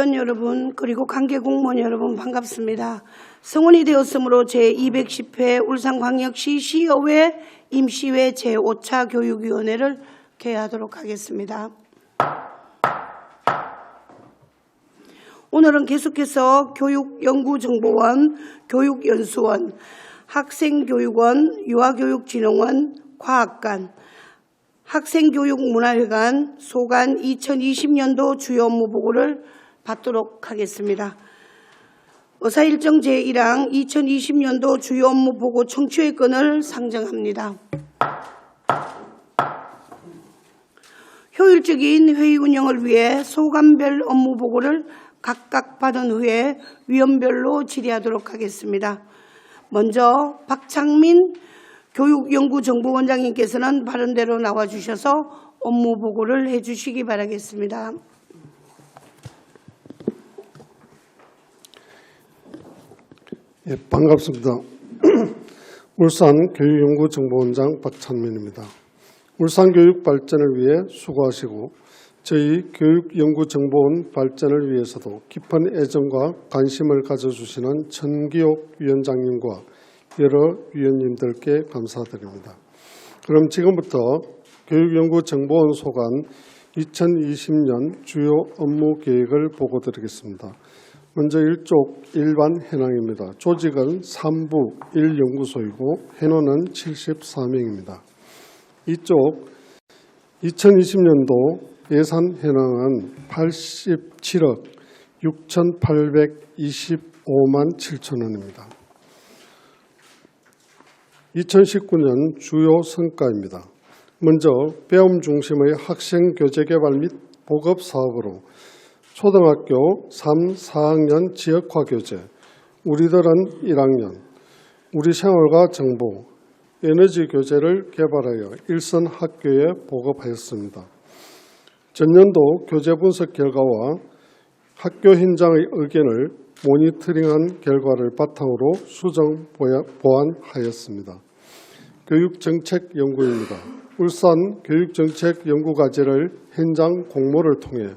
위원 여러분 그리고 관계 공무원 여러분 반갑습니다. 성원이 되었으므로 제210회 울산광역시 시의회 임시회 제5차 교육위원회를 개회하도록 하겠습니다. 오늘은 계속해서 교육연구정보원, 교육연수원, 학생교육원, 유아교육진흥원, 과학관, 학생교육문화회관, 소관 2020년도 주요 업무 보고를 받도록 하겠습니다. 의사일정 제1항 2020년도 주요 업무 보고 청취의 건을 상정합니다. 효율적인 회의 운영을 위해 소관별 업무 보고를 각각 받은 후에 위원별로 질의하도록 하겠습니다. 먼저 박창민 교육연구정보원장님께서는 바른대로 나와주셔서 업무 보고를 해주시기 바라겠습니다. 예, 반갑습니다. 울산 교육연구정보원장 박찬민입니다. 울산 교육 발전을 위해 수고하시고 저희 교육연구정보원 발전을 위해서도 깊은 애정과 관심을 가져주시는 천기옥 위원장님과 여러 위원님들께 감사드립니다. 그럼 지금부터 교육연구정보원 소관 2020년 주요 업무 계획을 보고드리겠습니다. 먼저 1쪽 일반 현황입니다. 조직은 3부 1연구소이고 현원은 74명입니다. 2쪽 2020년도 예산 현황은 87억 6,825만 7천 원입니다. 2019년 주요 성과입니다. 먼저 배움 중심의 학생 교재 개발 및 보급 사업으로 초등학교 3, 4학년 지역화 교재, 우리들은 1학년, 우리 생활과 정보, 에너지 교재를 개발하여 일선 학교에 보급하였습니다. 전년도 교재 분석 결과와 학교 현장의 의견을 모니터링한 결과를 바탕으로 수정 보완하였습니다. 교육정책 연구입니다. 울산 교육정책 연구과제를 현장 공모를 통해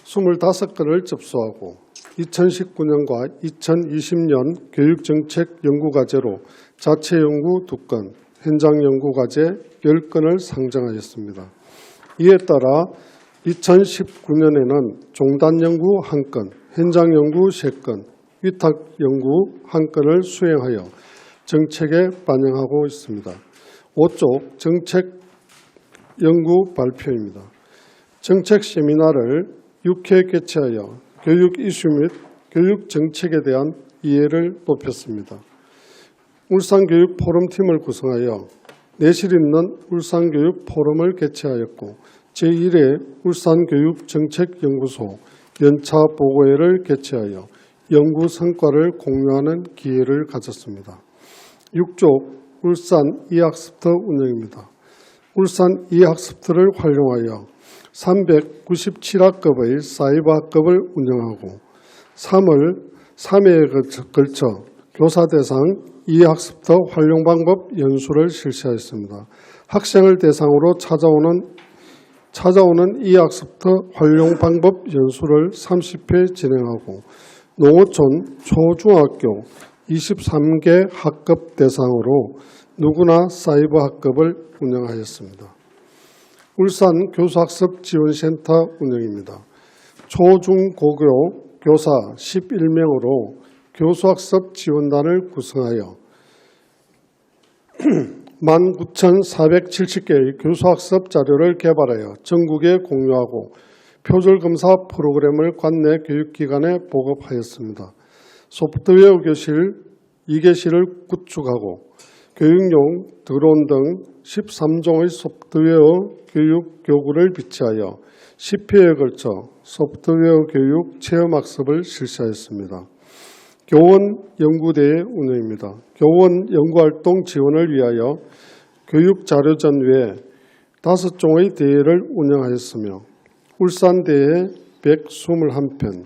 25건을 접수하고 2019년과 2020년 교육정책 연구과제로 자체 연구 2건, 현장 연구과제 10건을 상정하였습니다. 이에 따라 2019년에는 종단 연구 1건, 현장 연구 3건, 위탁 연구 1건을 수행하여 정책에 반영하고 있습니다. 5쪽 정책 연구 발표입니다. 정책 세미나를 6회 개최하여 교육 이슈 및 교육 정책에 대한 이해를 높였습니다. 울산교육 포럼팀을 구성하여 내실 있는 울산교육 포럼을 개최하였고 제1회 울산교육정책연구소 연차 보고회를 개최하여 연구 성과를 공유하는 기회를 가졌습니다. 6쪽 울산 이학습터 운영입니다. 울산 이학습터를 활용하여 397학급의 사이버 학급을 운영하고 3회에 걸쳐 교사 대상 이학습터 활용 방법 연수를 실시하였습니다. 학생을 대상으로 찾아오는 이학습터 활용 방법 연수를 30회 진행하고 농어촌 초중학교 23개 학급 대상으로 누구나 사이버 학급을 운영하였습니다. 울산 교수학습 지원센터 운영입니다. 초중고교 교사 11명으로 교수학습 지원단을 구성하여 19,470개의 교수학습 자료를 개발하여 전국에 공유하고 표절검사 프로그램을 관내 교육기관에 보급하였습니다. 소프트웨어 교실 2개실을 구축하고 교육용 드론 등 13종의 소프트웨어 교육 교구를 비치하여 10회에 걸쳐 소프트웨어 교육 체험학습을 실시하였습니다. 교원 연구대회 운영입니다. 교원 연구활동 지원을 위하여 교육자료전 외에 5종의 대회를 운영하였으며 울산대회 121편을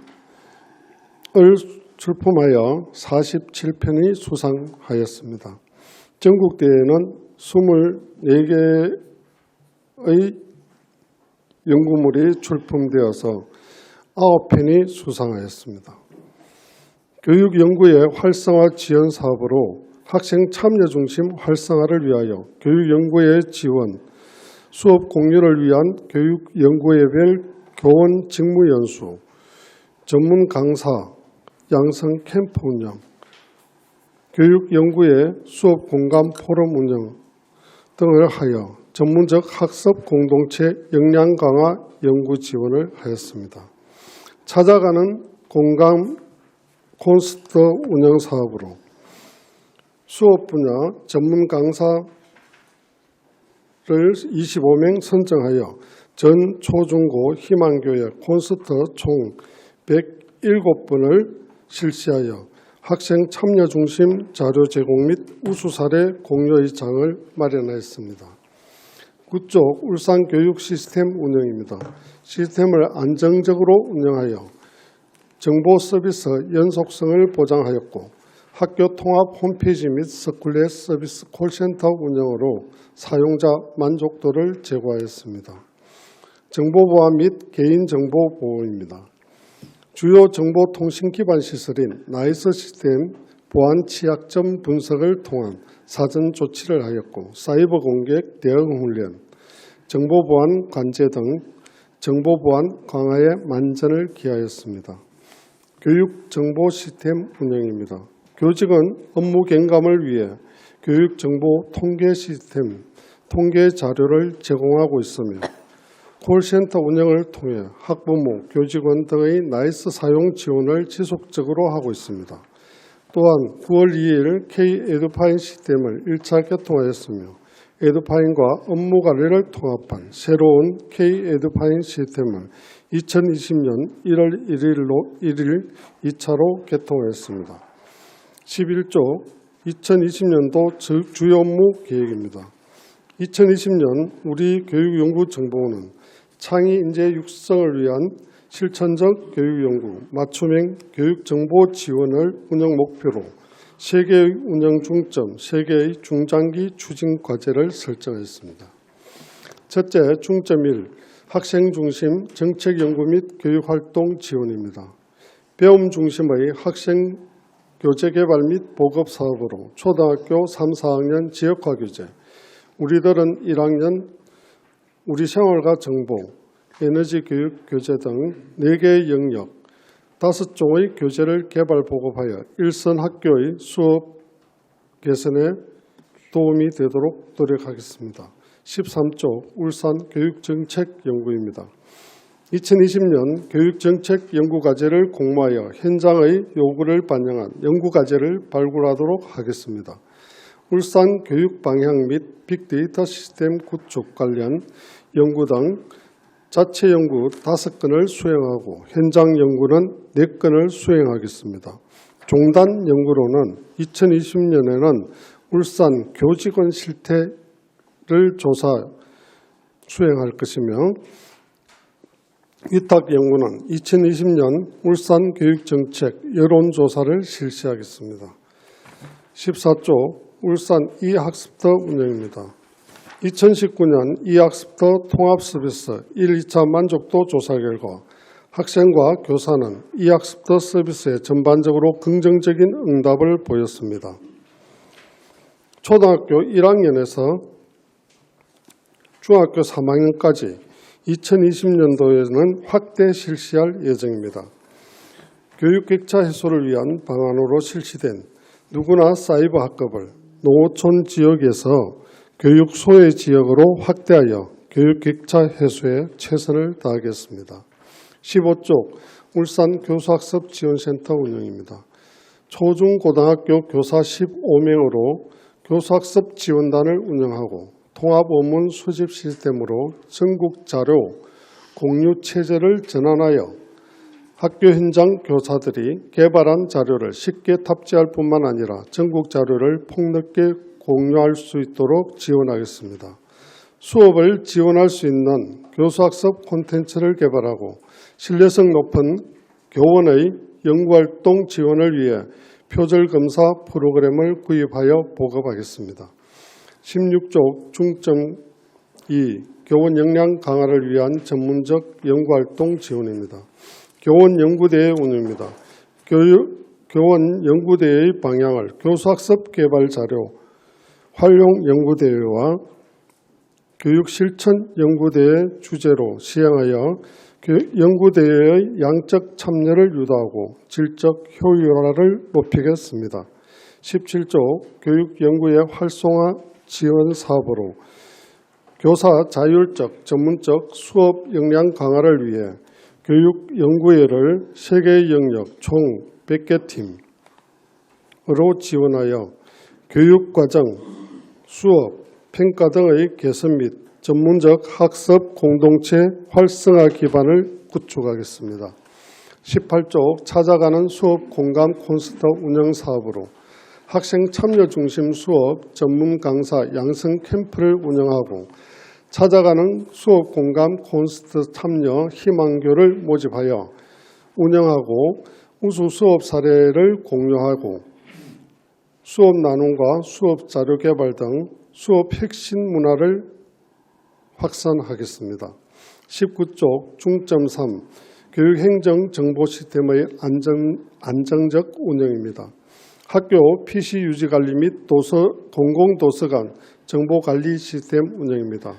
출품하여 47편이 수상하였습니다. 전국대회는 24개의 연구물이 출품되어서 9편이 수상하였습니다. 교육연구의 활성화 지원 사업으로 학생 참여 중심 활성화를 위하여 교육연구의 지원, 수업 공유를 위한 교육연구회별 교원 직무연수, 전문 강사, 양성 캠프 운영, 교육연구의 수업 공감 포럼 운영 등을 하여 전문적 학습 공동체 역량 강화 연구 지원을 하였습니다. 찾아가는 공감 콘서트 운영 사업으로 수업 분야 전문 강사를 25명 선정하여 전 초중고 희망교회 콘서트 총 107번을 실시하여 학생 참여 중심 자료 제공 및 우수 사례 공유의 장을 마련하였습니다. 9쪽 울산 교육 시스템 운영입니다. 시스템을 안정적으로 운영하여 정보 서비스 연속성을 보장하였고 학교 통합 홈페이지 및 스쿨넷 서비스 콜센터 운영으로 사용자 만족도를 제고하였습니다. 정보보안 및 개인정보 보호입니다. 주요 정보통신 기반 시설인 나이스 시스템 보안 취약점 분석을 통한 사전 조치를 하였고 사이버 공격 대응 훈련, 정보보안 관제 등 정보보안 강화에 만전을 기하였습니다. 교육 정보 시스템 운영입니다. 교직원 업무 경감을 위해 교육 정보 통계 시스템, 통계 자료를 제공하고 있으며 콜센터 운영을 통해 학부모, 교직원 등의 나이스 사용 지원을 지속적으로 하고 있습니다. 또한 9월 2일 K-에듀파인 시스템을 1차 개통하였으며 에듀파인과 업무 관리를 통합한 새로운 K-에듀파인 시스템을 2020년 1월 1일 2차로 개통하였습니다. 11조 2020년도 주요 업무 계획입니다. 2020년 우리 교육연구정보원은 창의 인재 육성을 위한 실천적 교육연구, 맞춤형 교육정보 지원을 운영 목표로 3개의 운영 중점, 3개의 중장기 추진 과제를 설정했습니다. 첫째, 중점 1, 학생 중심 정책 연구 및 교육활동 지원입니다. 배움 중심의 학생 교재 개발 및 보급 사업으로 초등학교 3, 4학년 지역화 교재, 우리들은 1학년 우리 생활과 정보, 에너지 교육 교재 등 4개의 영역, 5종의 교재를 개발 보급하여 일선 학교의 수업 개선에 도움이 되도록 노력하겠습니다. 13조 울산 교육정책연구입니다. 2020년 교육정책연구과제를 공모하여 현장의 요구를 반영한 연구과제를 발굴하도록 하겠습니다. 울산 교육방향 및 빅데이터 시스템 구축 관련 연구 등 자체 연구 5건을 수행하고 현장 연구는 4건을 수행하겠습니다. 종단 연구로는 2020년에는 울산 교직원 실태를 수행할 것이며 위탁 연구는 2020년 울산 교육정책 여론조사를 실시하겠습니다. 14조 울산 이학습터 운영입니다. 2019년 이학습터 통합서비스 1, 2차 만족도 조사 결과 학생과 교사는 이학습터 서비스에 전반적으로 긍정적인 응답을 보였습니다. 초등학교 1학년에서 중학교 3학년까지 2020년도에는 확대 실시할 예정입니다. 교육격차 해소를 위한 방안으로 실시된 누구나 사이버 학급을 농어촌 지역에서 교육 소외 지역으로 확대하여 교육격차 해소에 최선을 다하겠습니다. 15쪽 울산 교수학습 지원센터 운영입니다. 초중고등학교 교사 15명으로 교수학습 지원단을 운영하고 통합 원문 수집 시스템으로 전국 자료 공유 체제를 전환하여 학교 현장 교사들이 개발한 자료를 쉽게 탑재할 뿐만 아니라 전국 자료를 폭넓게 공유할 수 있도록 지원하겠습니다. 수업을 지원할 수 있는 교수학습 콘텐츠를 개발하고 신뢰성 높은 교원의 연구활동 지원을 위해 표절검사 프로그램을 구입하여 보급하겠습니다. 16조 중점 2. 교원 역량 강화를 위한 전문적 연구활동 지원입니다. 교원연구대의 운영입니다. 교원연구대의 방향을 교수학습 개발 자료 활용연구대회와 교육실천연구대의 주제로 시행하여 연구대회의 양적 참여를 유도하고 질적 효율화를 높이겠습니다. 17조 교육연구의 활성화 지원 사업으로 교사 자율적, 전문적 수업 역량 강화를 위해 교육연구회를 세계의 영역 총 100개 팀으로 지원하여 교육과정, 수업, 평가 등의 개선 및 전문적 학습 공동체 활성화 기반을 구축하겠습니다. 18조 찾아가는 수업 공감 콘서트 운영 사업으로 학생 참여 중심 수업 전문 강사 양성 캠프를 운영하고 찾아가는 수업 공감 콘서트 참여 희망교를 모집하여 운영하고 우수 수업 사례를 공유하고 수업 나눔과 수업 자료 개발 등 수업 핵심 문화를 확산하겠습니다. 19조 중점 3 교육행정 정보시스템의 안정적 운영입니다. 학교 PC 유지관리 및 공공도서관 정보관리 시스템 운영입니다.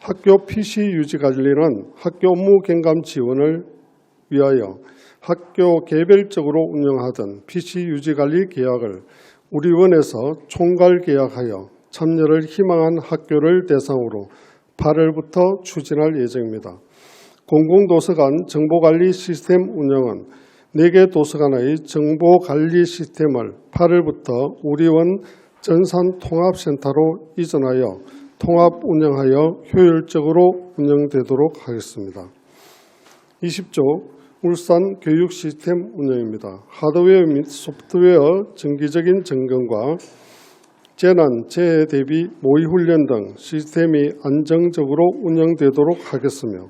학교 PC 유지관리는 학교 업무 경감 지원을 위하여 학교 개별적으로 운영하던 PC 유지관리 계약을 우리원에서 총괄 계약하여 참여를 희망한 학교를 대상으로 8월부터 추진할 예정입니다. 공공도서관 정보관리 시스템 운영은 4개 도서관의 정보관리 시스템을 8월부터 우리원 전산통합센터로 이전하여 통합 운영하여 효율적으로 운영되도록 하겠습니다. 20조 울산 교육 시스템 운영입니다. 하드웨어 및 소프트웨어 정기적인 점검과 재난, 재해 대비 모의훈련 등 시스템이 안정적으로 운영되도록 하겠으며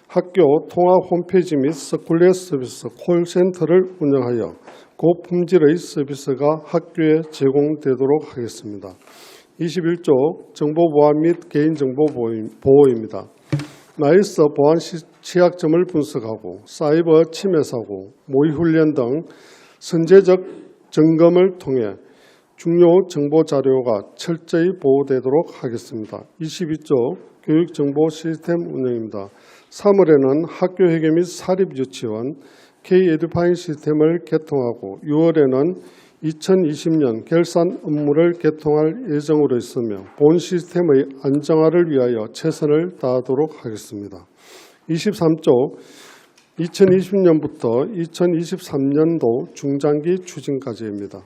학교 통합 홈페이지 및 서큘레 서비스 콜센터를 운영하여 고품질의 서비스가 학교에 제공되도록 하겠습니다. 21조 정보보안 및 개인정보 보호입니다. 나이스 보안 취약점을 분석하고 사이버 침해 사고, 모의훈련 등 선제적 점검을 통해 중요 정보 자료가 철저히 보호되도록 하겠습니다. 22조 교육정보 시스템 운영입니다. 3월에는 학교회계 및 사립유치원 K-에듀파인 시스템을 개통하고 6월에는 2020년 결산 업무를 개통할 예정으로 있으며 본 시스템의 안정화를 위하여 최선을 다하도록 하겠습니다. 23조 2020년부터 2023년도 중장기 추진과제입니다.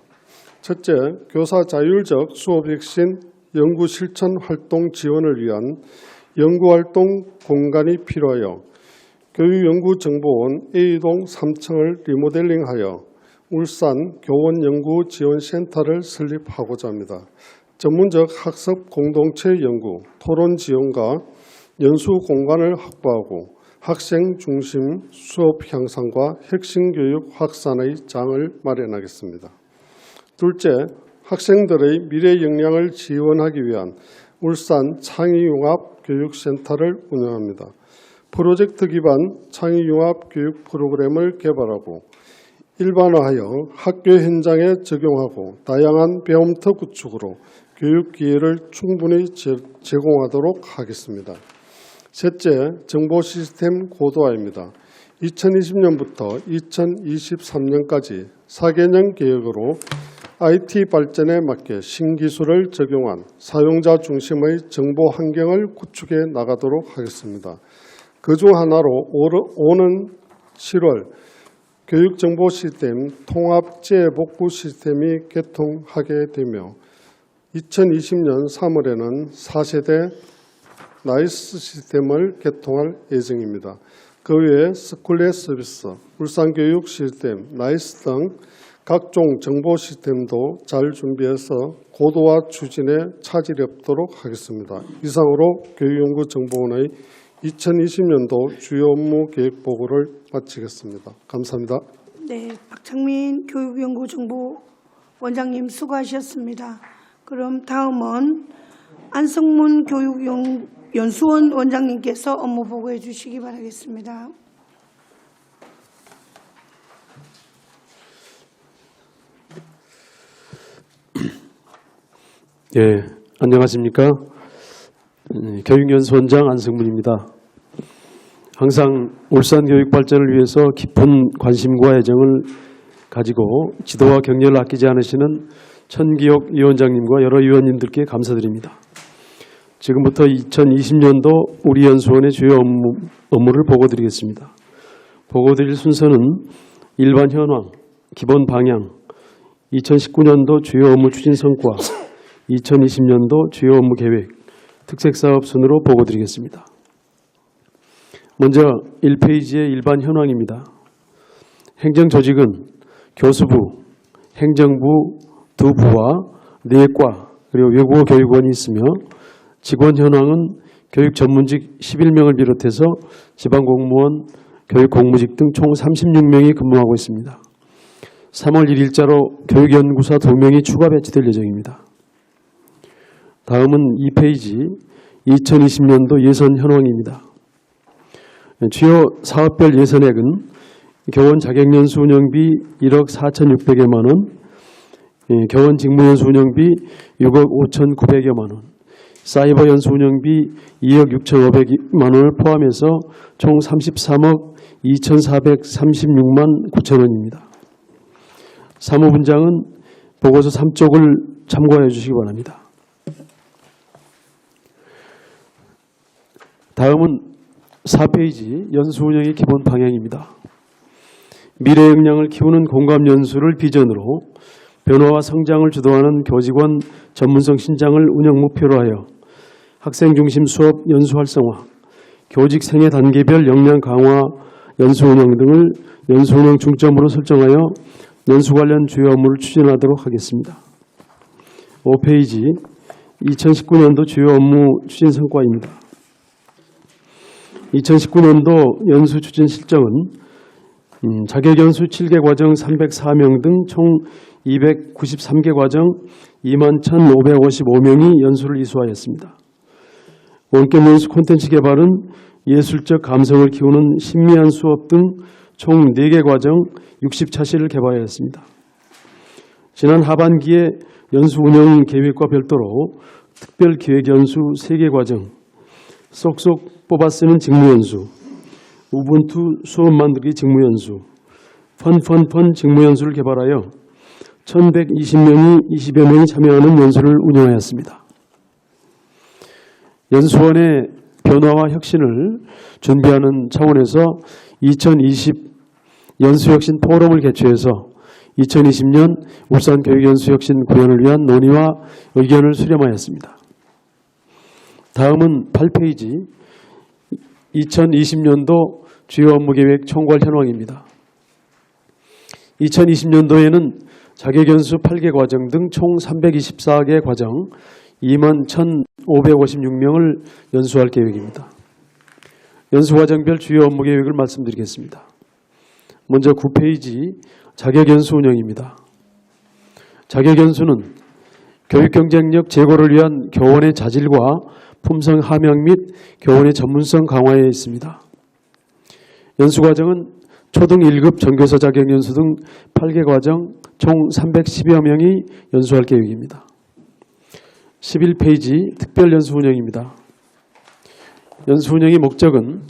첫째, 교사 자율적 수업 혁신 연구 실천 활동 지원을 위한 연구활동 공간이 필요하여 교육연구정보원 A동 3층을 리모델링하여 울산 교원연구지원센터를 설립하고자 합니다. 전문적 학습 공동체 연구, 토론 지원과 연수 공간을 확보하고 학생 중심 수업 향상과 혁신교육 확산의 장을 마련하겠습니다. 둘째, 학생들의 미래 역량을 지원하기 위한 울산 창의융합교육센터를 운영합니다. 프로젝트 기반 창의융합 교육 프로그램을 개발하고 일반화하여 학교 현장에 적용하고 다양한 배움터 구축으로 교육 기회를 충분히 제공하도록 하겠습니다. 셋째, 정보 시스템 고도화입니다. 2020년부터 2023년까지 4개년 계획으로 IT 발전에 맞게 신기술을 적용한 사용자 중심의 정보 환경을 구축해 나가도록 하겠습니다. 그중 하나로 오는 7월 교육정보 시스템 통합재복구 시스템이 개통하게 되며 2020년 3월에는 4세대 나이스 시스템을 개통할 예정입니다. 그 외에 스쿨렛 서비스, 울산교육 시스템, 나이스 등 각종 정보 시스템도 잘 준비해서 고도화 추진에 차질이 없도록 하겠습니다. 이상으로 교육연구정보원의 2020년도 주요 업무 계획 보고를 마치겠습니다. 감사합니다. 네, 박창민 교육연구정보원장님 수고하셨습니다. 그럼 다음은 안성문 교육연수원 원장님께서 업무 보고해 주시기 바라겠습니다. 예, 안녕하십니까. 교육연수원장 안승문입니다. 항상 울산 교육 발전을 위해서 깊은 관심과 애정을 가지고 지도와 격려를 아끼지 않으시는 천기옥 위원장님과 여러 위원님들께 감사드립니다. 지금부터 2020년도 우리 연수원의 주요 업무를 보고드리겠습니다. 보고드릴 순서는 일반 현황, 기본 방향, 2019년도 주요 업무 추진 성과, 2020년도 주요 업무 계획, 특색사업 순으로 보고드리겠습니다. 먼저 1페이지의 일반 현황입니다. 행정조직은 교수부, 행정부 두 부와 4과 그리고 외국어 교육원이 있으며 직원 현황은 교육 전문직 11명을 비롯해서 지방공무원, 교육공무직 등 총 36명이 근무하고 있습니다. 3월 1일자로 교육연구사 2명이 추가 배치될 예정입니다. 다음은 2페이지 2020년도 예산 현황입니다. 주요 사업별 예산액은 교원 자격연수 운영비 1억 4,600여만 원, 교원 직무연수 운영비 6억 5,900여만 원, 사이버 연수 운영비 2억 6,500만 원을 포함해서 총 33억 2,436만 9천 원입니다. 사무분장은 보고서 3쪽을 참고해 주시기 바랍니다. 다음은 4페이지 연수 운영의 기본 방향입니다. 미래 역량을 키우는 공감 연수를 비전으로 변화와 성장을 주도하는 교직원 전문성 신장을 운영 목표로 하여 학생 중심 수업 연수 활성화, 교직 생애 단계별 역량 강화 연수 운영 등을 연수 운영 중점으로 설정하여 연수 관련 주요 업무를 추진하도록 하겠습니다. 5페이지 2019년도 주요 업무 추진 성과입니다. 2019년도 연수 추진 실정은 자격연수 7개 과정 304명 등 총 293개 과정 21,555명이 연수를 이수하였습니다. 원격 연수 콘텐츠 개발은 예술적 감성을 키우는 신미한 수업 등 총 4개 과정 60차시를 개발하였습니다. 지난 하반기에 연수 운영 계획과 별도로 특별 기획 연수 3개 과정, 쏙쏙 뽑아 쓰는 직무연수, 우분투 수업 만들기 직무연수, 펀 직무연수를 개발하여 1,120명이 20여 명이 참여하는 연수를 운영하였습니다. 연수원의 변화와 혁신을 준비하는 차원에서 2020 연수혁신 포럼을 개최해서 2020년 울산 교육연수혁신 구현을 위한 논의와 의견을 수렴하였습니다. 다음은 8페이지 2020년도 주요 업무계획 총괄 현황입니다. 2020년도에는 자격연수 8개 과정 등 총 324개 과정 21,556명을 연수할 계획입니다. 연수과정별 주요 업무계획을 말씀드리겠습니다. 먼저 9페이지 자격연수 운영입니다. 자격연수는 교육경쟁력 제고를 위한 교원의 자질과 품성 함양 및 교원의 전문성 강화에 있습니다. 연수과정은 초등 1급 전교사 자격연수 등 8개 과정 총 310여 명이 연수할 계획입니다. 11페이지 특별연수 운영입니다. 연수 운영의 목적은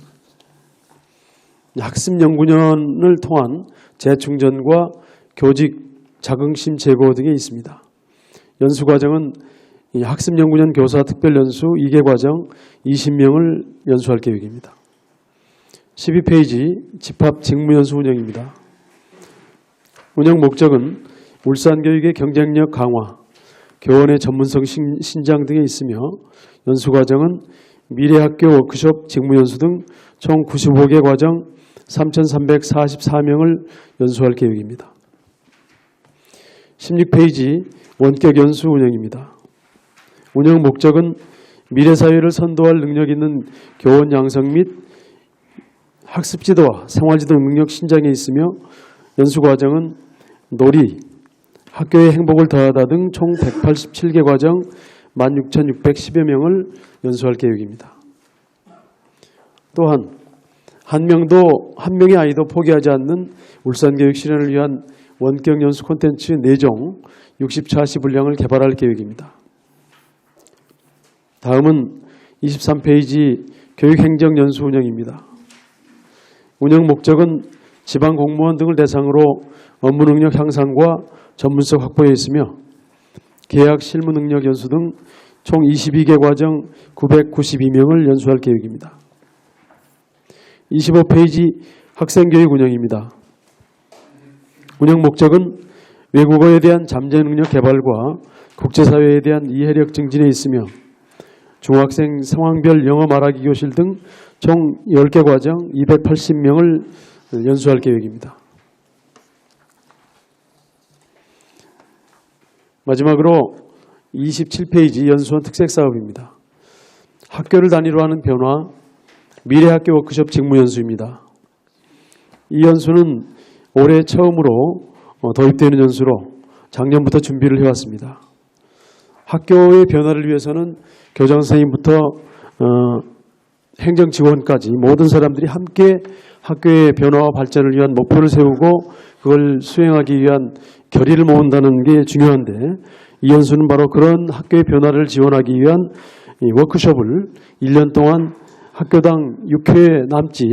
학습연구년을 통한 재충전과 교직 자긍심 제고 등에 있습니다. 연수과정은 학습연구년 교사 특별연수 2개 과정 20명을 연수할 계획입니다. 12페이지 집합 직무연수 운영입니다. 운영 목적은 울산교육의 경쟁력 강화, 교원의 전문성 신장 등에 있으며 연수과정은 미래학교 워크숍 직무연수 등 총 95개 과정 3,344명을 연수할 계획입니다. 16페이지 원격 연수 운영입니다. 운영 목적은 미래사회를 선도할 능력 있는 교원 양성 및 학습 지도와 생활지도 능력 신장에 있으며 연수과정은 놀이, 학교의 행복을 더하다 등 총 187개 과정 16,610여 명을 연수할 계획입니다. 또한 한 명의 아이도 포기하지 않는 울산교육 실현을 위한 원격 연수 콘텐츠 4종 60차시 분량을 개발할 계획입니다. 다음은 23페이지 교육행정연수 운영입니다. 운영 목적은 지방 공무원 등을 대상으로 업무 능력 향상과 전문성 확보에 있으며 계약 실무 능력 연수 등 총 22개 과정 992명을 연수할 계획입니다. 25페이지 학생교육 운영입니다. 운영 목적은 외국어에 대한 잠재 능력 개발과 국제사회에 대한 이해력 증진에 있으며 중학생 상황별 영어 말하기 교실 등 총 10개 과정 280명을 연수할 계획입니다. 마지막으로 27페이지 연수원 특색사업입니다. 학교를 단위로 하는 변화, 미래학교 워크숍 직무연수입니다. 이 연수는 올해 처음으로 도입되는 연수로 작년부터 준비를 해왔습니다. 학교의 변화를 위해서는 교장선생님부터 행정직원까지 모든 사람들이 함께 학교의 변화와 발전을 위한 목표를 세우고 그걸 수행하기 위한 결의를 모은다는 게 중요한데 이 연수는 바로 그런 학교의 변화를 지원하기 위한 이 워크숍을 1년 동안 학교당 6회 남짓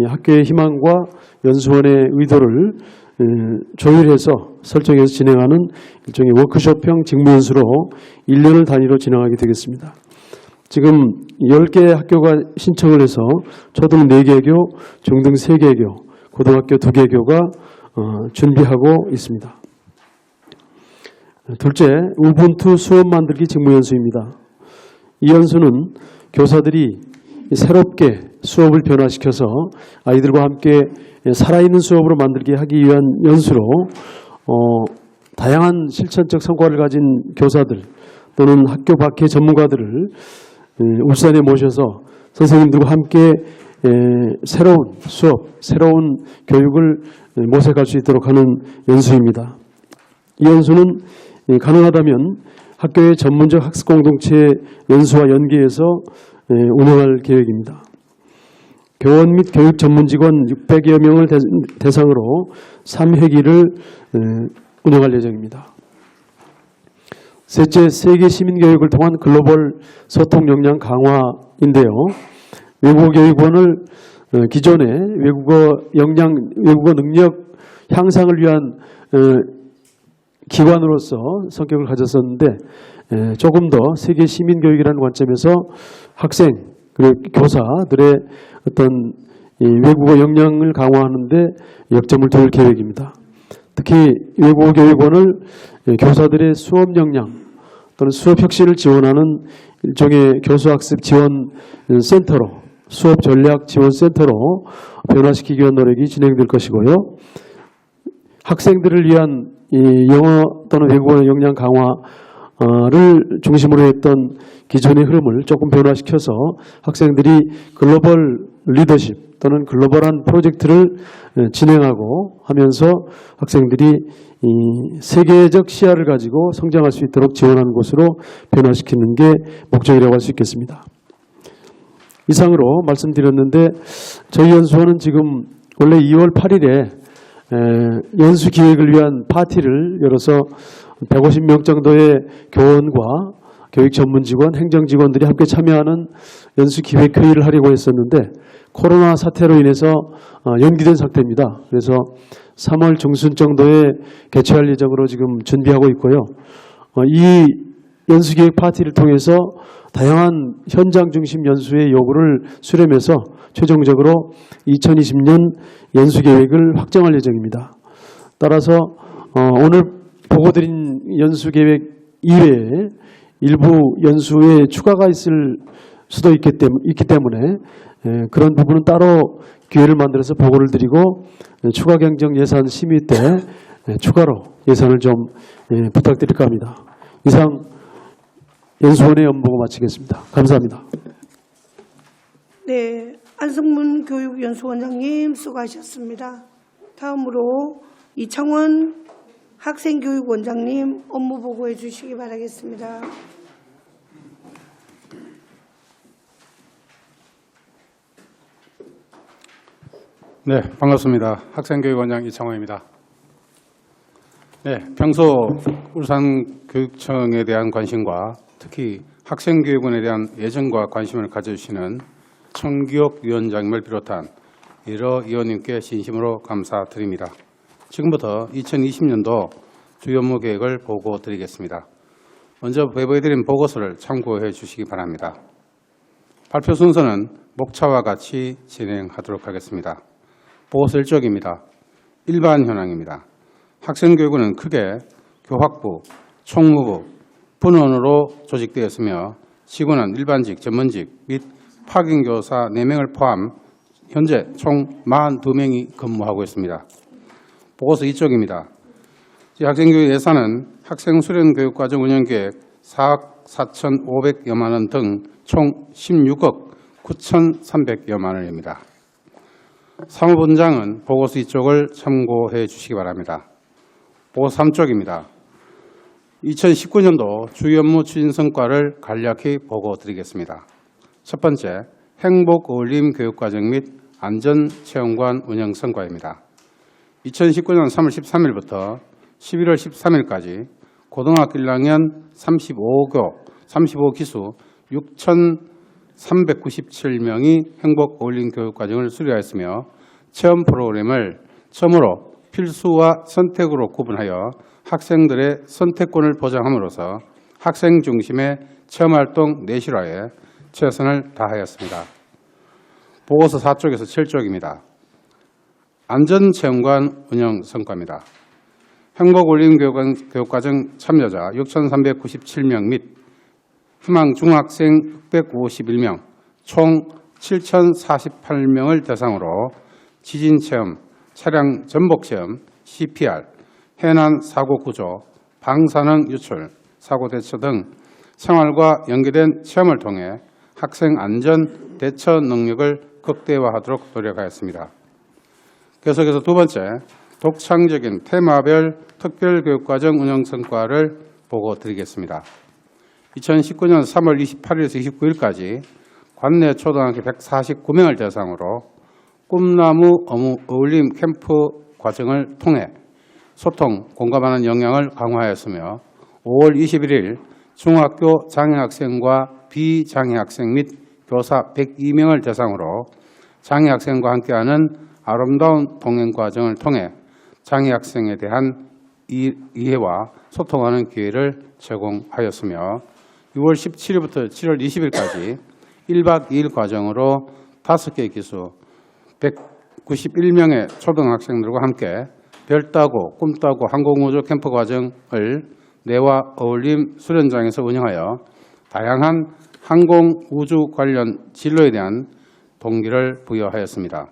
학교의 희망과 연수원의 의도를 조율해서 설정해서 진행하는 일종의 워크숍형 직무연수로 1년을 단위로 진행하게 되겠습니다. 지금 10개 학교가 신청을 해서 초등 4개 교, 중등 3개 교, 고등학교 2개 교가 준비하고 있습니다. 둘째, 우분투 수업 만들기 직무연수입니다. 이 연수는 교사들이 새롭게 수업을 변화시켜서 아이들과 함께 살아있는 수업으로 만들게 하기 위한 연수로 다양한 실천적 성과를 가진 교사들 또는 학교 밖의 전문가들을 울산에 모셔서 선생님들과 함께 새로운 수업, 새로운 교육을 모색할 수 있도록 하는 연수입니다. 이 연수는 가능하다면 학교의 전문적 학습 공동체 연수와 연계해서 운영할 계획입니다. 교원 및 교육 전문 직원 600여 명을 대상으로 3회기를 운영할 예정입니다. 셋째, 세계 시민교육을 통한 글로벌 소통 역량 강화인데요. 외국어 교육원을 기존에 외국어 능력 향상을 위한 기관으로서 성격을 가졌었는데 조금 더 세계 시민교육이라는 관점에서 학생 그리고 교사들의 어떤 외국어 역량을 강화하는 데 역점을 둘 계획입니다. 특히 외국어 교육원을 교사들의 수업 역량 또는 수업 혁신을 지원하는 일종의 교수학습 지원 센터로 수업 전략 지원 센터로 변화시키기 위한 노력이 진행될 것이고요. 학생들을 위한 이 영어 또는 외국어 역량 강화를 중심으로 했던 기존의 흐름을 조금 변화시켜서 학생들이 글로벌 리더십 또는 글로벌한 프로젝트를 진행하고 하면서 학생들이 이 세계적 시야를 가지고 성장할 수 있도록 지원하는 곳으로 변화시키는 게 목적이라고 할 수 있겠습니다. 이상으로 말씀드렸는데 저희 연수원은 지금 원래 2월 8일에 연수 기획을 위한 파티를 열어서 150명 정도의 교원과 교육 전문 직원, 행정 직원들이 함께 참여하는 연수 기획 회의를 하려고 했었는데 코로나 사태로 인해서 연기된 상태입니다. 그래서 3월 중순 정도에 개최할 예정으로 지금 준비하고 있고요. 이 연수 기획 파티를 통해서 다양한 현장 중심 연수의 요구를 수렴해서 최종적으로 2020년 연수 계획을 확정할 예정입니다. 따라서 오늘 보고드린 연수 계획 이외에 일부 연수에 추가가 있을 수도 있기 때문에 그런 부분은 따로 기회를 만들어서 보고를 드리고 추가 경정 예산 심의 때 추가로 예산을 좀 부탁드릴까 합니다. 이상 연수원의 업무보고 마치겠습니다. 감사합니다. 네, 안성문 교육연수원장님 수고하셨습니다. 다음으로 이창원 학생교육원장님 업무 보고해 주시기 바라겠습니다. 네, 반갑습니다. 학생교육원장 이창호입니다. 네, 평소 울산교육청에 대한 관심과 특히 학생교육원에 대한 애정과 관심을 가져주시는 청기옥 위원장님을 비롯한 여러 위원님께 진심으로 감사드립니다. 지금부터 2020년도 주요 업무 계획을 보고 드리겠습니다. 먼저 배부해드린 보고서를 참고해 주시기 바랍니다. 발표 순서는 목차와 같이 진행하도록 하겠습니다. 보고서 일정입니다. 일반 현황입니다. 학생교육원은 크게 교학부, 총무부, 분원으로 조직되었으며 직원은 일반직, 전문직 및 파견교사 4명을 포함 현재 총 42명이 근무하고 있습니다. 보고서 2쪽입니다. 학생교육 예산은 학생 수련교육과정 운영계획 4억 4,500여만 원 등 총 16억 9,300여만 원입니다. 사무본장은 보고서 2쪽을 참고해 주시기 바랍니다. 보고서 3쪽입니다. 2019년도 주요 업무 추진 성과를 간략히 보고 드리겠습니다. 첫 번째, 행복어울림 교육과정 및 안전체험관 운영 성과입니다. 2019년 3월 13일부터 11월 13일까지 고등학교 1학년 35기수 6,397명이 행복어울림 교육과정을 수료하였으며 체험 프로그램을 처음으로 필수와 선택으로 구분하여 학생들의 선택권을 보장함으로써 학생 중심의 체험활동 내실화에 최선을 다하였습니다. 보고서 4쪽에서 7쪽입니다. 안전체험관 운영 성과입니다. 행복어울림 교육과정 참여자 6,397명 및 희망 중학생 651명, 총 7,048명을 대상으로 지진체험, 차량 전복체험, CPR, 해난 사고 구조, 방사능 유출, 사고 대처 등 생활과 연계된 체험을 통해 학생 안전 대처 능력을 극대화하도록 노력하였습니다. 계속해서 두 번째, 독창적인 테마별 특별교육과정 운영 성과를 보고 드리겠습니다. 2019년 3월 28일에서 29일까지 관내 초등학교 149명을 대상으로 꿈나무 어울림 캠프 과정을 통해 소통, 공감하는 역량을 강화하였으며 5월 21일 중학교 장애학생과 비장애학생 및 교사 102명을 대상으로 장애학생과 함께하는 아름다운 동행 과정을 통해 장애학생에 대한 이해와 소통하는 기회를 제공하였으며 6월 17일부터 7월 20일까지 1박 2일 과정으로 5개 기수 191명의 초등학생들과 함께 별 따고 꿈 따고 항공우주 캠프 과정을 내와 어울림 수련장에서 운영하여 다양한 항공우주 관련 진로에 대한 동기를 부여하였습니다.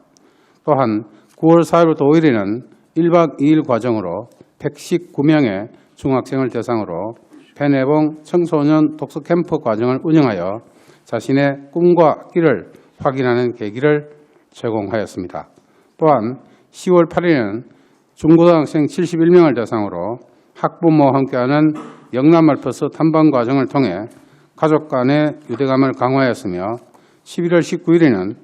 또한 9월 4일부터 5일에는 1박 2일 과정으로 119명의 중학생을 대상으로 배내봉 청소년 독서 캠프 과정을 운영하여 자신의 꿈과 길을 확인하는 계기를 제공하였습니다. 또한 10월 8일에는 중고등학생 71명을 대상으로 학부모와 함께하는 영남알프스 탐방 과정을 통해 가족 간의 유대감을 강화하였으며 11월 19일에는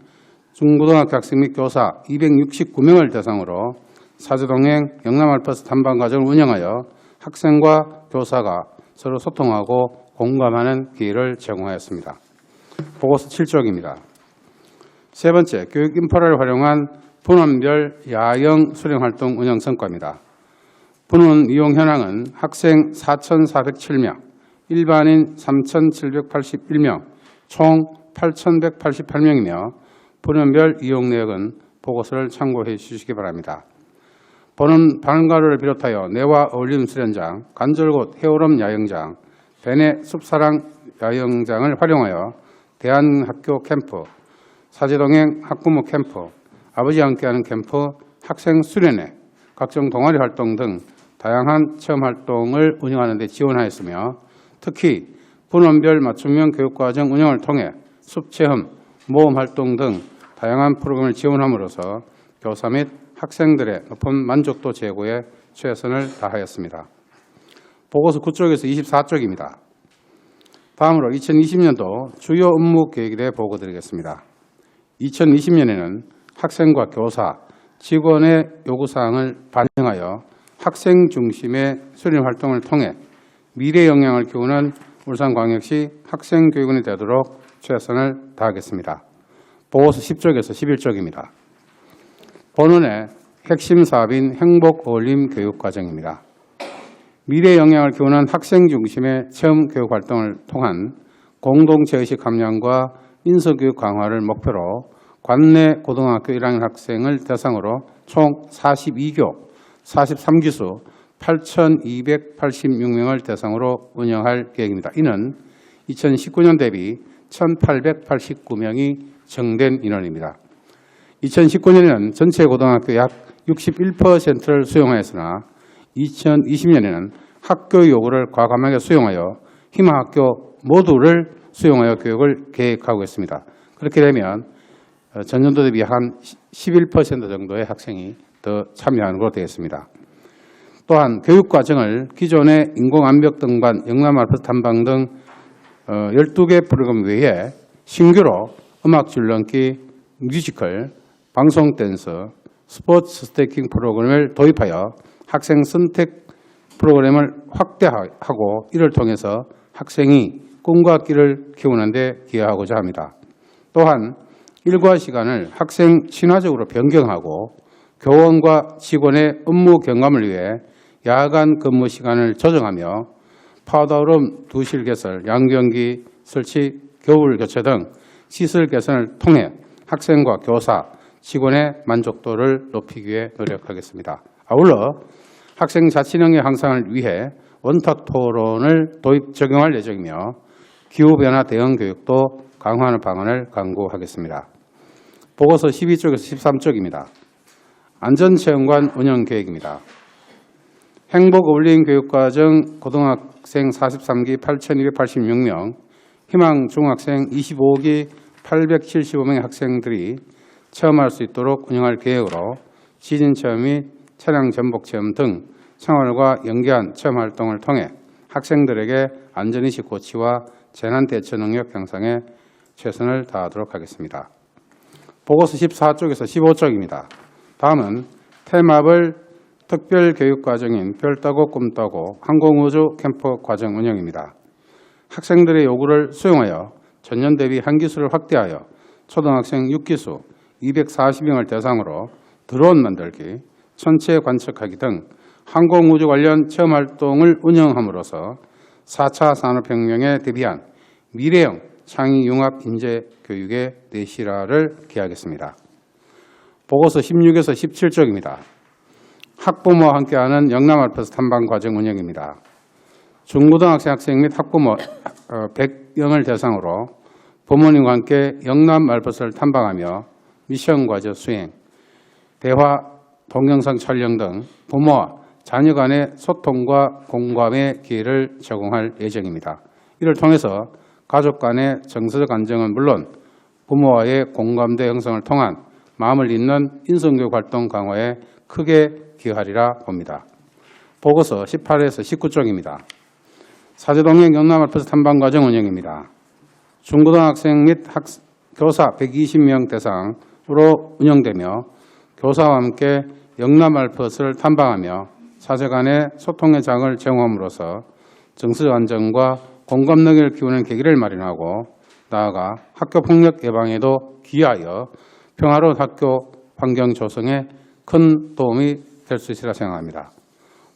중고등학교 학생 및 교사 269명을 대상으로 사제동행 영남알프스 탐방 과정을 운영하여 학생과 교사가 서로 소통하고 공감하는 기회를 제공하였습니다. 보고서 7쪽입니다. 세 번째, 교육 인프라를 활용한 분원별 야영 수련활동 운영 성과입니다. 분원 이용 현황은 학생 4,407명, 일반인 3,781명, 총 8,188명이며 분원별 이용 내역은 보고서를 참고해 주시기 바랍니다. 본원 방과로를 비롯하여 내와 어울림 수련장, 간절곶 해오름 야영장, 배내 숲사랑 야영장을 활용하여 대한학교 캠프, 사제동행 학부모 캠프, 아버지와 함께하는 캠프, 학생 수련회, 각종 동아리 활동 등 다양한 체험 활동을 운영하는 데 지원하였으며 특히 분원별 맞춤형 교육과정 운영을 통해 숲체험, 모험 활동 등 다양한 프로그램을 지원함으로써 교사 및 학생들의 높은 만족도 제고에 최선을 다하였습니다. 보고서 9쪽에서 24쪽입니다. 다음으로 2020년도 주요 업무 계획에 대해 보고 드리겠습니다. 2020년에는 학생과 교사, 직원의 요구사항을 반영하여 학생 중심의 수련 활동을 통해 미래 역량을 키우는 울산광역시 학생교육원이 되도록 최선을 다하겠습니다. 보고서 10쪽에서 11쪽입니다. 본원의 핵심 사업인 행복어울림교육과정입니다. 미래 영향을 키우는 학생 중심의 체험교육 활동을 통한 공동체의식 함량과 인서교육 강화를 목표로 관내 고등학교 1학년 학생을 대상으로 총 42교, 43기수 8,286명을 대상으로 운영할 계획입니다. 이는 2019년 대비 1,889명이 증대된 인원입니다. 2019년에는 전체 고등학교 약 61%를 수용하였으나 2020년에는 학교 요구를 과감하게 수용하여 희망학교 모두를 수용하여 교육을 계획하고 있습니다. 그렇게 되면 전년도 대비 한 11% 정도의 학생이 더 참여하는 것으로 되겠습니다. 또한 교육과정을 기존의 인공암벽 등반, 영남알프스 탐방 등 12개 프로그램 외에 신규로 음악 줄넘기, 뮤지컬, 방송 댄스, 스포츠 스태킹 프로그램을 도입하여 학생 선택 프로그램을 확대하고 이를 통해서 학생이 꿈과 끼를 키우는 데 기여하고자 합니다. 또한 일과 시간을 학생 친화적으로 변경하고 교원과 직원의 업무 경감을 위해 야간 근무 시간을 조정하며 파우더룸, 두실 개설, 양변기 설치, 겨울 교체 등 시설 개선을 통해 학생과 교사, 직원의 만족도를 높이기 위해 노력하겠습니다. 아울러 학생 자치 능력 향상을 위해 원탁 토론을 도입 적용할 예정이며 기후변화 대응 교육도 강화하는 방안을 강구하겠습니다. 보고서 12쪽에서 13쪽입니다. 안전체험관 운영 계획입니다. 행복어울림 교육과정 고등학생 43기 8,286명, 희망 중학생 25기 875명의 학생들이 체험할 수 있도록 운영할 계획으로 지진체험 및 차량 전복체험 등 생활과 연계한 체험활동을 통해 학생들에게 안전의식 고취와 재난대처 능력 향상에 최선을 다하도록 하겠습니다. 보고서 14쪽에서 15쪽입니다. 다음은 테마블 특별교육과정인 별따고 꿈따고 항공우주 캠프 과정 운영입니다. 학생들의 요구를 수용하여 전년 대비 한 기수를 확대하여 초등학생 6기수 240명을 대상으로 드론 만들기, 천체 관측하기 등 항공우주 관련 체험활동을 운영함으로써 4차 산업혁명에 대비한 미래형 창의융합 인재교육의 내실화를 기하겠습니다. 보고서 16에서 17쪽입니다. 학부모와 함께하는 영남알프스 탐방과정 운영입니다. 중고등학생 학생 및 학부모 100명을 대상으로 부모님과 함께 영남알프스를 탐방하며 미션과제 수행, 대화, 동영상 촬영 등 부모와 자녀 간의 소통과 공감의 기회를 제공할 예정입니다. 이를 통해서 가족 간의 정서적 안정은 물론 부모와의 공감대 형성을 통한 마음을 잇는 인성교육 활동 강화에 크게 기여하리라 봅니다. 보고서 18에서 19쪽입니다. 사제동행 영남알프스 탐방과정 운영입니다. 중고등학생 및 교사 120명 대상으로 운영되며 교사와 함께 영남알프스를 탐방하며 사제 간의 소통의 장을 제공함으로써 정서 안정과 공감 능력을 키우는 계기를 마련하고 나아가 학교 폭력 예방에도 기여하여 평화로운 학교 환경 조성에 큰 도움이 될 수 있으리라 생각합니다.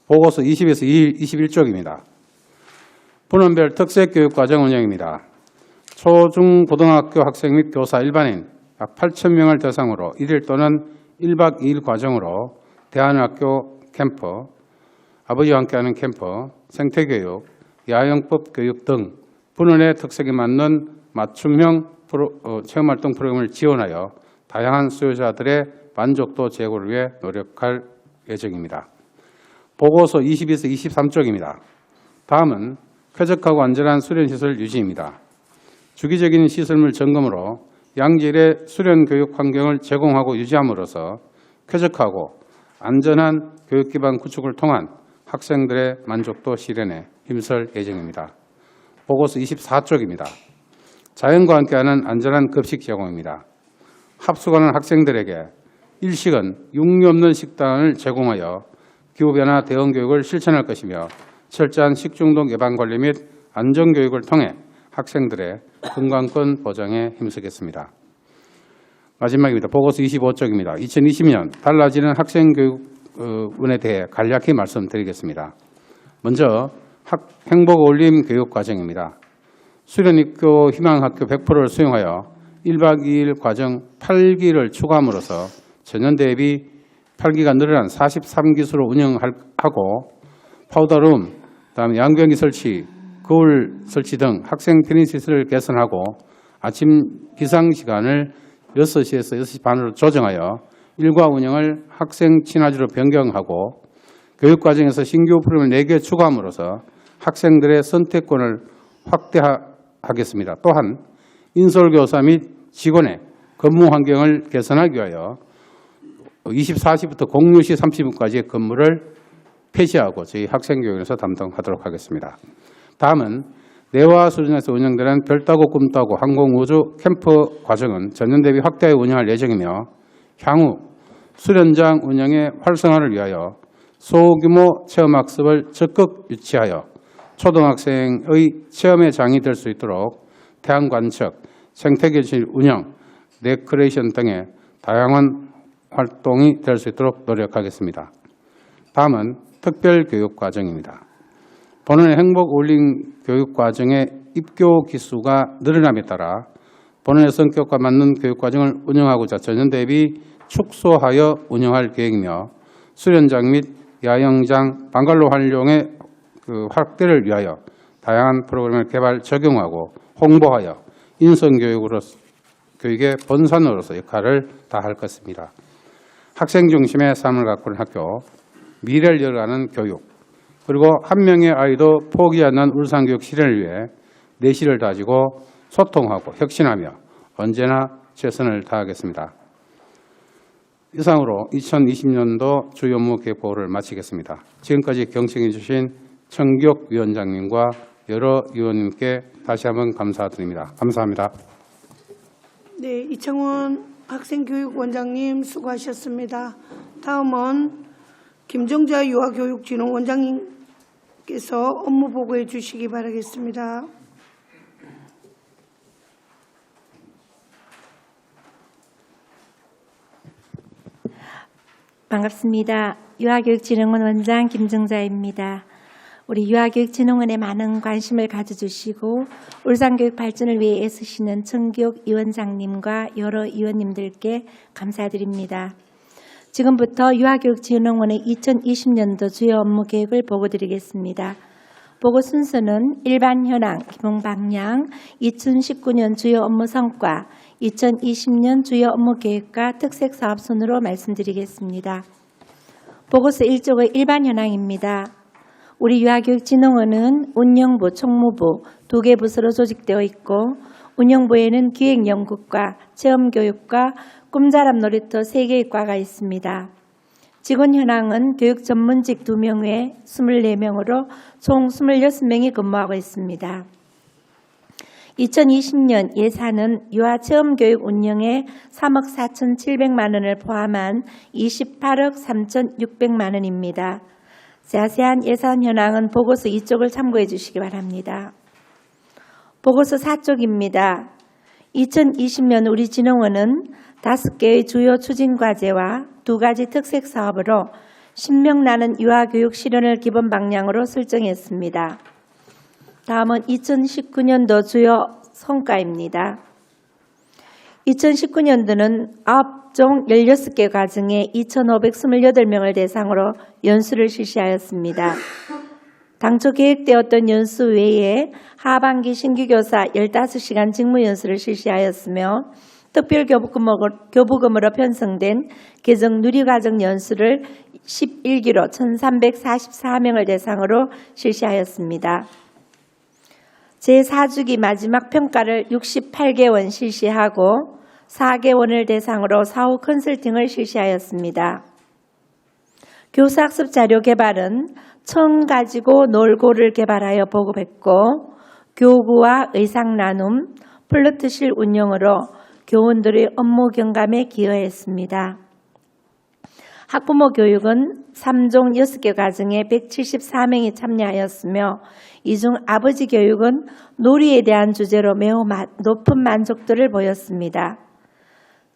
보고서 20에서 21쪽입니다. 분원별 특색교육과정 운영입니다. 초중고등학교 학생 및 교사 일반인 약 8,000명을 대상으로 1일 또는 1박 2일 과정으로 대안학교 캠프, 아버지와 함께하는 캠프, 생태교육, 야영법 교육 등 분원의 특색에 맞는 맞춤형 체험활동 프로그램을 지원하여 다양한 수요자들의 만족도 제고를 위해 노력할 예정입니다. 보고서 22에서 23쪽입니다. 다음은 쾌적하고 안전한 수련시설 유지입니다. 주기적인 시설물 점검으로 양질의 수련교육 환경을 제공하고 유지함으로써 쾌적하고 안전한 교육기반 구축을 통한 학생들의 만족도 실현에 힘쓸 예정입니다. 보고서 24쪽입니다. 자연과 함께하는 안전한 급식 제공입니다. 합숙하는 학생들에게 일식은 육류 없는 식단을 제공하여 기후변화 대응 교육을 실천할 것이며 철저한 식중독 예방 관리 및 안전교육을 통해 학생들의 건강권 보장에 힘쓰겠습니다. 마지막입니다. 보고서 25쪽입니다. 2020년 달라지는 학생교육운에 대해 간략히 말씀드리겠습니다. 먼저 행복어울림 교육과정입니다. 수련입교 희망학교 100%를 수용하여 1박 2일 과정 8기를 추가함으로써 전년 대비 8기가 늘어난 43기수로 운영하고 파우더룸, 그다음에 양변기 설치, 거울 설치 등 학생 편의 시설을 개선하고 아침 기상 시간을 6시에서 6시 반으로 조정하여 일과 운영을 학생 친화주로 변경하고 교육과정에서 신규 프로그램을 4개 추가함으로써 학생들의 선택권을 확대하겠습니다. 또한 인솔교사 및 직원의 근무 환경을 개선하기 위하여 24시부터 06시 30분까지의 근무를 폐지하고 저희 학생교육에서 담당하도록 하겠습니다. 다음은 내와 수련에서 운영되는 별따고 꿈따고 항공우주 캠프 과정은 전년 대비 확대하여 운영할 예정이며 향후 수련장 운영의 활성화를 위하여 소규모 체험학습을 적극 유치하여 초등학생의 체험의 장이 될 수 있도록 태양관측, 생태계실 운영, 레크레이션 등의 다양한 활동이 될 수 있도록 노력하겠습니다. 다음은 특별교육과정입니다. 본원의 행복어울림 교육과정의 입교 기수가 늘어남에 따라 본원의 성격과 맞는 교육과정을 운영하고자 전년 대비 축소하여 운영할 계획이며 수련장 및 야영장, 방갈로 활용의 확대를 위하여 다양한 프로그램을 개발, 적용하고 홍보하여 인성교육의 본산으로서 역할을 다할 것입니다. 학생 중심의 삶을 가꾸는 학교, 미래를 열어가는 교육, 그리고 한 명의 아이도 포기 않는 울산교육 실현을 위해 내실을 다지고 소통하고 혁신하며 언제나 최선을 다하겠습니다. 이상으로 2020년도 주요 업무 계획 보고를 마치겠습니다. 지금까지 경청해 주신 청기욱 위원장님과 여러 의원님께 다시 한번 감사드립니다. 감사합니다. 네, 이창원 학생교육원장님 수고하셨습니다. 다음은 김정자 유아교육진흥원장님께서 업무 보고해 주시기 바라겠습니다. 반갑습니다. 유아교육진흥원 원장 김정자입니다. 우리 유아교육진흥원에 많은 관심을 가져주시고 울산교육 발전을 위해 애쓰시는 청기욱 위원장님과 여러 위원님들께 감사드립니다. 지금부터 유아교육진흥원의 2020년도 주요 업무 계획을 보고드리겠습니다. 보고 순서는 일반 현황, 기본 방향, 2019년 주요 업무 성과, 2020년 주요 업무 계획과 특색 사업 순으로 말씀드리겠습니다. 보고서 1쪽의 일반 현황입니다. 우리 유아교육진흥원은 운영부, 총무부 2개 부서로 조직되어 있고 운영부에는 기획연구과 체험교육과 꿈자람 놀이터 3개의 과가 있습니다. 직원 현황은 교육 전문직 2명 외 24명으로 총 26명이 근무하고 있습니다. 2020년 예산은 유아체험교육 운영에 3억 4,700만 원을 포함한 28억 3,600만 원입니다. 자세한 예산 현황은 보고서 2쪽을 참고해 주시기 바랍니다. 보고서 4쪽입니다. 2020년 우리 진흥원은 5개의 주요 추진과제와 2가지 특색 사업으로 신명 나는 유아교육 실현을 기본 방향으로 설정했습니다. 다음은 2019년도 주요 성과입니다. 2019년도는 9종 16개 과정에 2,528명을 대상으로 연수를 실시하였습니다. 당초 계획되었던 연수 외에 하반기 신규교사 15시간 직무연수를 실시하였으며 특별교부금으로 편성된 개정 누리과정 연수를 11기로 1,344명을 대상으로 실시하였습니다. 제4주기 마지막 평가를 68개원 실시하고 4개원을 대상으로 사후 컨설팅을 실시하였습니다. 교사학습 자료 개발은 청 가지고 놀고를 개발하여 보급했고 교구와 의상 나눔, 플루트실 운영으로 교원들의 업무 경감에 기여했습니다. 학부모 교육은 3종 6개 가정에 174명이 참여하였으며 이 중 아버지 교육은 놀이에 대한 주제로 매우 높은 만족도를 보였습니다.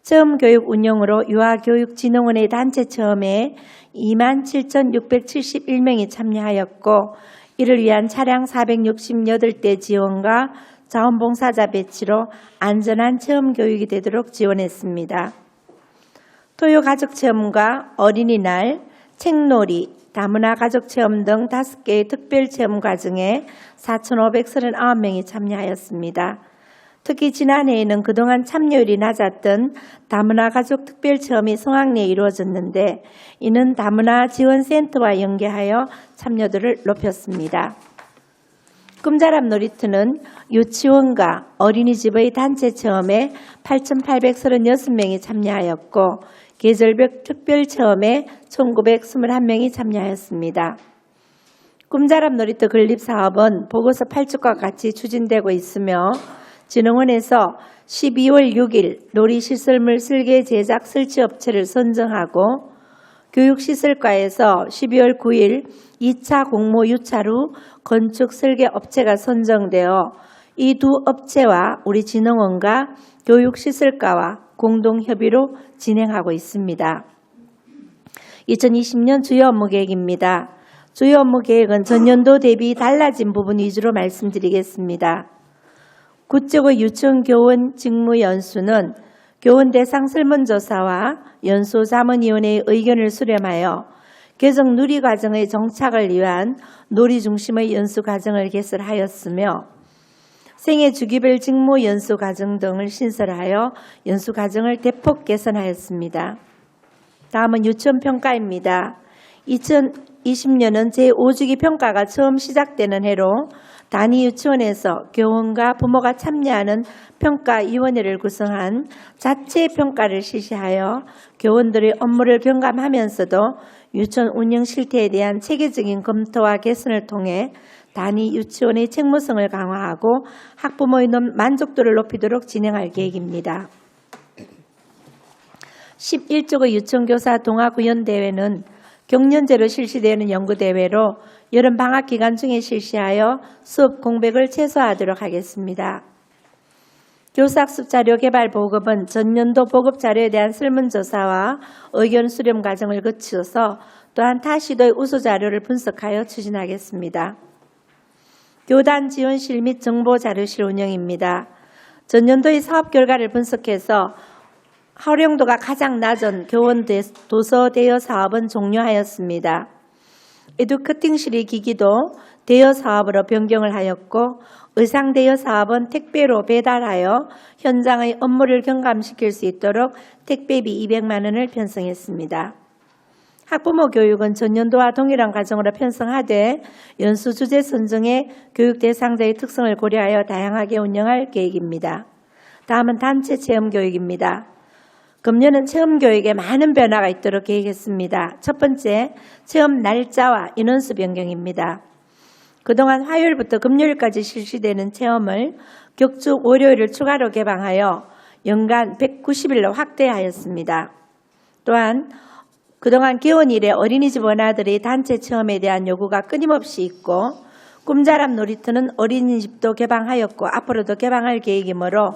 체험교육 운영으로 유아교육진흥원의 단체 체험에 27,671명이 참여하였고 이를 위한 차량 468대 지원과 자원봉사자 배치로 안전한 체험교육이 되도록 지원했습니다. 토요가족체험과 어린이날, 책놀이, 다문화 가족체험 등 5개의 특별체험 과정에 4,539명이 참여하였습니다. 특히 지난해에는 그동안 참여율이 낮았던 다문화 가족 특별체험이 성황리에 이루어졌는데 이는 다문화 지원센터와 연계하여 참여도를 높였습니다. 꿈자람 놀이터는 유치원과 어린이집의 단체 체험에 8,836명이 참여하였고 계절별 특별체험에 1,921명이 참여하였습니다. 꿈자람 놀이터 건립사업은 보고서 8축과 같이 추진되고 있으며 진흥원에서 12월 6일 놀이시설물 설계 제작 설치 업체를 선정하고 교육시설과에서 12월 9일 2차 공모 유찰 후 건축 설계 업체가 선정되어 이 두 업체와 우리 진흥원과 교육시설과와 공동협의로 진행하고 있습니다. 2020년 주요 업무 계획입니다. 주요 업무 계획은 전년도 대비 달라진 부분 위주로 말씀드리겠습니다. 국제고 유치원 교원 직무 연수는 교원 대상 설문조사와 연수자문위원회의 의견을 수렴하여 개정 누리과정의 정착을 위한 놀이 중심의 연수과정을 개설하였으며 생애 주기별 직무 연수과정 등을 신설하여 연수과정을 대폭 개선하였습니다. 다음은 유치원 평가입니다. 2020년은 제5주기 평가가 처음 시작되는 해로 단위 유치원에서 교원과 부모가 참여하는 평가위원회를 구성한 자체 평가를 실시하여 교원들의 업무를 경감하면서도 유치원 운영 실태에 대한 체계적인 검토와 개선을 통해 단위 유치원의 책무성을 강화하고 학부모의 만족도를 높이도록 진행할 계획입니다. 11조의 유치원교사 동아구연대회는 경년제로 실시되는 연구대회로 여름 방학 기간 중에 실시하여 수업 공백을 최소화하도록 하겠습니다. 교사학습 자료 개발 보급은 전년도 보급 자료에 대한 설문조사와 의견 수렴 과정을 거쳐서 또한 타 시도의 우수 자료를 분석하여 추진하겠습니다. 교단 지원실 및 정보 자료실 운영입니다. 전년도의 사업 결과를 분석해서 활용도가 가장 낮은 교원 도서 대여 사업은 종료하였습니다. 에듀커팅실의 기기도 대여 사업으로 변경을 하였고 의상 대여 사업은 택배로 배달하여 현장의 업무를 경감시킬 수 있도록 택배비 200만 원을 편성했습니다. 학부모 교육은 전년도와 동일한 과정으로 편성하되 연수 주제 선정에 교육 대상자의 특성을 고려하여 다양하게 운영할 계획입니다. 다음은 단체 체험 교육입니다. 금년은 체험 교육에 많은 변화가 있도록 계획했습니다. 첫 번째, 체험 날짜와 인원수 변경입니다. 그동안 화요일부터 금요일까지 실시되는 체험을 격주 월요일을 추가로 개방하여 연간 190일로 확대하였습니다. 또한 그동안 개원 이래 어린이집 원아들의 단체 체험에 대한 요구가 끊임없이 있고 꿈자람 놀이터는 어린이집도 개방하였고 앞으로도 개방할 계획이므로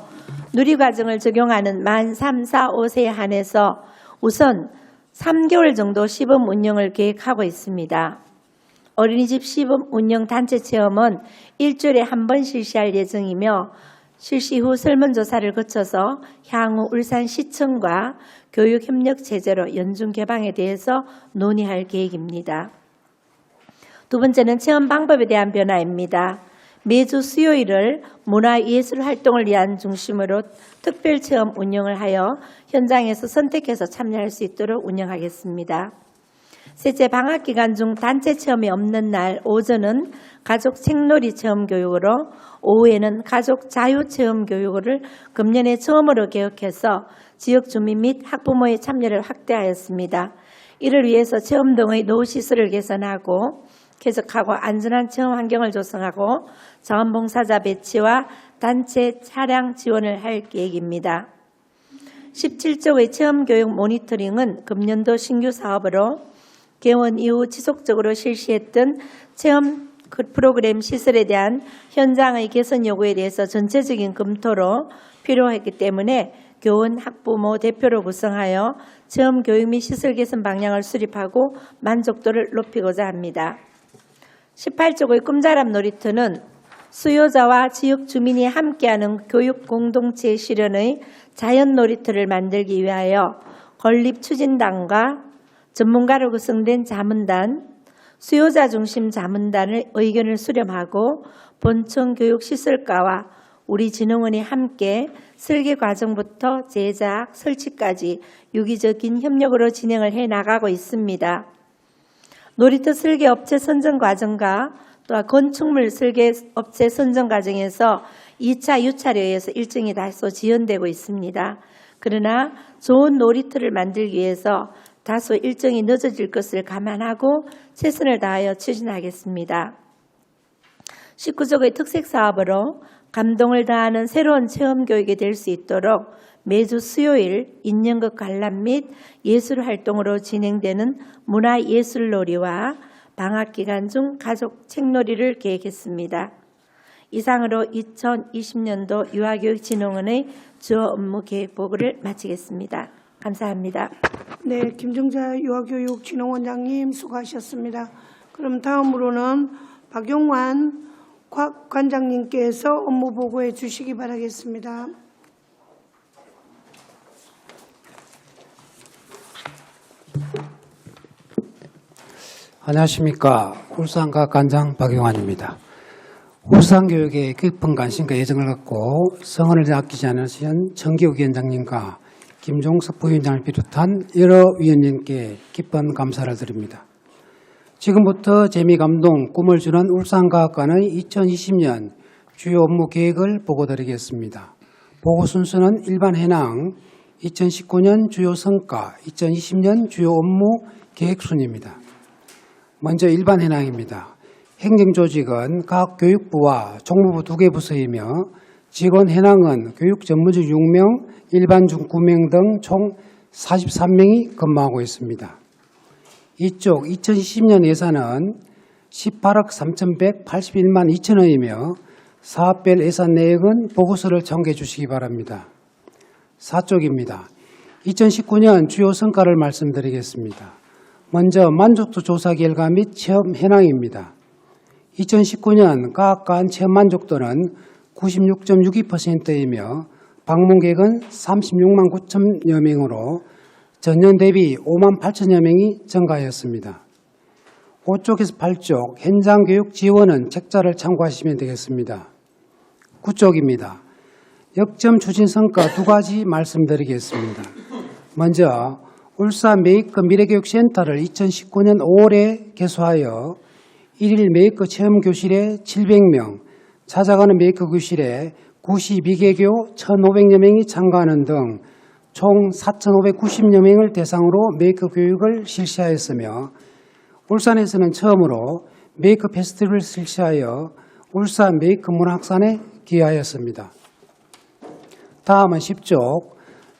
누리과정을 적용하는 만 3, 4, 5세에 한해서 우선 3개월 정도 시범 운영을 계획하고 있습니다. 어린이집 시범 운영 단체 체험은 일주일에 한 번 실시할 예정이며 실시 후 설문조사를 거쳐서 향후 울산시청과 교육협력체제로 연중 개방에 대해서 논의할 계획입니다. 두 번째는 체험 방법에 대한 변화입니다. 매주 수요일을 문화예술 활동을 위한 중심으로 특별체험 운영을 하여 현장에서 선택해서 참여할 수 있도록 운영하겠습니다. 셋째, 방학기간 중 단체 체험이 없는 날 오전은 가족 책놀이 체험 교육으로 오후에는 가족 자유 체험 교육을 금년에 처음으로 개혁해서 지역 주민 및 학부모의 참여를 확대하였습니다. 이를 위해서 체험 등의 노후시설을 개선하고 쾌적하고 안전한 체험 환경을 조성하고 자원봉사자 배치와 단체 차량 지원을 할 계획입니다. 17조의 체험교육 모니터링은 금년도 신규 사업으로 개원 이후 지속적으로 실시했던 체험 프로그램 시설에 대한 현장의 개선 요구에 대해서 전체적인 검토로 필요했기 때문에 교원 학부모 대표로 구성하여 체험 교육 및 시설 개선 방향을 수립하고 만족도를 높이고자 합니다. 18쪽의 꿈자람 놀이터는 수요자와 지역 주민이 함께하는 교육 공동체 실현의 자연 놀이터를 만들기 위하여 건립 추진단과 전문가로 구성된 자문단, 수요자 중심 자문단의 의견을 수렴하고 본청 교육시설과와 우리 진흥원이 함께 설계 과정부터 제작, 설치까지 유기적인 협력으로 진행을 해 나가고 있습니다. 놀이터 설계 업체 선정 과정과 또한 건축물 설계 업체 선정 과정에서 2차 유찰에 의해서 일정이 다소 지연되고 있습니다. 그러나 좋은 놀이터를 만들기 위해서 다소 일정이 늦어질 것을 감안하고 최선을 다하여 추진하겠습니다. 19쪽의 특색 사업으로 감동을 다하는 새로운 체험 교육이 될 수 있도록 매주 수요일 인연극 관람 및 예술 활동으로 진행되는 문화예술놀이와 방학기간 중 가족 책놀이를 계획했습니다. 이상으로 2020년도 유아교육진흥원의 주요 업무 계획 보고를 마치겠습니다. 감사합니다. 네, 김정자 유아교육진흥원장님 수고하셨습니다. 그럼 다음으로는 박용환 관장님께서 업무 보고해 주시기 바라겠습니다. 안녕하십니까. 울산각 관장 박용환입니다. 울산교육에 깊은 관심과 애정을 갖고 성원을 아끼지 않으신 정기욱위원장님과 김종석 부위원장을 비롯한 여러 위원님께 깊은 감사를 드립니다. 지금부터 재미, 감동, 꿈을 주는 울산과학관의 2020년 주요 업무 계획을 보고드리겠습니다. 보고 순서는 일반 현황, 2019년 주요 성과, 2020년 주요 업무 계획 순입니다. 먼저 일반 현황입니다. 행정조직은 각 교육부와 종무부 2개 부서이며 직원 현황은 교육 전문직 6명, 일반직 9명 등 총 43명이 근무하고 있습니다. 이쪽 2020년 예산은 18억 3,181만 2천 원이며 사업별 예산 내역은 보고서를 참고해 주시기 바랍니다. 4쪽입니다. 2019년 주요 성과를 말씀드리겠습니다. 먼저 만족도 조사 결과 및 체험 현황입니다. 2019년 과학관 체험 만족도는 96.62%이며 방문객은 36만 9천여 명으로 전년 대비 5만 8천여 명이 증가하였습니다. 5쪽에서 8쪽 현장 교육 지원은 책자를 참고하시면 되겠습니다. 9쪽입니다. 역점 추진 성과 2가지 말씀드리겠습니다. 먼저 울산 메이커 미래교육센터를 2019년 5월에 개소하여 1일 메이커 체험교실에 700명, 찾아가는 메이커 교실에 92개교 1,500여 명이 참가하는 등 총 4,590여 명을 대상으로 메이커 교육을 실시하였으며 울산에서는 처음으로 메이커 페스티벌을 실시하여 울산 메이커 문화확산에 기여하였습니다. 다음은 10쪽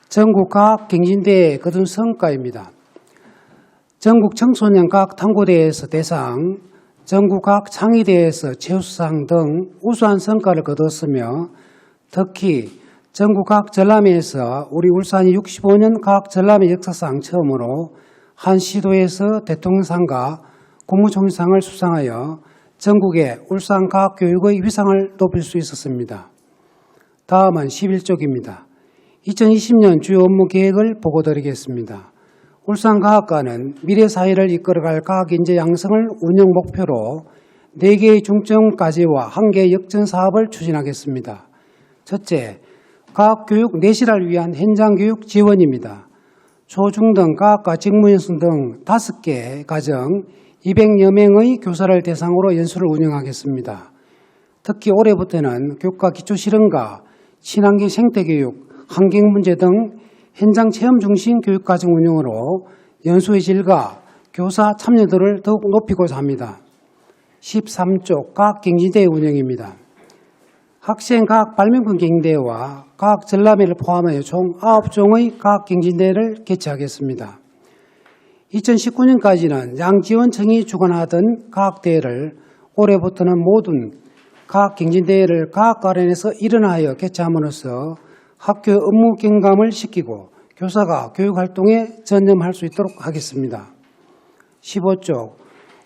전국 과학 경진대회 거둔 성과입니다. 전국 청소년 과학 탐구대회에서 대상, 전국 과학 창의대회에서 최우수상 등 우수한 성과를 거뒀으며 특히 전국 과학 전람회에서 우리 울산이 65년 과학 전람회 역사상 처음으로 한 시도에서 대통령상과 국무총리상을 수상하여 전국의 울산 과학 교육의 위상을 높일 수 있었습니다. 다음은 11쪽입니다. 2020년 주요 업무 계획을 보고드리겠습니다. 울산과학관은 미래사회를 이끌어갈 과학인재 양성을 운영 목표로 4개의 중점과제와 1개의 역전사업을 추진하겠습니다. 첫째, 과학교육 내실화를 위한 현장교육 지원입니다. 초중등 과학과 직무연수 등 5개 과정 200여 명의 교사를 대상으로 연수를 운영하겠습니다. 특히 올해부터는 교과 기초실험과 친환경 생태교육, 환경문제 등 현장 체험 중심 교육과정 운영으로 연수의 질과 교사 참여도를 더욱 높이고자 합니다. 13쪽 과학경진대회 운영입니다. 학생 과학 발명품 경진대회와 과학 전람회를 포함하여 총 9종의 과학경진대회를 개최하겠습니다. 2019년까지는 양지원청이 주관하던 과학대회를 올해부터는 모든 과학경진대회를 과학 관련해서 일원하여 개최함으로써 학교 업무 경감을 시키고 교사가 교육활동에 전념할 수 있도록 하겠습니다. 15쪽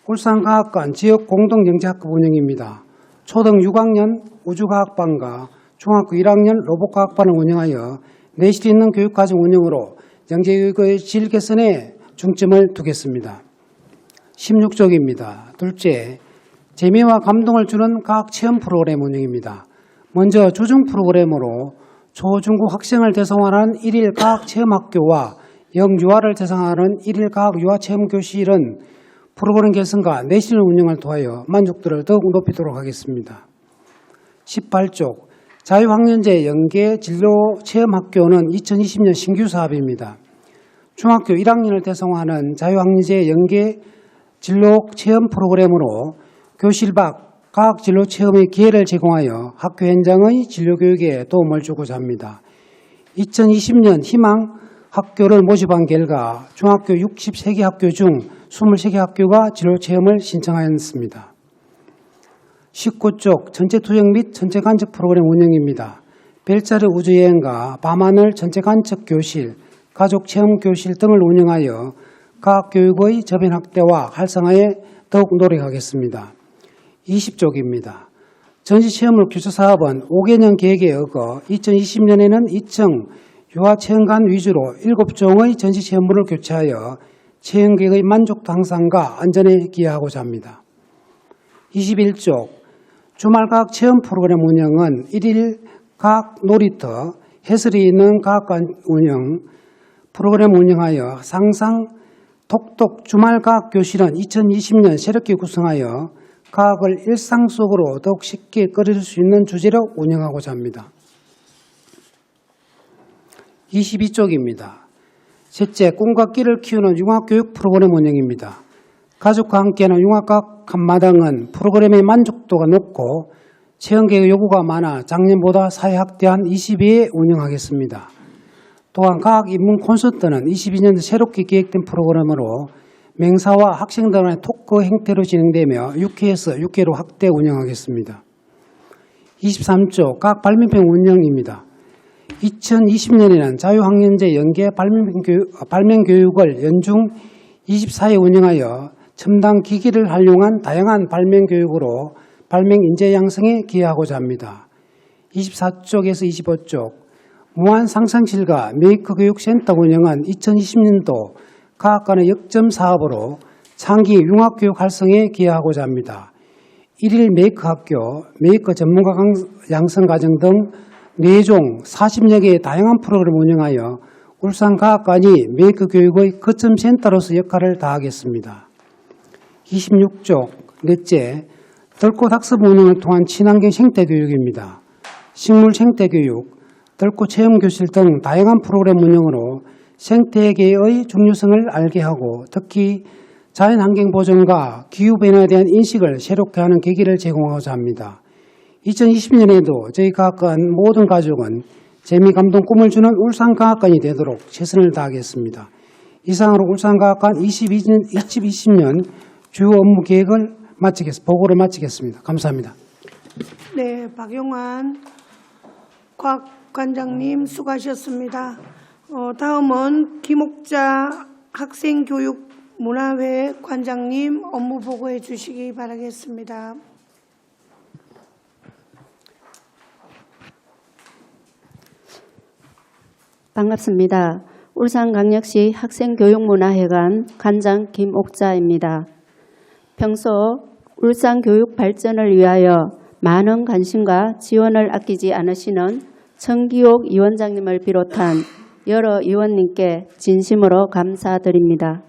울산과학관 지역공동영재학급 운영입니다. 초등 6학년 우주과학반과 중학교 1학년 로봇과학반을 운영하여 내실 있는 교육과정 운영으로 영재교육의 질 개선에 중점을 두겠습니다. 16쪽입니다. 둘째, 재미와 감동을 주는 과학체험 프로그램 운영입니다. 먼저 주중 프로그램으로 초, 중고 학생을 대상화하는 1일 과학체험학교와 영유아를 대상화하는 1일 과학유아체험교실은 프로그램 개선과 내실 운영을 통하여 만족도를 더욱 높이도록 하겠습니다. 18쪽 자유학년제 연계 진로체험학교는 2020년 신규 사업입니다. 중학교 1학년을 대상화하는 자유학년제 연계 진로체험 프로그램으로 교실 밖 과학진로체험의 기회를 제공하여 학교 현장의 진로교육에 도움을 주고자 합니다. 2020년 희망 학교를 모집한 결과 중학교 63개 학교 중 23개 학교가 진로체험을 신청하였습니다. 19쪽 전체투영 및 전체관측 프로그램 운영입니다. 별자리 우주여행과 밤하늘 전체관측교실, 가족체험교실 등을 운영하여 과학교육의 저변 확대와 활성화에 더욱 노력하겠습니다. 20쪽입니다. 전시체험물 교체사업은 5개년 계획에 어거 2020년에는 2층 유아체험관 위주로 7종의 전시체험물을 교체하여 체험객의 만족도 향상과 안전에 기여하고자 합니다. 21쪽 주말과학 체험 프로그램 운영은 1일 과학 놀이터, 해설이 있는 과학관 운영 프로그램 운영하여 상상 톡톡 주말과학 교실은 2020년 새롭게 구성하여 과학을 일상 속으로 더욱 쉽게 끌어들 수 있는 주제로 운영하고자 합니다. 22쪽입니다. 셋째, 꿈과 끼를 키우는 융합교육 프로그램 운영입니다. 가족과 함께하는 융합과학 한마당은 프로그램의 만족도가 높고 체험계획 요구가 많아 작년보다 4회 확대한 22회 운영하겠습니다. 또한 과학 입문 콘서트는 22년도 새롭게 기획된 프로그램으로 맹사와 학생들 간의 토크 형태로 진행되며 6회에서 6회로 확대 운영하겠습니다. 23조 각 발명품 운영입니다. 2020년에는 자유학년제 연계 발명교육을 연중 24회 운영하여 첨단 기기를 활용한 다양한 발명교육으로 발명 인재 양성에 기여하고자 합니다. 24쪽에서 25쪽 무한 상상실과 메이커 교육센터 운영은 2020년도 과학관의 역점 사업으로 창기 융합교육 활성에 기여하고자 합니다. 1일 메이커 학교, 메이커 전문가 양성과정 등 4종 40여 개의 다양한 프로그램을 운영하여 울산과학관이 메이커 교육의 거점 센터로서 역할을 다하겠습니다. 26쪽 넷째, 덜꽃 학습 운영을 통한 친환경 생태교육입니다. 식물 생태교육, 덜꽃 체험교실 등 다양한 프로그램 운영으로 생태계의 중요성을 알게 하고 특히 자연환경 보존과 기후변화에 대한 인식을 새롭게 하는 계기를 제공하고자 합니다. 2020년에도 저희 과학관 모든 가족은 재미, 감동, 꿈을 주는 울산과학관이 되도록 최선을 다하겠습니다. 이상으로 울산과학관 2020년 주요 업무 계획을 보고를 마치겠습니다. 감사합니다. 네, 박용환 과학관장님 수고하셨습니다. 다음은 김옥자 학생교육문화회 관장님 업무 보고해 주시기 바라겠습니다. 반갑습니다. 울산광역시 학생교육문화회관 관장 김옥자입니다. 평소 울산 교육 발전을 위하여 많은 관심과 지원을 아끼지 않으시는 정기옥 위원장님을 비롯한 여러 위원님께 진심으로 감사드립니다.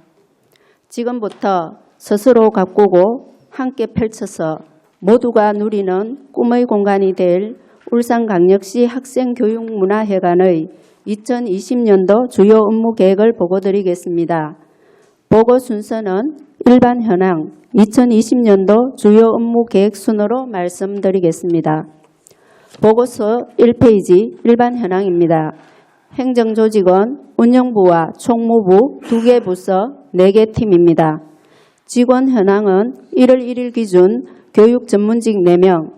지금부터 스스로 가꾸고 함께 펼쳐서 모두가 누리는 꿈의 공간이 될 울산광역시 학생교육문화회관의 2020년도 주요 업무 계획을 보고드리겠습니다. 보고 순서는 일반 현황 2020년도 주요 업무 계획 순으로 말씀드리겠습니다. 보고서 1페이지 일반 현황입니다. 행정조직원, 운영부와 총무부 2개 부서 4개 팀입니다. 직원 현황은 1월 1일 기준 교육 전문직 4명,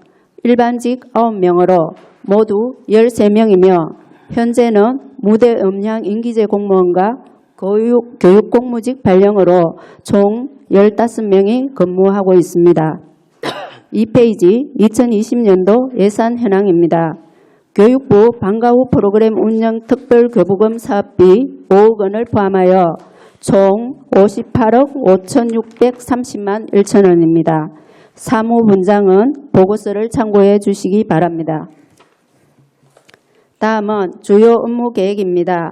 일반직 9명으로 모두 13명이며 현재는 무대 음향 임기제 공무원과 교육 공무직 발령으로 총 15명이 근무하고 있습니다. 2페이지 2020년도 예산 현황입니다. 교육부 방과 후 프로그램 운영 특별교부금 사업비 5억 원을 포함하여 총 58억 5,630만 1천 원입니다. 사무분장은 보고서를 참고해 주시기 바랍니다. 다음은 주요 업무 계획입니다.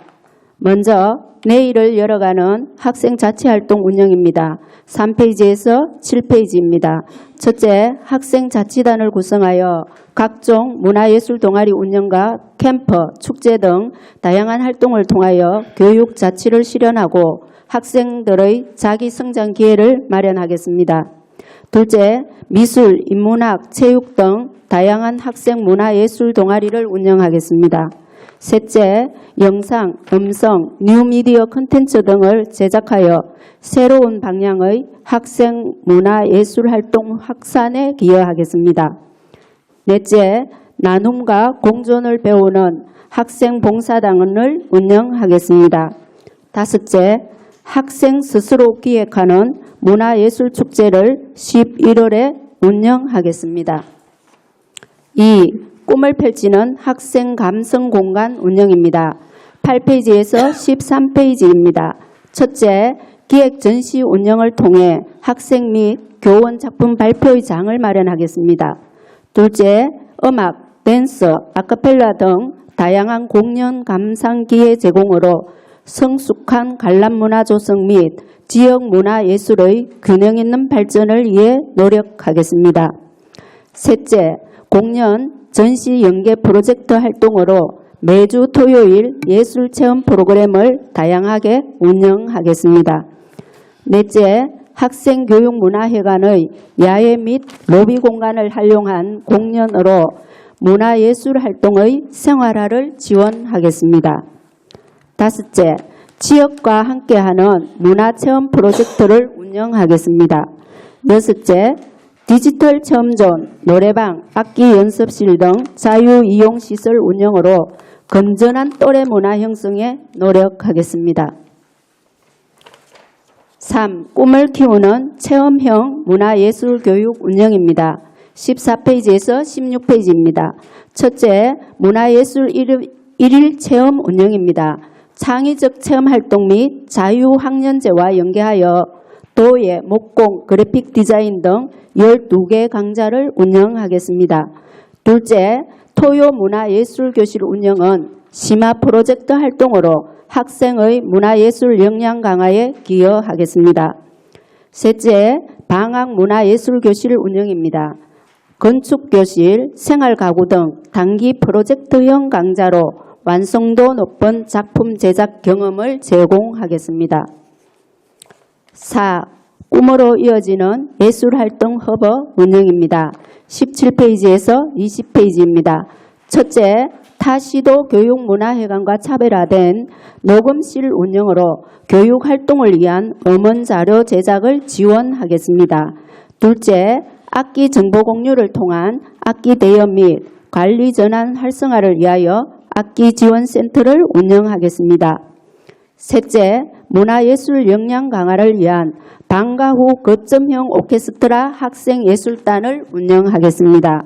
먼저 내일을 열어가는 학생 자치활동 운영입니다. 3페이지에서 7페이지입니다. 첫째, 학생 자치단을 구성하여 각종 문화예술 동아리 운영과 캠프, 축제 등 다양한 활동을 통하여 교육 자치를 실현하고 학생들의 자기 성장 기회를 마련하겠습니다. 둘째, 미술, 인문학, 체육 등 다양한 학생 문화예술 동아리를 운영하겠습니다. 셋째, 영상, 음성, 뉴미디어 콘텐츠 등을 제작하여 새로운 방향의 학생 문화예술 활동 확산에 기여하겠습니다. 넷째, 나눔과 공존을 배우는 학생 봉사단을 운영하겠습니다. 다섯째, 학생 스스로 기획하는 문화예술 축제를 11월에 운영하겠습니다. 2. 꿈을 펼치는 학생 감성 공간 운영입니다. 8페이지에서 13페이지입니다. 첫째, 기획 전시 운영을 통해 학생 및 교원 작품 발표의 장을 마련하겠습니다. 둘째, 음악, 댄스, 아카펠라 등 다양한 공연 감상 기회 제공으로 성숙한 관람 문화 조성 및 지역 문화 예술의 균형 있는 발전을 위해 노력하겠습니다. 셋째, 공연, 전시 연계 프로젝트 활동으로 매주 토요일 예술 체험 프로그램을 다양하게 운영하겠습니다. 넷째, 학생교육문화회관의 야외 및 로비 공간을 활용한 공연으로 문화예술 활동의 생활화를 지원하겠습니다. 다섯째, 지역과 함께하는 문화체험 프로젝트를 운영하겠습니다. 여섯째, 디지털 체험존, 노래방, 악기 연습실 등 자유이용시설 운영으로 건전한 또래 문화 형성에 노력하겠습니다. 3. 꿈을 키우는 체험형 문화예술 교육 운영입니다. 14페이지에서 16페이지입니다. 첫째, 문화예술 1일 체험 운영입니다. 창의적 체험 활동 및 자유학년제와 연계하여 도예, 목공, 그래픽 디자인 등 12개 강좌를 운영하겠습니다. 둘째, 토요 문화예술교실 운영은 심화 프로젝트 활동으로 학생의 문화예술 역량 강화에 기여하겠습니다. 셋째, 방학 문화예술교실 운영입니다. 건축교실, 생활가구 등 단기 프로젝트형 강좌로 완성도 높은 작품 제작 경험을 제공하겠습니다. 4. 꿈으로 이어지는 예술활동 허브 운영입니다. 17페이지에서 20페이지입니다. 첫째, 타시도 교육문화회관과 차별화된 녹음실 운영으로 교육활동을 위한 음원자료 제작을 지원하겠습니다. 둘째, 악기 정보 공유를 통한 악기 대여 및 관리 전환 활성화를 위하여 악기 지원센터를 운영하겠습니다. 셋째, 문화예술 역량 강화를 위한 방과 후 거점형 오케스트라 학생예술단을 운영하겠습니다.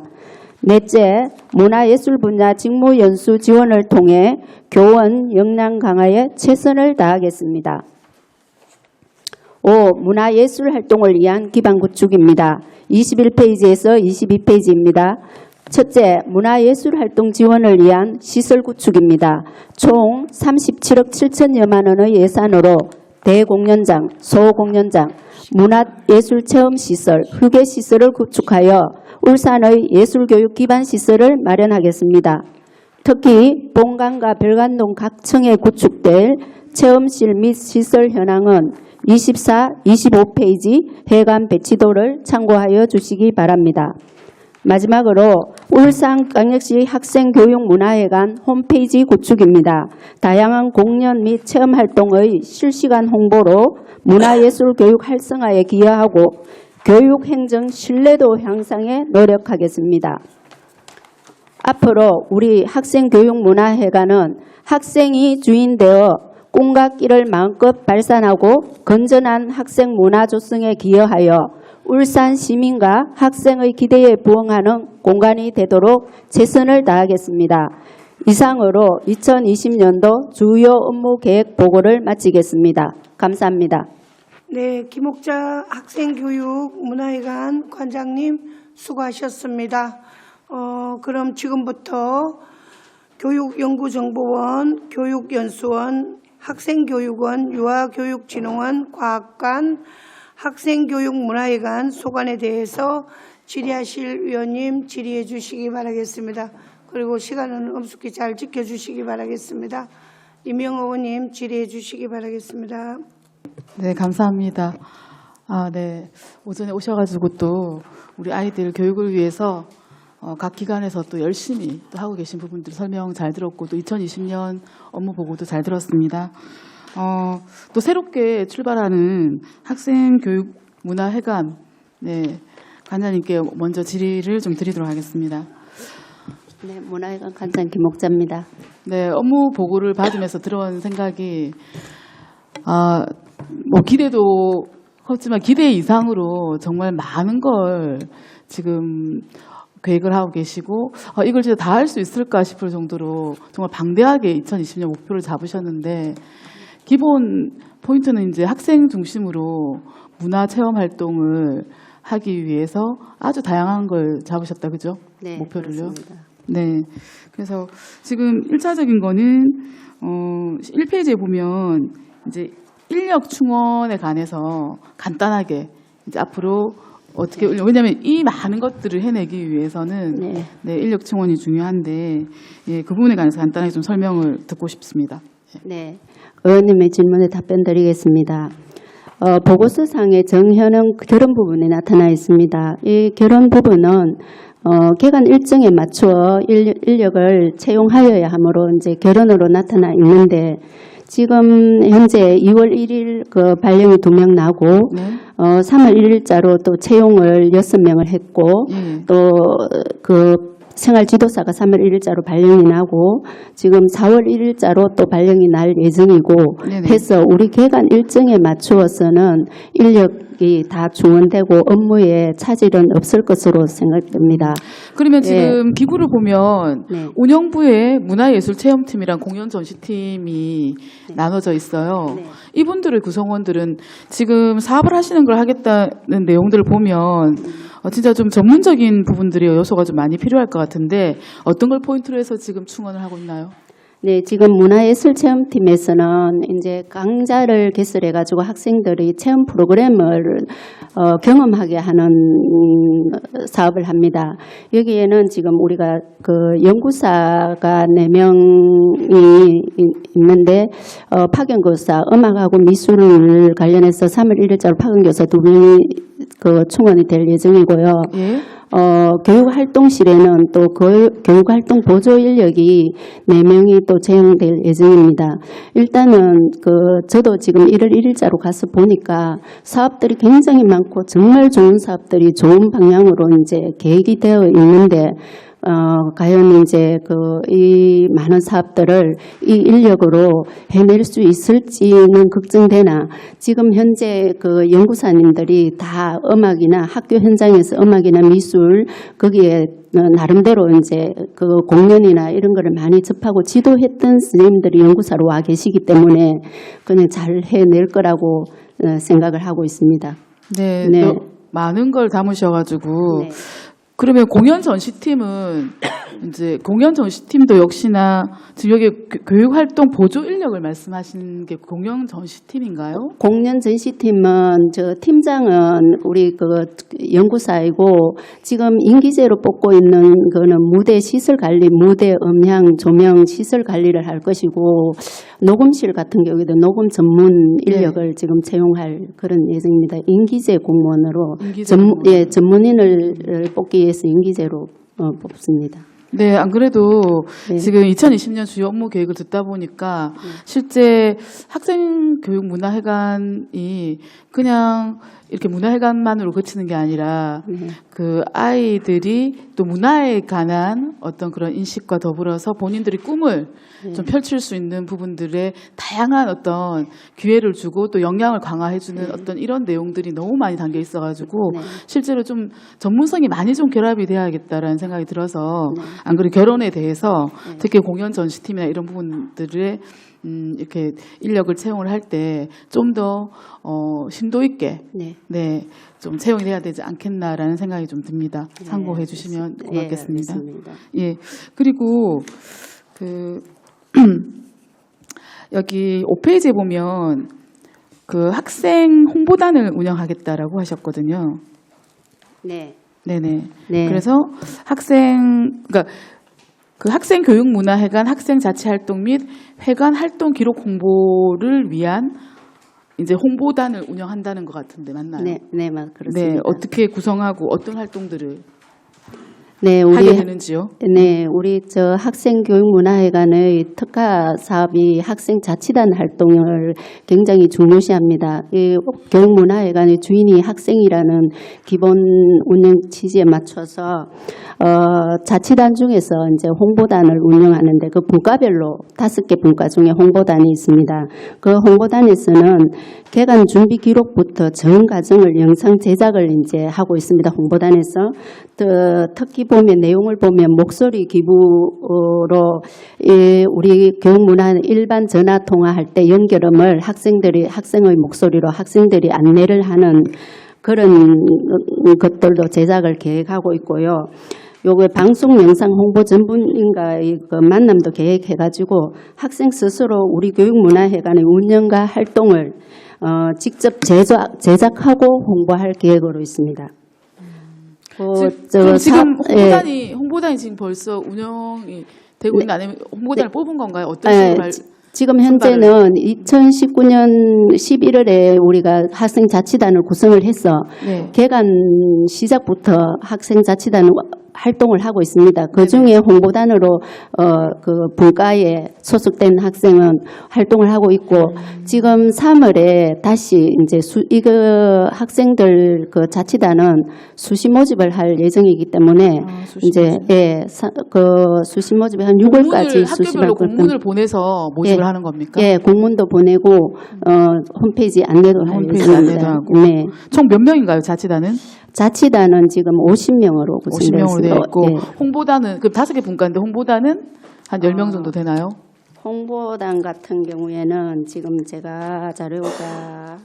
넷째, 문화예술 분야 직무연수 지원을 통해 교원 역량 강화에 최선을 다하겠습니다. 5. 문화예술 활동을 위한 기반 구축입니다. 21페이지에서 22페이지입니다. 첫째, 문화예술 활동 지원을 위한 시설 구축입니다. 총 37억 7천여만 원의 예산으로 대공연장, 소공연장, 문화예술체험시설, 휴게시설을 구축하여 울산의 예술교육 기반시설을 마련하겠습니다. 특히 본관과 별관동 각 층에 구축될 체험실 및 시설 현황은 24, 25페이지 해관 배치도를 참고하여 주시기 바랍니다. 마지막으로 울산광역시 학생교육문화회관 홈페이지 구축입니다. 다양한 공연 및 체험활동의 실시간 홍보로 문화예술교육 활성화에 기여하고 교육행정 신뢰도 향상에 노력하겠습니다. 앞으로 우리 학생교육문화회관은 학생이 주인되어 꿈과 끼를 마음껏 발산하고 건전한 학생 문화 조성에 기여하여 울산 시민과 학생의 기대에 부응하는 공간이 되도록 최선을 다하겠습니다. 이상으로 2020년도 주요 업무 계획 보고를 마치겠습니다. 감사합니다. 네, 김옥자 학생교육문화회관 관장님 수고하셨습니다. 그럼 지금부터 교육연구정보원, 교육연수원, 학생교육원, 유아교육진흥원, 과학관, 학생교육문화회관 소관에 대해서 질의하실 위원님 질의해 주시기 바라겠습니다. 그리고 시간은 엄숙히 잘 지켜주시기 바라겠습니다. 이명호 의원님 질의해 주시기 바라겠습니다. 네, 감사합니다. 네. 오전에 오셔가지고 또 우리 아이들 교육을 위해서 각 기관에서 또 열심히 또 하고 계신 부분들 설명 잘 들었고 또 2020년 업무 보고도 잘 들었습니다. 또 새롭게 출발하는 학생교육문화회관 네, 관장님께 먼저 질의를 좀 드리도록 하겠습니다. 네, 문화회관 관장 김옥자입니다. 네, 업무 보고를 받으면서 들어온 생각이 뭐 기대도 컸지만 기대 이상으로 정말 많은 걸 지금 계획을 하고 계시고 이걸 진짜 다 할 수 있을까 싶을 정도로 정말 방대하게 2020년 목표를 잡으셨는데 기본 포인트는 이제 학생 중심으로 문화 체험 활동을 하기 위해서 아주 다양한 걸 잡으셨다, 그죠? 네, 목표를요. 그렇습니다. 네. 그래서 지금 1차적인 거는 1페이지에 보면 이제 인력 충원에 관해서 간단하게 이제 앞으로 어떻게 왜냐하면 이 많은 것들을 해내기 위해서는 네, 인력 충원이 중요한데 예, 그 부분에 관해서 간단하게 좀 설명을 듣고 싶습니다. 네, 의원님의 질문에 답변 드리겠습니다. 보고서상의 정현은 결혼 부분에 나타나 있습니다. 이 결혼 부분은 개관 일정에 맞추어 인력을 채용하여야 하므로 이제 결혼으로 나타나 있는데 지금 현재 2월 1일 그 발령이 2명 나고 3월 1일자로 또 채용을 6명을 했고 또 그 생활지도사가 3월 1일자로 발령이 나고 지금 4월 1일자로 또 발령이 날 예정이고 해서 우리 개관 일정에 맞추어서는 인력이 다 중원되고 업무에 차질은 없을 것으로 생각됩니다. 그러면 지금 기구를 보면 네. 운영부에 문화예술체험팀이랑 공연전시팀이 나눠져 있어요. 네. 이분들의 구성원들은 지금 사업을 하시는 걸 하겠다는 내용들을 보면 진짜 좀 전문적인 부분들이 요소가 좀 많이 필요할 것 같은데 어떤 걸 포인트로 해서 지금 충원을 하고 있나요? 네, 지금 문화예술체험팀에서는 이제 강좌를 개설해가지고 학생들이 체험 프로그램을 경험하게 하는 사업을 합니다. 여기에는 지금 우리가 그 연구사가 4명이 있는데 파견교사, 음악하고 미술 관련해서 3월 1일자로 파견교사 2명이 그 충원이 될 예정이고요. 예. 교육활동실에는 또 교육활동 보조 인력이 4명이 또 채용될 예정입니다. 일단은 저도 지금 1월 1일자로 가서 보니까 사업들이 굉장히 많고 정말 좋은 사업들이 좋은 방향으로 이제 계획이 되어 있는데 과연 이제 이 많은 사업들을 이 인력으로 해낼 수 있을지는 걱정되나 지금 현재 연구사님들이 다 음악이나 학교 현장에서 음악이나 미술 거기에 나름대로 이제 공연이나 이런 거를 많이 접하고 지도했던 선생님들이 연구사로 와 계시기 때문에 그냥 잘 해낼 거라고 생각을 하고 있습니다. 네. 네. 많은 걸 담으셔가지고 네. 그러면 공연 전시팀은 이제 공연 전시팀도 역시나 지금 여기 교육활동 보조 인력을 말씀하시는 게 공연 전시팀인가요? 공연 전시팀은 저 팀장은 우리 그 연구사이고 지금 임기제로 뽑고 있는 거는 무대 시설 관리, 무대 음향, 조명 시설 관리를 할 것이고 녹음실 같은 경우에도 녹음 전문 인력을 지금 채용할 그런 예정입니다. 임기제 공무원으로 임기제 공무원. 전문인을 뽑기 위해서 임기제로 뽑습니다. 네, 안 그래도 네. 지금 2020년 주요 업무 계획을 듣다 보니까 실제 학생교육문화회관이 그냥 이렇게 문화회관만으로 그치는 게 아니라 그 아이들이 또 문화에 관한 어떤 그런 인식과 더불어서 본인들이 꿈을 좀 펼칠 수 있는 부분들에 다양한 어떤 기회를 주고 또 역량을 강화해주는 어떤 이런 내용들이 너무 많이 담겨 있어가지고 실제로 좀 전문성이 많이 좀 결합이 돼야겠다라는 생각이 들어서 안 그래도 결혼에 대해서 특히 공연 전시팀이나 이런 부분들에 이렇게 인력을 채용을 할 때 좀 더 심도 있게 좀 채용이 돼야 되지 않겠나라는 생각이 좀 듭니다. 참고해 주시면 고맙겠습니다. 예, 그리고 그 여기 5페이지에 보면 그 학생 홍보단을 운영하겠다라고 하셨거든요. 네. 네네. 네. 그래서 그러니까 그 학생교육문화회관 학생자치활동 및 회관 활동 기록 홍보를 위한 이제 홍보단을 운영한다는 것 같은데 맞나요? 네, 그렇습니다. 네, 어떻게 구성하고 어떤 활동들을 네, 하게 되는지요? 네, 우리 저 학생교육문화회관의 특화 사업이 학생자치단 활동을 굉장히 중요시합니다. 이 교육문화회관의 주인이 학생이라는 기본 운영 취지에 맞춰서 자치단 중에서 이제 홍보단을 운영하는데 그 분과별로 5개 분과 중에 홍보단이 있습니다. 그 홍보단에서는 개관 준비 기록부터 전 과정을 영상 제작을 이제 하고 있습니다. 홍보단에서 특히 보면 내용을 보면 목소리 기부로 우리 교육문화는 일반 전화 통화할 때 연결음을 학생의 목소리로 학생들이 안내를 하는 그런 것들도 제작을 계획하고 있고요. 요거 방송 영상 홍보 전문인과의 그 만남도 계획해가지고 학생 스스로 우리 교육문화회관의 운영과 활동을 직접 제작하고 홍보할 계획으로 있습니다. 지금 홍보단이 지금 벌써 운영이 되고 있는 아니면 홍보단을 뽑은 건가요? 어떤 식으로 지금 현재는 2019년 11월에 우리가 학생자치단을 구성을 해서 개관 시작부터 학생자치단을 활동을 하고 있습니다. 그 중에 홍보단으로 그 분과에 소속된 학생은 활동을 하고 있고 지금 3월에 다시 이제 이거 학생들 그 자치단은 수시 모집을 할 예정이기 때문에 이제 그 수시 모집이 한 6월까지 학교별로 공문을 보내서 모집을 하는 겁니까? 예, 공문도 보내고 홈페이지 안내도 할 예정입니다. 네. 총 몇 명인가요, 자치단은? 자치단은 지금 50명으로 구성되어 50명으로 되어 있고 네. 홍보단은 그 5개 분과인데 홍보단은 한 10명 정도 되나요? 홍보단 같은 경우에는 지금 제가 자료가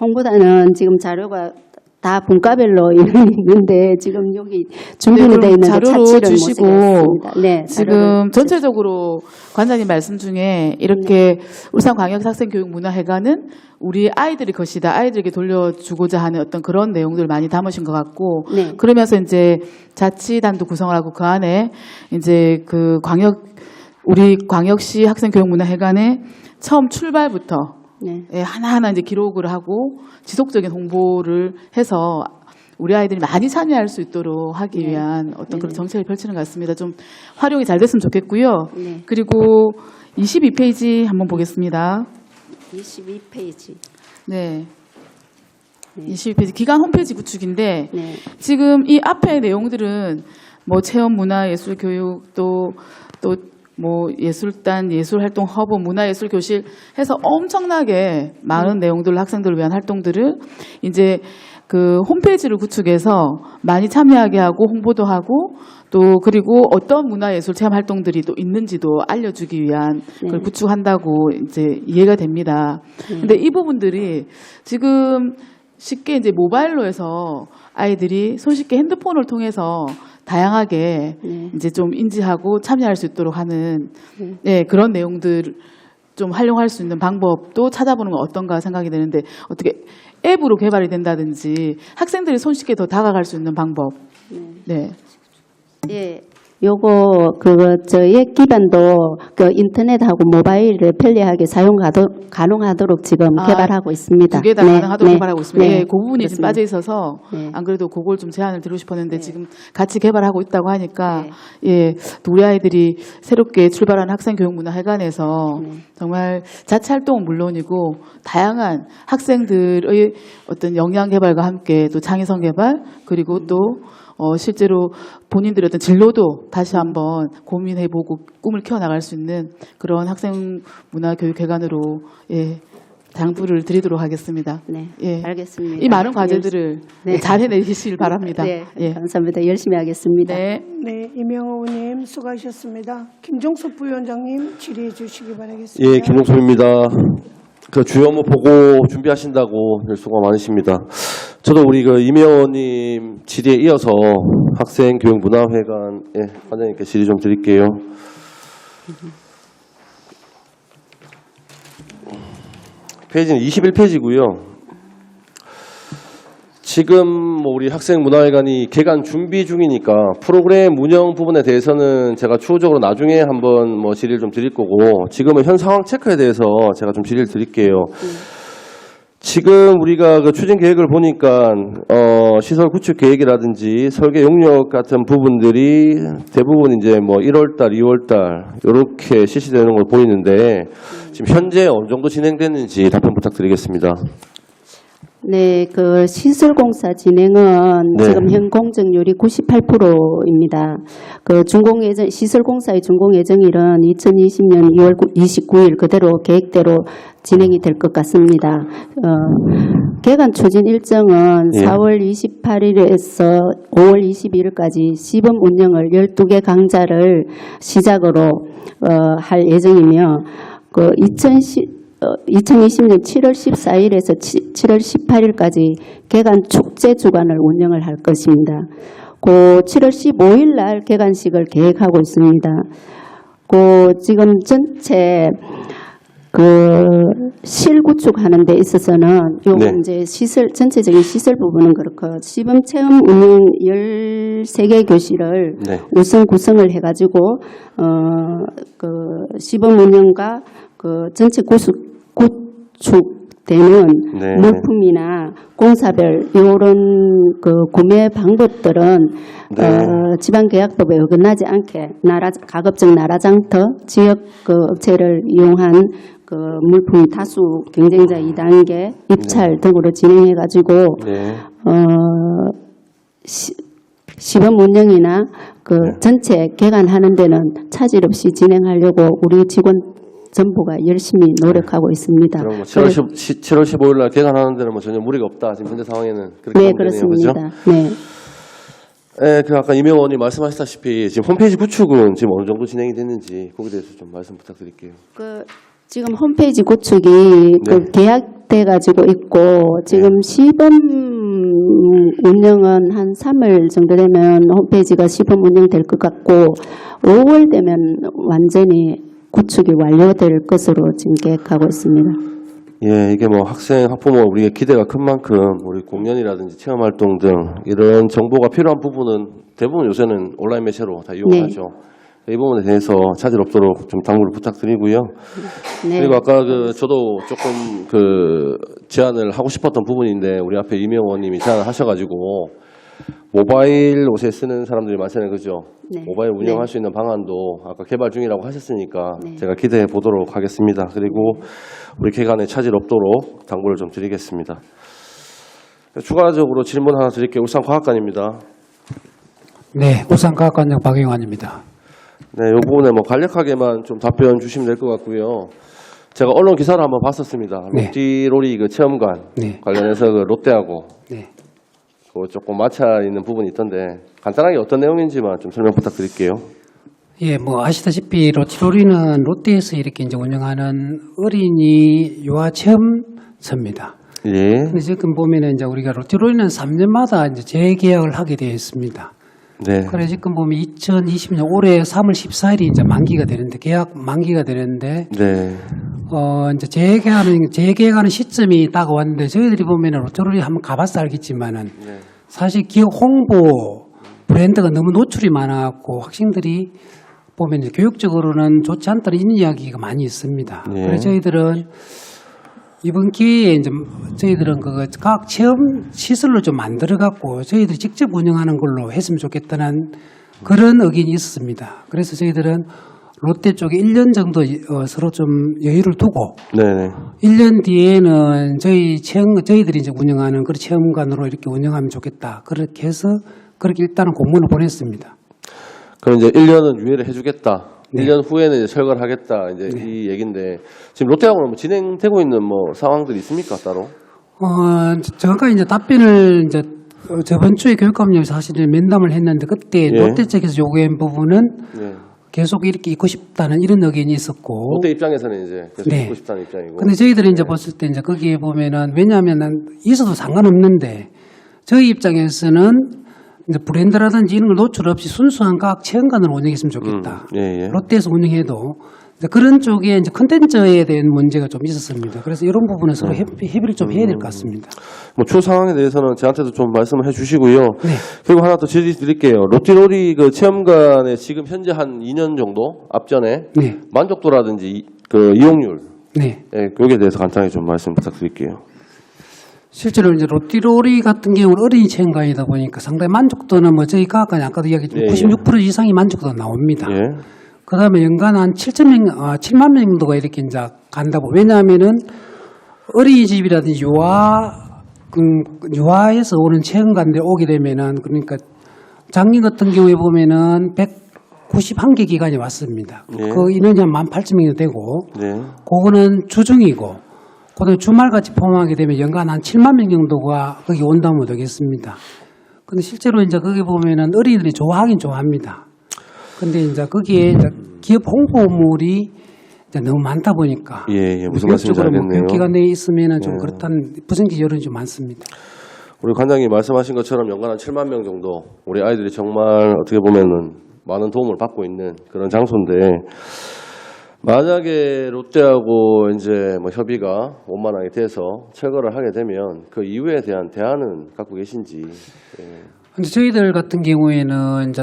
홍보단은 지금 자료가 다 분과별로 있는데 지금 여기 준비는 되어 있는데 자료로 찾지를 주시고 못하겠습니다. 네, 지금 전체적으로 관장님 말씀 중에 이렇게 울산광역학생교육문화회관은 우리 아이들의 것이다. 아이들에게 돌려주고자 하는 어떤 그런 내용들을 많이 담으신 것 같고 그러면서 이제 자치단도 구성을 하고 그 안에 이제 그 우리 광역시 학생교육문화회관의 처음 출발부터 하나하나 이제 기록을 하고 지속적인 홍보를 해서 우리 아이들이 많이 참여할 수 있도록 하기 위한 어떤 그런 정책을 펼치는 것 같습니다. 좀 활용이 잘 됐으면 좋겠고요. 그리고 22페이지 한번 보겠습니다. 22페이지. 네. 22페이지 기관 홈페이지 구축인데 지금 이 앞에 내용들은 뭐 체험 문화 예술 교육 또 뭐 예술단, 예술활동 허브, 문화예술교실 해서 엄청나게 많은 내용들을 학생들을 위한 활동들을 이제 그 홈페이지를 구축해서 많이 참여하게 하고 홍보도 하고 또 그리고 어떤 문화예술 체험 활동들이 또 있는지도 알려주기 위한 그걸 구축한다고 이제 이해가 됩니다. 근데 이 부분들이 지금 쉽게 이제 모바일로 해서 아이들이 손쉽게 핸드폰을 통해서 다양하게 이제 좀 인지하고 참여할 수 있도록 하는 그런 내용들 좀 활용할 수 있는 방법도 찾아보는 건 어떤가 생각이 되는데 어떻게 앱으로 개발이 된다든지 학생들이 손쉽게 더 다가갈 수 있는 방법. 네. 예. 요거 저의 기반도 그 인터넷하고 모바일을 편리하게 사용 가능하도록 지금 개발하고 있습니다. 두 개 다 가능하도록 개발하고 있습니다. 네, 예, 그 부분이 지금 그렇습니다. 빠져 있어서 네. 안 그래도 그걸 좀 제안을 드리고 싶었는데 지금 같이 개발하고 있다고 하니까 예, 또 우리 아이들이 새롭게 출발하는 학생교육문화회관에서 정말 자체 활동은 물론이고 다양한 학생들의 어떤 역량 개발과 함께 또 창의성 개발 그리고 또 실제로 본인들의 어떤 진로도 다시 한번 고민해보고 꿈을 키워나갈 수 있는 그런 학생문화교육회관으로 예, 당부를 드리도록 하겠습니다. 네, 예. 알겠습니다. 이 많은 과제들을 네. 잘 해내시길 바랍니다. 네, 예. 감사합니다. 열심히 하겠습니다. 네. 네, 이명호 의원님 수고하셨습니다. 김종섭 부위원장님 질의해 주시기 바라겠습니다. 예, 김홍섭입니다. 그 주요 업무 보고 준비하신다고 수고 많으십니다. 저도 우리 이명호 의원님 질의에 이어서 학생교육문화회관 관장님께 질의 좀 드릴게요. 페이지는 21페이지고요. 지금 우리 학생문화회관이 개관 준비 중이니까 프로그램 운영 부분에 대해서는 제가 추후적으로 나중에 한번 질의를 좀 드릴 거고 지금은 현 상황 체크에 대해서 제가 좀 질의를 드릴게요. 지금 우리가 추진 계획을 보니까 시설 구축 계획이라든지 설계 용역 같은 부분들이 대부분 이제 1월달, 2월달 이렇게 실시되는 걸 보이는데 지금 현재 어느 정도 진행됐는지 답변 부탁드리겠습니다. 네, 그 시설공사 진행은 네. 지금 현 공정률이 98%입니다. 그 준공예정 시설공사의 준공예정일은 2020년 2월 29일 그대로 계획대로 진행이 될 것 같습니다. 개관 추진 일정은 예. 4월 28일에서 5월 22일까지 시범 운영을 12개 강좌를 시작으로 할 예정이며 그 2020년 7월 14일에서 7월 18일까지 개관 축제 주간을 운영을 할 것입니다. 그 7월 15일 날 개관식을 계획하고 있습니다. 그 지금 전체 실구축하는 데 있어서는 요 네. 이제 전체적인 시설 부분은 그렇고 시범 체험 운영 13개 교실을 네. 우선 구성을 해가지고 시범 운영과 전체 구축되는 네. 물품이나 공사별 이런 구매 방법들은 지방계약법에 어긋나지 않게 가급적 나라장터 지역 업체를 이용한 물품 다수 경쟁자 2단계 입찰 등으로 진행해가지고 네. 시범 운영이나 전체 개관하는 데는 차질 없이 진행하려고 우리 직원 전부가 열심히 노력하고 있습니다. 그럼 7월 15일 날 개관하는 데는 전혀 무리가 없다. 지금 현재 상황에는 그렇게 네, 보면 되네요. 그죠? 그렇습니다. 네. 네, 아까 이명호 의원님 말씀하셨다시피 지금 홈페이지 구축은 지금 어느 정도 진행이 됐는지 거기에 대해서 좀 말씀 부탁드릴게요. 지금 홈페이지 구축이 네. 계약돼 가지고 있고 지금 시범 운영은 한 3월 정도 되면 홈페이지가 시범 운영될 것 같고 5월 되면 완전히 구축이 완료될 것으로 지금 계획하고 있습니다. 예, 이게 학생, 학부모 우리의 기대가 큰 만큼 우리 공연이라든지 체험 활동 등 이런 정보가 필요한 부분은 대부분 요새는 온라인 매체로 다 이용하죠. 이 부분에 대해서 차질 없도록 좀 당부를 부탁드리고요. 네. 그리고 아까 저도 조금 제안을 하고 싶었던 부분인데 우리 앞에 이명호 의원님이 제안을 하셔가지고 모바일 옷에 쓰는 사람들이 많잖아요, 그죠? 네. 모바일 운영할 수 있는 방안도 아까 개발 중이라고 하셨으니까 제가 기대해 보도록 하겠습니다. 그리고 우리 개관에 차질 없도록 당부를 좀 드리겠습니다. 추가적으로 질문 하나 드릴게요. 울산과학관입니다. 네, 울산과학관장 박영환입니다. 네, 이 부분에 간략하게만 좀 답변 주시면 될 것 같고요. 제가 언론 기사를 한번 봤었습니다. 네. 롯디로리 체험관 네. 관련해서 롯데하고 네. 조금 마찰 있는 부분이 있던데 간단하게 어떤 내용인지만 좀 설명 부탁드릴게요. 예, 아시다시피 롯데로리는 롯데에서 이렇게 이제 운영하는 어린이 유아 체험소입니다. 예. 근데 지금 보면은 이제 우리가 롯데로리는 3년마다 이제 재계약을 하게 되어 있습니다. 네. 그래서 지금 보면 2020년 올해 3월 14일이 이제 만기가 되는데 계약 만기가 되는데 네. 이제 재계약하는 시점이 다가왔는데 저희들이 보면은 롯데로리 한번 가봐서 알겠지만은 네. 사실 기업 홍보 브랜드가 너무 노출이 많아갖고 학생들이 보면 이제 교육적으로는 좋지 않다는 이런 이야기가 많이 있습니다. 예. 그래서 저희들은 이번 기회에 이제 저희들은 각 체험 시설로 좀 만들어갖고 저희들이 직접 운영하는 걸로 했으면 좋겠다는 그런 의견이 있었습니다. 그래서 저희들은 롯데 쪽에 1년 정도 서로 좀 여유를 두고 네네. 1년 뒤에는 저희들이 이제 운영하는 그런 체험관으로 이렇게 운영하면 좋겠다. 그렇게 해서 그렇게 일단은 공문을 보냈습니다. 그럼 이제 1년은 유예를 해주겠다. 네. 1년 후에는 이제 철거를 하겠다. 이제 이 얘기인데 지금 롯데하고는 뭐 진행되고 있는 뭐 상황들이 있습니까 따로? 제가 이제 답변을 이제 저번 주에 교육감님이 사실 면담을 했는데 그때 예. 롯데 측에서 요구한 부분은 네. 계속 이렇게 있고 싶다는 이런 의견이 있었고. 롯데 입장에서는 이제 계속 네. 있고 싶다는 입장이고. 근데 저희들이 이제 봤을 때 이제 거기에 보면은 왜냐하면은 있어도 상관없는데 저희 입장에서는 이제 브랜드라든지 이런 걸 노출 없이 순수한 각 체험관으로 운영했으면 좋겠다. 예. 롯데에서 운영해도 이제 그런 쪽에 이제 컨텐츠에 대한 문제가 좀 있었습니다. 그래서 이런 부분은 서로 협의를 좀 해야 될 것 같습니다. 뭐 추후 상황에 대해서는 저한테도 좀 말씀을 해주시고요. 네. 그리고 하나 더 질의 드릴게요. 롯데로리 그 체험관에 지금 현재 한 2년 정도 앞전에 네. 만족도라든지 그 이용률 네. 여기에 대해서 간단히 좀 말씀 부탁드릴게요. 실제로 이제 롯데로리 같은 경우는 어린이 체험관이다 보니까 상당히 만족도는 뭐 저희 아까도 이야기했지만 96% 이상이 만족도가 나옵니다. 예. 그 다음에 연간 한 7만 명 정도가 이렇게 이제 간다고. 왜냐하면은 어린이집이라든지 유아에서 오는 체험관에 오게 되면은 그러니까 작년 같은 경우에 보면은 191개 기관이 왔습니다. 예. 그 인원이 한 18,000명이 되고 네. 그거는 주중이고 그다음에 주말같이 포함하게 되면 연간 한 7만 명 정도가 거기 온다면 되겠습니다. 근데 실제로 이제 거기 보면은 어린이들이 좋아하긴 좋아합니다. 근데 이제 거기에 이제 기업 홍보물이 이제 너무 많다 보니까. 예, 무슨 말씀인지 알겠네요. 교육기관 내에 있으면은 좀 예. 그렇다는 부정적 여론이 좀 많습니다. 우리 관장님 말씀하신 것처럼 연간 한 7만 명 정도 우리 아이들이 정말 어떻게 보면은 많은 도움을 받고 있는 그런 장소인데 만약에 롯데하고 이제 뭐 협의가 원만하게 돼서 철거를 하게 되면 그 이후에 대한 대안은 갖고 계신지. 예. 근데 저희들 같은 경우에는 이제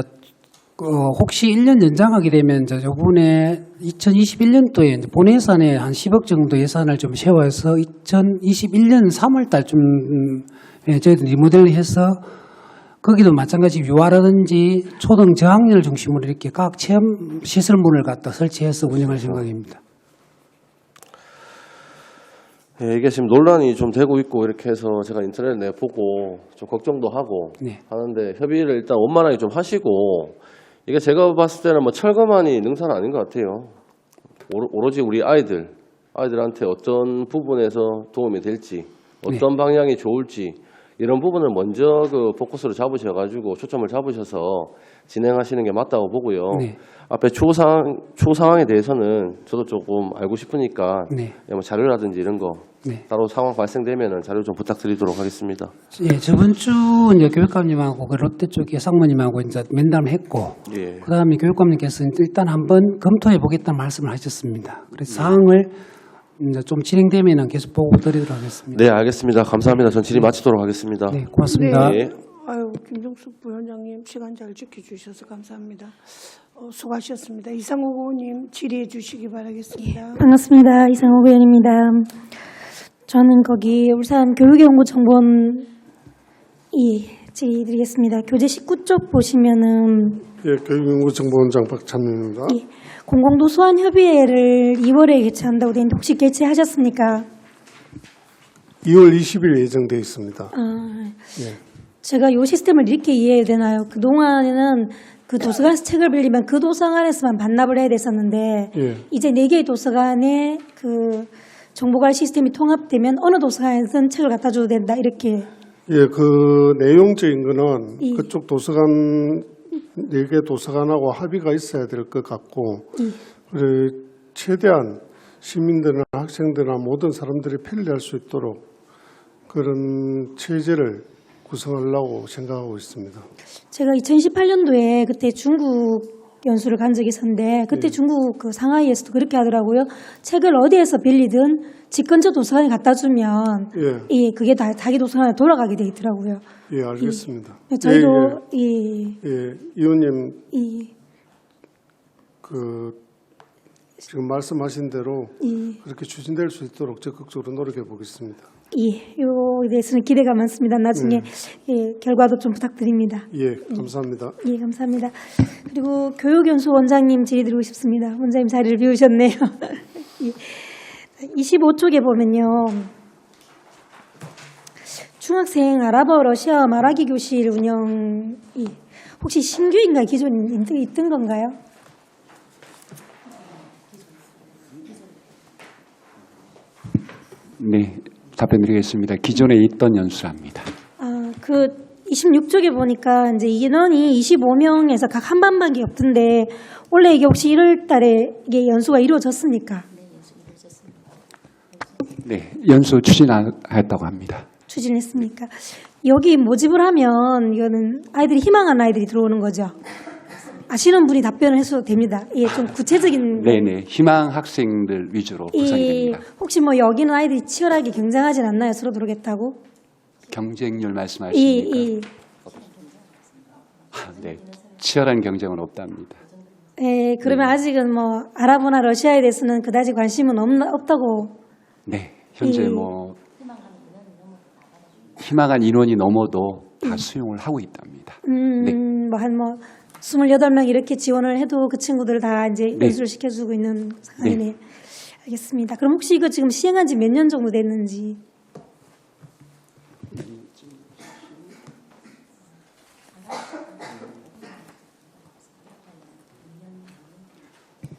혹시 1년 연장하게 되면 이제 요번에 2021년도에 이제 본 예산에 한 10억 정도 예산을 좀 세워서 2021년 3월 달쯤 저희들 리모델링 해서 거기도 마찬가지 유아라든지 초등 저학년을 중심으로 이렇게 각 체험 시설물을 갖다 설치해서 운영할 생각입니다. 예, 이게 지금 논란이 좀 되고 있고 이렇게 해서 제가 인터넷 내 보고 좀 걱정도 하고 네. 하는데 협의를 일단 원만하게 좀 하시고 이게 제가 봤을 때는 뭐 철거만이 능사는 아닌 것 같아요. 오로지 우리 아이들한테 어떤 부분에서 도움이 될지 어떤 방향이 좋을지 이런 부분을 먼저 그 포커스로 잡으셔가지고 초점을 잡으셔서 진행하시는 게 맞다고 보고요. 네. 앞에 추후 상황에 대해서는 저도 조금 알고 싶으니까 네. 뭐 자료라든지 이런 거 네. 따로 상황 발생되면은 자료 좀 부탁드리도록 하겠습니다. 예, 저번 주 이제 교육감님하고 그 롯데 쪽에 상무님하고 이제 면담을 했고, 예. 그 다음에 교육감님께서 일단 한번 검토해 보겠다는 말씀을 하셨습니다. 그래서 사항을 이제 좀 진행되면은 계속 보고 드리도록 하겠습니다. 네, 알겠습니다. 감사합니다. 전 질의 마치도록 하겠습니다. 네, 고맙습니다. 네. 아유, 김종숙 부위원장님 시간 잘 지켜주셔서 감사합니다. 수고하셨습니다. 이상욱 의원님 질의해 주시기 바라겠습니다. 반갑습니다. 이상욱 의원입니다. 저는 거기 울산 교육연구정보원이 질의드리겠습니다. 교재 19쪽 보시면은 예, 교육연구정보원장 박찬민입니다. 이 공공도서관협의회를 2월에 개최한다고 되어 있는데 혹시 개최하셨습니까? 2월 20일 예정되어 있습니다. 예. 제가 이 시스템을 이렇게 이해해야 되나요? 그동안에는 그 도서관에서 책을 빌리면 그 도서관에서만 반납을 해야 됐었는데 예. 이제 4개의 도서관에 그 정보관 시스템이 통합되면 어느 도서관에서는 책을 갖다 줘도 된다 이렇게. 예, 그 내용적인 거는 예. 그쪽 도서관 4개 도서관하고 합의가 있어야 될 것 같고 그리고 최대한 시민들이나 학생들이나 모든 사람들이 편리할 수 있도록 그런 체제를 구성하려고 생각하고 있습니다. 제가 2018년도에 그때 중국 연수를 간 적이 있었는데 그때 중국 그 상하이에서도 그렇게 하더라고요. 책을 어디에서 빌리든 집 근처 도서관에 갖다 주면 예. 그게 다 자기 도서관에 돌아가게 돼 있더라고요. 예, 알겠습니다. 저희도 의원님 지금 말씀하신 대로 그렇게 추진될 수 있도록 적극적으로 노력해 보겠습니다. 요에 대해서는 기대가 많습니다. 나중에 결과도 좀 부탁드립니다. 예, 감사합니다. 예, 감사합니다. 그리고 교육연수 원장님 질의드리고 싶습니다. 원장님 자리를 비우셨네요. 25쪽에 보면요. 중학생 아랍어 러시아 말하기 교실 운영이 혹시 신규인가요? 기존 있던 건가요? 네, 답변드리겠습니다. 기존에 있던 연수랍니다. 그 26쪽에 보니까 이제 인원이 25명에서 각 한 반밖에 없던데 원래 이게 혹시 1월 달에 이게 연수가 이루어졌습니까? 네, 연수 추진하였다고 합니다. 추진했습니까? 여기 모집을 하면 이거는 아이들이 희망하는 아이들이 들어오는 거죠. 아시는 분이 답변을 해도 됩니다. 예, 좀 구체적인. 네네, 희망 학생들 위주로 구성이 됩니다. 혹시 뭐 여기는 아이들이 치열하게 경쟁하진 않나요? 서로 들어오겠다고? 경쟁률 말씀하십니까? 네, 치열한 경쟁은 없답니다. 예, 그러면 아직은 뭐 아랍어나 러시아에 대해서는 그다지 관심은 없다고. 네, 현재 뭐 희망한 인원이 넘어도 다 수용을 하고 있답니다. 네. 뭐 28명 이렇게 지원을 해도 그 친구들 다 이제 네. 연수를 시켜주고 있는 상황이네요. 네. 알겠습니다. 그럼 혹시 이거 지금 시행한 지 몇 년 정도 됐는지?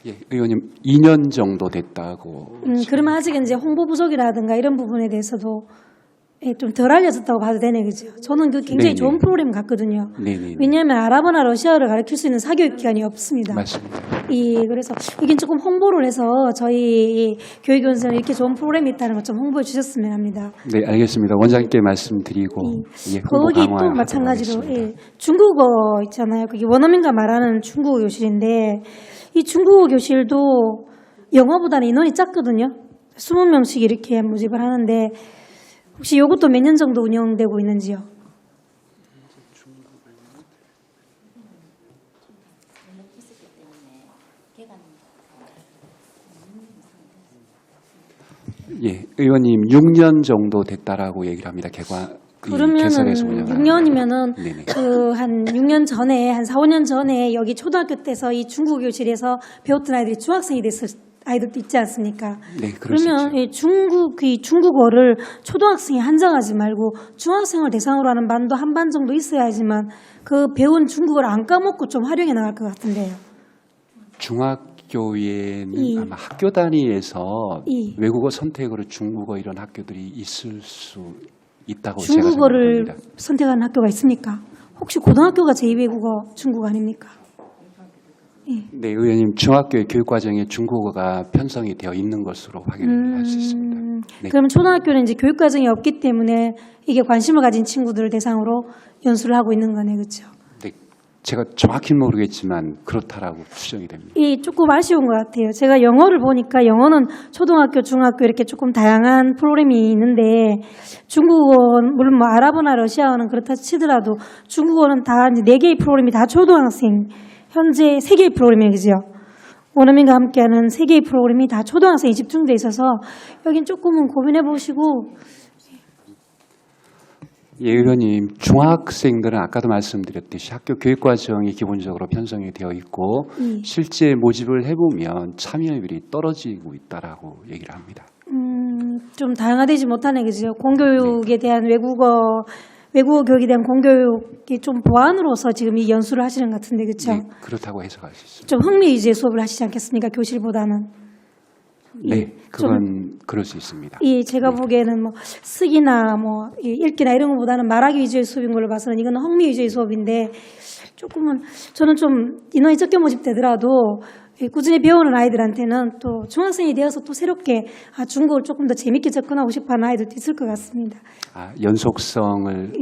예, 의원님 2년 정도 됐다고. 그러면 아직 이제 홍보 부족이라든가 이런 부분에 대해서도 좀 덜 알려졌다고 봐도 되네, 그죠? 저는 그 굉장히 네네. 좋은 프로그램 같거든요. 네네. 왜냐하면 아랍어나 러시아어를 가르칠 수 있는 사교육 기관이 없습니다. 맞습니다. 그래서 이게 조금 홍보를 해서 저희 교육연수는 이렇게 좋은 프로그램이 있다는 것 좀 홍보해 주셨으면 합니다. 네, 알겠습니다. 원장님께 말씀드리고 예, 홍보 거기 또 강화하도록 마찬가지로 하겠습니다. 중국어 있잖아요. 그게 원어민과 말하는 중국어 교실인데 이 중국어 교실도 영어보다는 인원이 작거든요. 20명씩 이렇게 모집을 하는데 혹시 이것도 몇 년 정도 운영되고 있는지요? 예, 의원님 6년 정도 됐다라고 얘기를 합니다. 그러면은 개설해서 운영하는 6년이면은 네네. 그 한 6년 전에 한 4, 5년 전에 여기 초등학교 때서 이 중국어 교실에서 배웠던 아이들이 중학생이 됐을 아이들도 있지 않습니까? 네, 그럴 수 그러면 있죠. 이 중국어를 초등학생에 한정하지 말고 중학생을 대상으로 하는 반도 한 반 정도 있어야지만 그 배운 중국어를 안 까먹고 좀 활용해 나갈 것 같은데요. 중학교에는 아마 학교 단위에서 외국어 선택으로 중국어 이런 학교들이 있을 수 있다고 제가 중국어를 생각합니다. 선택하는 학교가 있습니까? 혹시 고등학교가 제2외국어 중국어 아닙니까? 네, 의원님 중학교의 교육과정에 중국어가 편성이 되어 있는 것으로 확인을 할 수 있습니다. 네. 그러면 초등학교는 이제 교육과정이 없기 때문에 이게 관심을 가진 친구들을 대상으로 연수를 하고 있는 거네, 그렇죠? 네, 제가 정확히는 모르겠지만 그렇다라고 추정이 됩니다. 조금 아쉬운 것 같아요. 제가 영어를 보니까 영어는 초등학교, 중학교 이렇게 조금 다양한 프로그램이 있는데 중국어는 물론 뭐 아랍어나 러시아어는 그렇다 치더라도 중국어는 다 이제 4개의 프로그램이 다 초등학생 현재 3개의 프로그램이에요, 그죠? 원어민과 함께하는 3개의 프로그램이 다 초등학생이 집중돼 있어서 여긴 조금은 고민해 보시고. 예, 의원님 중학생들은 아까도 말씀드렸듯이 학교 교육과정이 기본적으로 편성이 되어 있고 실제 모집을 해보면 참여율이 떨어지고 있다라고 얘기를 합니다. 좀 다양화되지 못하네, 그죠? 공교육에 대한 외국어 교육에 대한 공교육이 좀 보완으로서 지금 이 연수를 하시는 것 같은데, 그렇죠? 네, 그렇다고 해석할 수 있습니다. 좀 흥미 위주의 수업을 하시지 않겠습니까? 교실보다는. 네, 그건 그럴 수 있습니다. 제가 보기에는 뭐 쓰기나 뭐 읽기나 이런 것보다는 말하기 위주의 수업인 걸로 봐서는 이건 흥미 위주의 수업인데 조금은 저는 좀 인원이 적게 모집되더라도 꾸준히 배우는 아이들한테는 또 중학생이 되어서 또 새롭게 중국을 조금 더 재밌게 접근하고 싶어하는 아이들도 있을 것 같습니다. 연속성을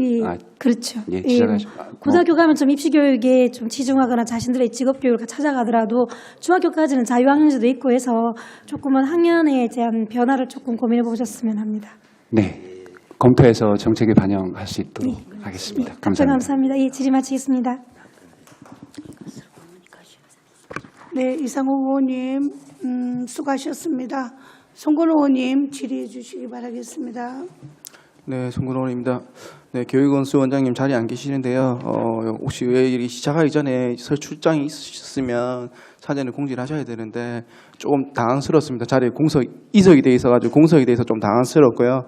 그렇죠. 예, 시작하시. 고등학교 가면 좀 입시 교육에 좀 치중하거나 자신들의 직업 교육을 찾아가더라도 중학교까지는 자유학년제도 있고 해서 조금은 학년에 대한 변화를 조금 고민해 보셨으면 합니다. 네, 검토해서 정책에 반영할 수 있도록 하겠습니다. 감사합니다. 예, 질의 마치겠습니다. 네, 이상호 의원님 수고하셨습니다. 송건호 의원님 질의해 주시기 바라겠습니다. 네, 송근호 의원입니다. 네, 교육원수 원장님 자리에 안 계시는데요. 혹시 왜 이렇게 시작하기 전에 설 출장이 있으셨으면 사전에 공지를 하셔야 되는데 조금 당황스럽습니다. 자리에 이석이 돼 있어가지고 공석이 돼 있어 좀 당황스럽고요.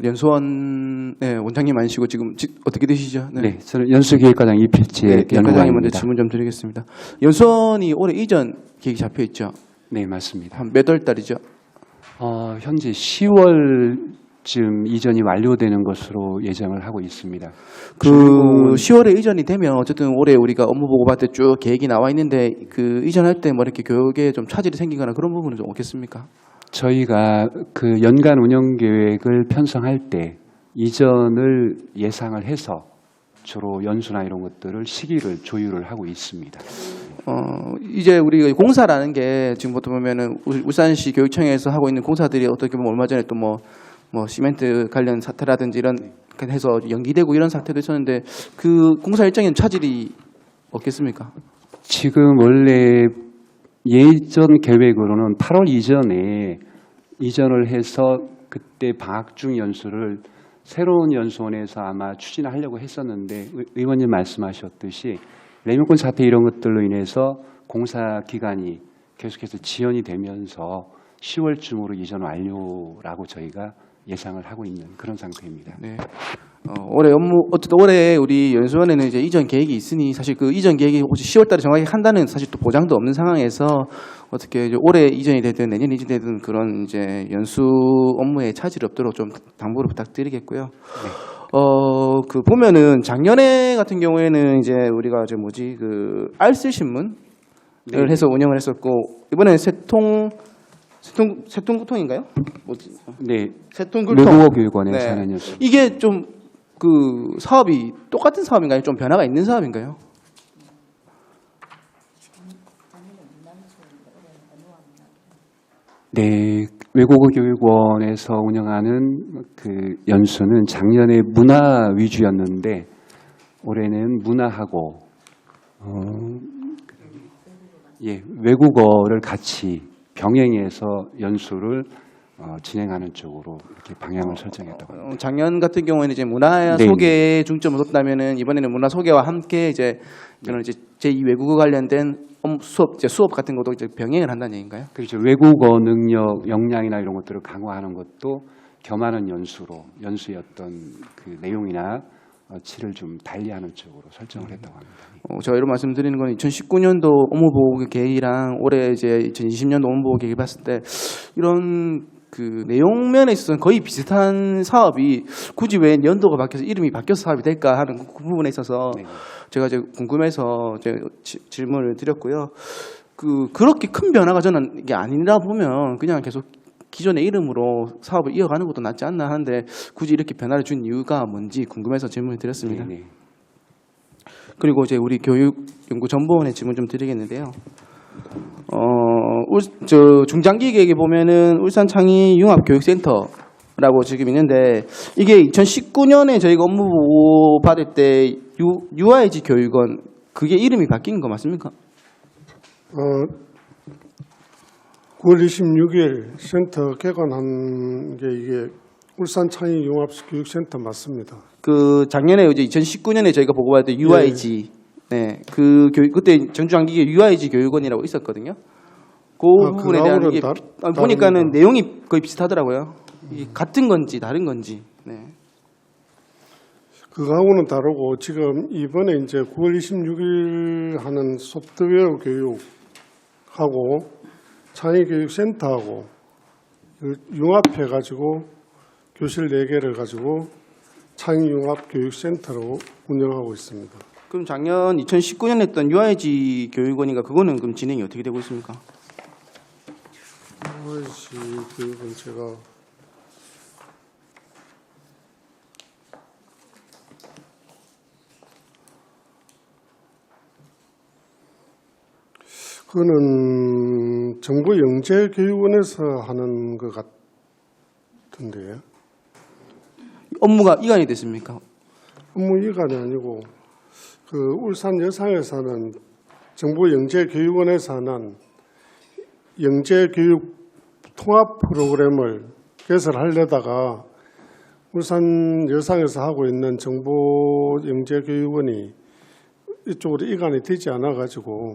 연수원 원장님 아니시고 지금 어떻게 되시죠? 네, 저는 연수기획과장 이필재 연구관님 먼저 연구관입니다. 질문 좀 드리겠습니다. 연수원이 올해 이전 계획이 잡혀 있죠? 네, 맞습니다. 한 몇 월 달이죠? 현재 10월쯤 이전이 완료되는 것으로 예정을 하고 있습니다. 그 10월에 이전이 되면 어쨌든 올해 우리가 업무 보고받을 때 쭉 계획이 나와 있는데 그 이전할 때 뭐 이렇게 교육에 좀 차질이 생기거나 그런 부분은 좀 없겠습니까? 저희가 그 연간 운영 계획을 편성할 때 이전을 예상을 해서 주로 연수나 이런 것들을 시기를 조율을 하고 있습니다. 이제 우리 공사라는 게 지금부터 보면은 울산시 교육청에서 하고 있는 공사들이 어떻게 보면 얼마 전에 또 뭐 시멘트 관련 사태라든지 이런 해서 연기되고 이런 사태도 있었는데 그 공사 일정에는 차질이 없겠습니까? 지금 원래 예전 계획으로는 8월 이전에 이전을 해서 그때 방학 중 연수를 새로운 연수원에서 아마 추진하려고 했었는데 의원님 말씀하셨듯이 레몬권 사태 이런 것들로 인해서 공사 기간이 계속해서 지연이 되면서 10월쯤으로 이전 완료라고 저희가 예상을 하고 있는 그런 상태입니다. 네. 올해 어쨌든 올해 우리 연수원에는 이제 이전 계획이 있으니 사실 그 이전 계획이 혹시 10월달에 정확히 한다는 사실 또 보장도 없는 상황에서 어떻게 이제 올해 이전이 되든 내년 이전이 되든 그런 이제 연수 업무에 차질이 없도록 좀 당부를 부탁드리겠고요. 네. 그 보면은 작년에 같은 경우에는 이제 우리가 그 알쓸 신문을 해서 운영을 했었고 이번에는 세통구통인가요? 뭐지? 네. 세통교통. 외국어 교육원의 네. 사연이었습니다. 이게 좀 그 사업이 똑같은 사업인가요? 좀 변화가 있는 사업인가요? 네, 외국어 교육원에서 운영하는 그 연수는 작년에 문화 위주였는데 올해는 문화하고 외국어를 같이 병행해서 연수를 진행하는 쪽으로 이렇게 방향을 설정했다고 합니다. 작년 같은 경우에는 이제 문화 네. 소개에 중점을 뒀다면은 이번에는 문화 소개와 함께 이제 저는 이제 제2 외국어 관련된 수업 같은 것도 이제 병행을 한다는 얘기인가요? 그렇죠. 외국어 능력, 역량이나 이런 것들을 강화하는 것도 겸하는 연수였던 그 내용이나 질을 좀 달리하는 쪽으로 설정을 했다고 합니다. 제가 이런 말씀드리는 건 2019년도 업무보고 계획이랑 올해 이제 2020년도 업무보고 계획 봤을 때 이런 그 내용면에 있어서는 거의 비슷한 사업이 굳이 왜 연도가 바뀌어서 이름이 바뀌어서 사업이 될까 하는 그 부분에 있어서 네. 제가 이제 궁금해서 질문을 드렸고요. 그렇게 큰 변화가 저는 이게 아니라 보면 그냥 계속 기존의 이름으로 사업을 이어가는 것도 낫지 않나 하는데 굳이 이렇게 변화를 준 이유가 뭔지 궁금해서 질문을 드렸습니다. 네. 그리고 이제 우리 교육연구정보원에 질문 좀 드리겠는데요. 중장기 계획에 보면은 울산창의융합교육센터라고 지금 있는데 이게 2019년에 저희가 업무 보고 받을 때 UIG 교육원 그게 이름이 바뀐 거 맞습니까? 9월 26일 센터 개관한 게 이게 울산창의융합교육센터 맞습니다. 그 작년에 이제 2019년에 저희가 보고 받을 때 UIG 네, 그 그때 정주장기계 UIG 교육원이라고 있었거든요. 그 부분에 대한 이게 보니까는 내용이 거의 비슷하더라고요. 같은 건지 다른 건지. 네. 그거하고는 다르고 지금 이번에 이제 9월 26일 하는 소프트웨어 교육하고 창의교육센터하고 융합해가지고 교실 4개를 가지고 창의융합교육센터로 운영하고 있습니다. 그럼 작년 2019년 했던 UIG 교육원인가 그거는 그럼 진행이 어떻게 되고 있습니까? 교육은 제가 그거는 정부 영재교육원에서 하는 것 같은데요. 업무가 이관이 됐습니까? 업무 이관이 아니고 그 울산 여상에서는 정부 영재교육원에서 하는 영재교육 통합 프로그램을 개설하려다가 울산 여상에서 하고 있는 정부 영재교육원이 이쪽으로 이관이 되지 않아가지고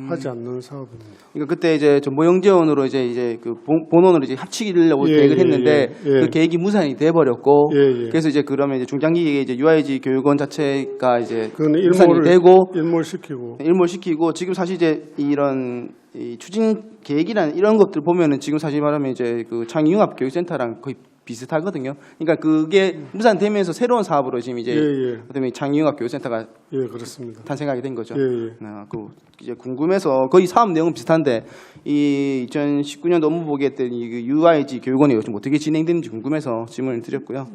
하지 않는 사업입니다. 그러니까 그때 이제 정보영재원으로 이제 그 본원으로 이제 합치기를 계획을 했는데 그 계획이 무산이 돼 버렸고 그래서 이제 그러면 이제 중장기 이제 UIG 교육원 자체가 이제 무산이 되고 일몰시키고 지금 사실 이제 이런 이 추진 계획이라는 이런 것들 보면은 지금 사실 말하면 이제 그 창의융합교육센터랑 거의 비슷하거든요. 그러니까 그게 무산되면서 새로운 사업으로 지금 이제 그다음에 창의융합교육센터가 그렇습니다. 탄생하게 된 거죠. 그 이제 궁금해서 거의 사업 내용은 비슷한데 이 2019년도 업무 보고에 했던 이 UIG 교육원이 요즘 어떻게 진행되는지 궁금해서 질문을 드렸고요.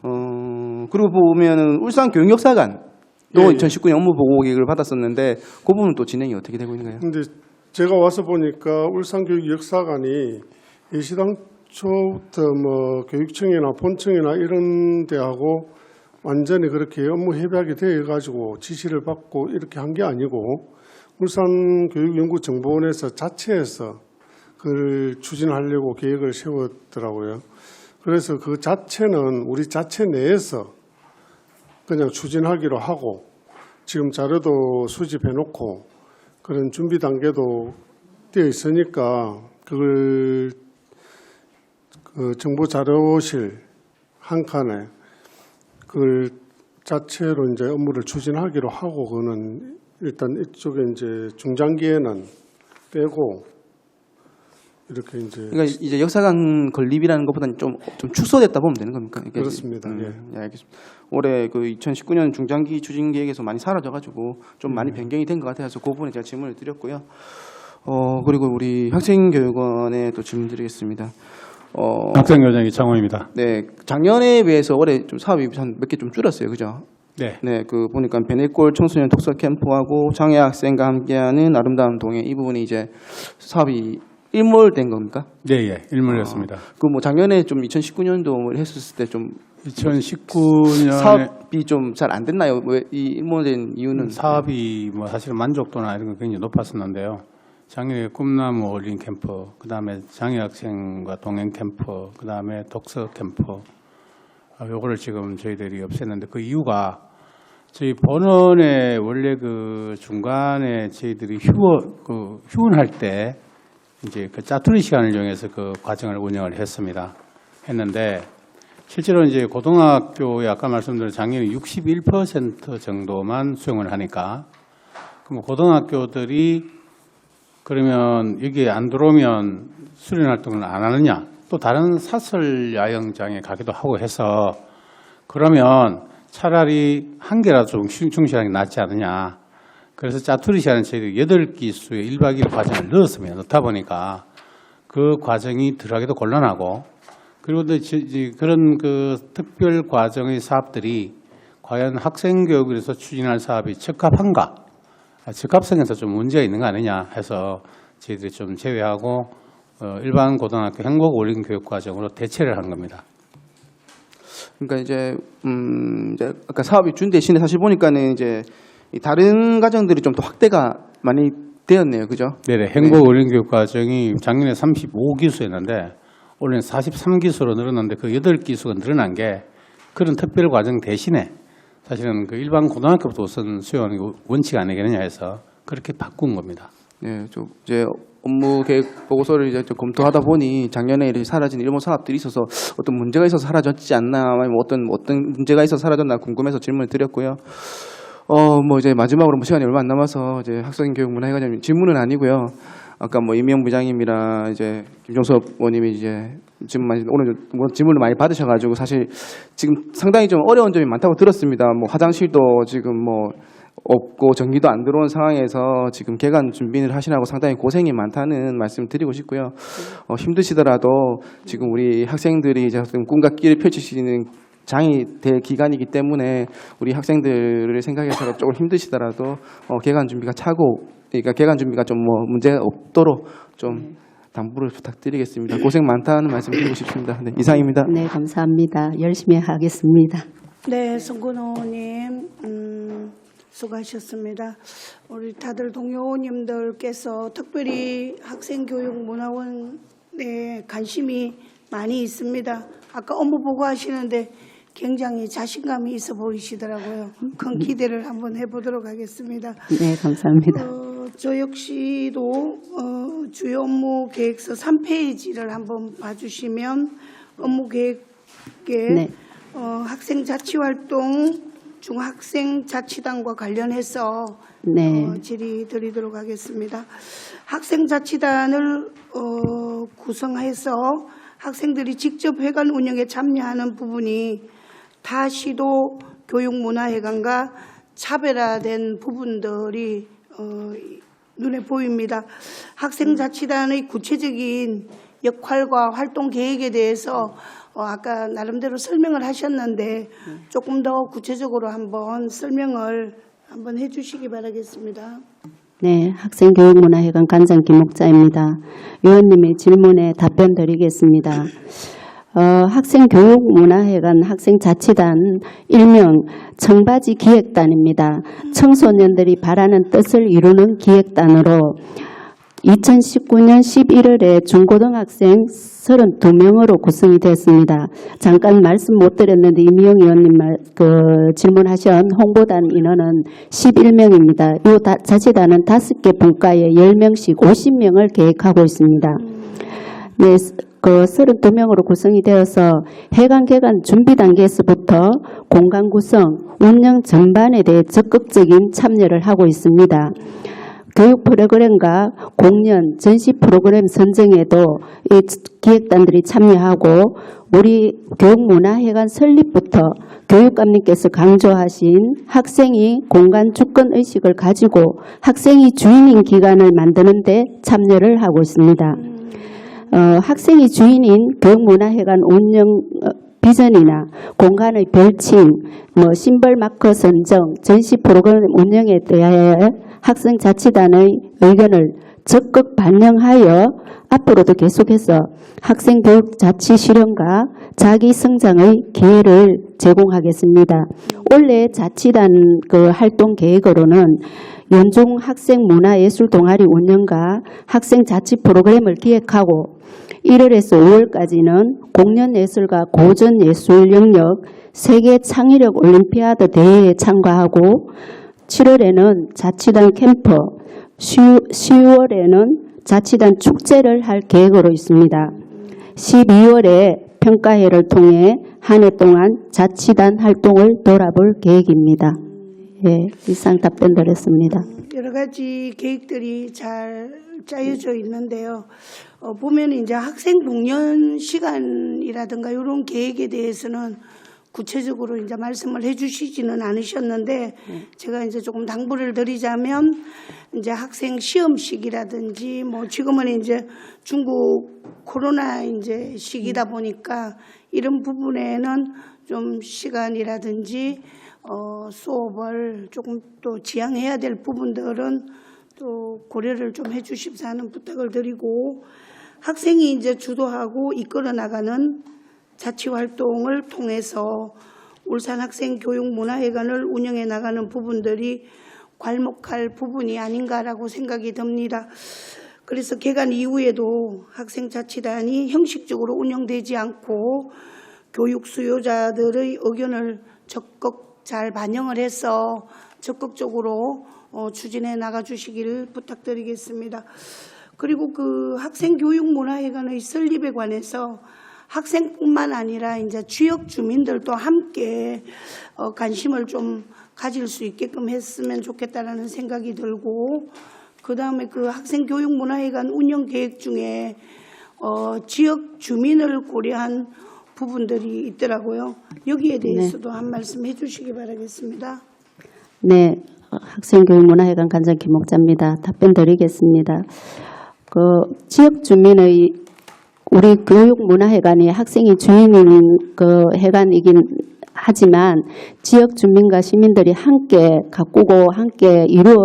그리고 보면은 울산 교육역사관도 2019년 업무 보고 계획을 받았었는데 그 부분은 또 진행이 어떻게 되고 있는가요? 근데 제가 와서 보니까 울산교육역사관이 초부터 뭐 교육청이나 본청이나 이런 데하고 완전히 그렇게 업무 협약이 되어 가지고 지시를 받고 이렇게 한 게 아니고 울산교육연구정보원에서 자체에서 그걸 추진하려고 계획을 세웠더라고요. 그래서 그 자체는 우리 자체 내에서 그냥 추진하기로 하고 지금 자료도 수집해 놓고 그런 준비 단계도 되어 있으니까 그걸 그 정보자료실 한 칸에 그걸 자체로 이제 업무를 추진하기로 하고 그거는 일단 이쪽에 이제 중장기에는 빼고 이렇게 이제 그러니까 이제 역사관 건립이라는 것보다는 좀 축소됐다 보면 되는 겁니까? 그렇습니다. 예, 알겠습니다. 올해 그 2019년 중장기 추진 계획에서 많이 사라져가지고 좀 많이 변경이 된 것 같아서 그 부분에 제가 질문을 드렸고요. 그리고 우리 학생교육원에 또 질문드리겠습니다. 학생교장 이창호입니다. 네, 작년에 비해서 올해 좀 사업이 몇 개 좀 줄었어요, 그죠? 네. 네, 그 보니까 베네골 청소년 독서 캠프하고 장애 학생과 함께하는 아름다운 동해 이 부분이 이제 사업이 일몰된 겁니까? 네, 예, 일몰했습니다. 그 뭐 작년에 좀 2019년도 했었을 때 좀 2019년에 사업이 좀 잘 안 됐나요? 왜 이 일몰된 이유는? 사업이 뭐 사실 만족도나 이런 건 굉장히 높았었는데요. 작년에 꿈나무 어울린 캠프, 그 다음에 장애학생과 동행 캠프, 그 다음에 독서 캠프, 요거를 지금 저희들이 없앴는데 그 이유가 저희 본원에 원래 그 중간에 저희들이 휴원할 때 이제 그 짜투리 시간을 이용해서 그 과정을 운영을 했는데 실제로 이제 고등학교에 아까 말씀드린 작년에 61% 정도만 수용을 하니까 그럼 고등학교들이 그러면 여기에 안 들어오면 수련 활동을 안 하느냐? 또 다른 사설 야영장에 가기도 하고 해서 그러면 차라리 한 개라도 좀 충실하게 낫지 않느냐? 그래서 짜투리 시간은 저희들이 8기수의 1박 2일 과정을 넣다 보니까 그 과정이 들어가기도 곤란하고 그리고 또 그런 그 특별 과정의 사업들이 과연 학생교육에서 추진할 사업이 적합한가? 적합성에서 좀 문제가 있는 거 아니냐 해서 저희들이 좀 제외하고 일반 고등학교 행복 어린 교육 과정으로 대체를 한 겁니다. 그러니까 이제 아까 사업이 준 대신에 사실 보니까는 이제 다른 과정들이 좀 더 확대가 많이 되었네요, 그죠? 네, 행복 어린 교육 과정이 작년에 35기수였는데 올해는 43기수로 늘어났는데 그 8기수가 늘어난 게 그런 특별 과정 대신에 사실은 그 일반 고등학교부터 우선 수용하는 게 원칙 아니겠느냐 해서 그렇게 바꾼 겁니다. 네, 좀 이제 업무 계획 보고서를 이제 좀 검토하다 보니 작년에 이렇게 사라진 일본 사업들이 있어서 어떤 문제가 있어서 사라졌지 않나, 아니면 어떤 문제가 있어서 사라졌나 궁금해서 질문을 드렸고요. 뭐 이제 마지막으로 뭐 시간이 얼마 안 남아서 이제 학생교육문화회관님 질문은 아니고요. 아까 뭐 이명 부장님이랑 이제 김종섭 의원님이 이제 오늘 질문을 많이 받으셔가지고 사실 지금 상당히 좀 어려운 점이 많다고 들었습니다. 뭐 화장실도 지금 뭐 없고 전기도 안 들어온 상황에서 지금 개관 준비를 하시라고 상당히 고생이 많다는 말씀 드리고 싶고요. 힘드시더라도 지금 우리 학생들이 이제 꿈과 끼를 펼치시는 장이 될 기간이기 때문에 우리 학생들을 생각해서 조금 힘드시더라도 개관 준비가 그러니까 개관 준비가 좀 뭐 문제가 없도록 좀 당부를 부탁드리겠습니다. 고생 많다는 말씀 드리고 싶습니다. 네, 이상입니다. 네, 감사합니다. 열심히 하겠습니다. 네, 성근호 의원님 수고하셨습니다. 우리 다들 동료 의원님들께서 특별히 학생교육문화원에 관심이 많이 있습니다. 아까 업무 보고하시는데 굉장히 자신감이 있어 보이시더라고요. 큰 기대를 한번 해보도록 하겠습니다. 네, 감사합니다. 저 역시도 주요 업무 계획서 3페이지를 한번 봐주시면 업무 계획에 네. 학생 자치활동 중학생 자치단과 관련해서 네. 질의 드리도록 하겠습니다. 학생 자치단을 구성해서 학생들이 직접 회관 운영에 참여하는 부분이 타 시도 교육문화회관과 차별화된 부분들이 눈에 보입니다. 학생자치단의 구체적인 역할과 활동 계획에 대해서 아까 나름대로 설명을 하셨는데 조금 더 구체적으로 한번 설명을 한번 해주시기 바라겠습니다. 네, 학생교육문화회관 관장 김목자입니다. 의원님의 질문에 답변 드리겠습니다. 학생교육문화회관 학생자치단 일명 청바지 기획단입니다. 청소년들이 바라는 뜻을 이루는 기획단으로 2019년 11월에 중고등학생 32명으로 구성이 됐습니다. 잠깐 말씀 못 드렸는데 이미영 의원님 질문하신 홍보단 인원은 11명입니다. 이 자치단은 5개 분과에 10명씩 50명을 계획하고 있습니다. 네, 32명으로 구성이 되어서 해관 개관 준비 단계에서부터 공간 구성, 운영 전반에 대해 적극적인 참여를 하고 있습니다. 교육 프로그램과 공연, 전시 프로그램 선정에도 이 기획단들이 참여하고 우리 교육문화회관 설립부터 교육감님께서 강조하신 학생이 공간 주권 의식을 가지고 학생이 주인인 기관을 만드는 데 참여를 하고 있습니다. 학생이 주인인 교육문화회관 운영 비전이나 공간의 별칭, 심벌 마커 선정, 전시 프로그램 운영에 대하여 학생자치단의 의견을 적극 반영하여 앞으로도 계속해서 학생교육 자치 실현과 자기 성장의 기회를 제공하겠습니다. 올해 자치단 활동 계획으로는 연중 학생 문화예술 동아리 운영과 학생 자치 프로그램을 기획하고 1월에서 5월까지는 공연예술과 고전예술 영역 세계 창의력 올림피아드 대회에 참가하고 7월에는 자치단 캠프, 10월에는 자치단 축제를 할 계획으로 있습니다. 12월에 평가회를 통해 한 해 동안 자치단 활동을 돌아볼 계획입니다. 예, 이상 답변 드렸습니다. 여러 가지 계획들이 잘 짜여져 있는데요. 보면 이제 학생 동년 시간이라든가 이런 계획에 대해서는 구체적으로 이제 말씀을 해주시지는 않으셨는데 제가 이제 조금 당부를 드리자면 이제 학생 시험식이라든지 지금은 이제 중국 코로나 이제 시기다 보니까 이런 부분에는 좀 시간이라든지 수업을 조금 또 지양해야 될 부분들은 또 고려를 좀 해주십사 하는 부탁을 드리고 학생이 이제 주도하고 이끌어 나가는 자치활동을 통해서 울산학생교육문화회관을 운영해 나가는 부분들이 괄목할 부분이 아닌가라고 생각이 듭니다. 그래서 개관 이후에도 학생자치단이 형식적으로 운영되지 않고 교육 수요자들의 의견을 적극 잘 반영을 해서 적극적으로 추진해 나가주시기를 부탁드리겠습니다. 그리고 그 학생교육문화회관의 설립에 관해서 학생뿐만 아니라 이제 지역 주민들도 함께 관심을 좀 가질 수 있게끔 했으면 좋겠다라는 생각이 들고 그 다음에 그 학생교육문화회관 운영 계획 중에 지역 주민을 고려한 부분들이 있더라고요. 여기에 대해서도 한 말씀 해주시기 바라겠습니다. 네, 학생교육문화회관 관장 김옥자입니다. 답변 드리겠습니다. 지역 주민의 우리 교육문화회관이 학생이 주인인 회관이긴 하지만 지역 주민과 시민들이 함께 가꾸고 함께 이루어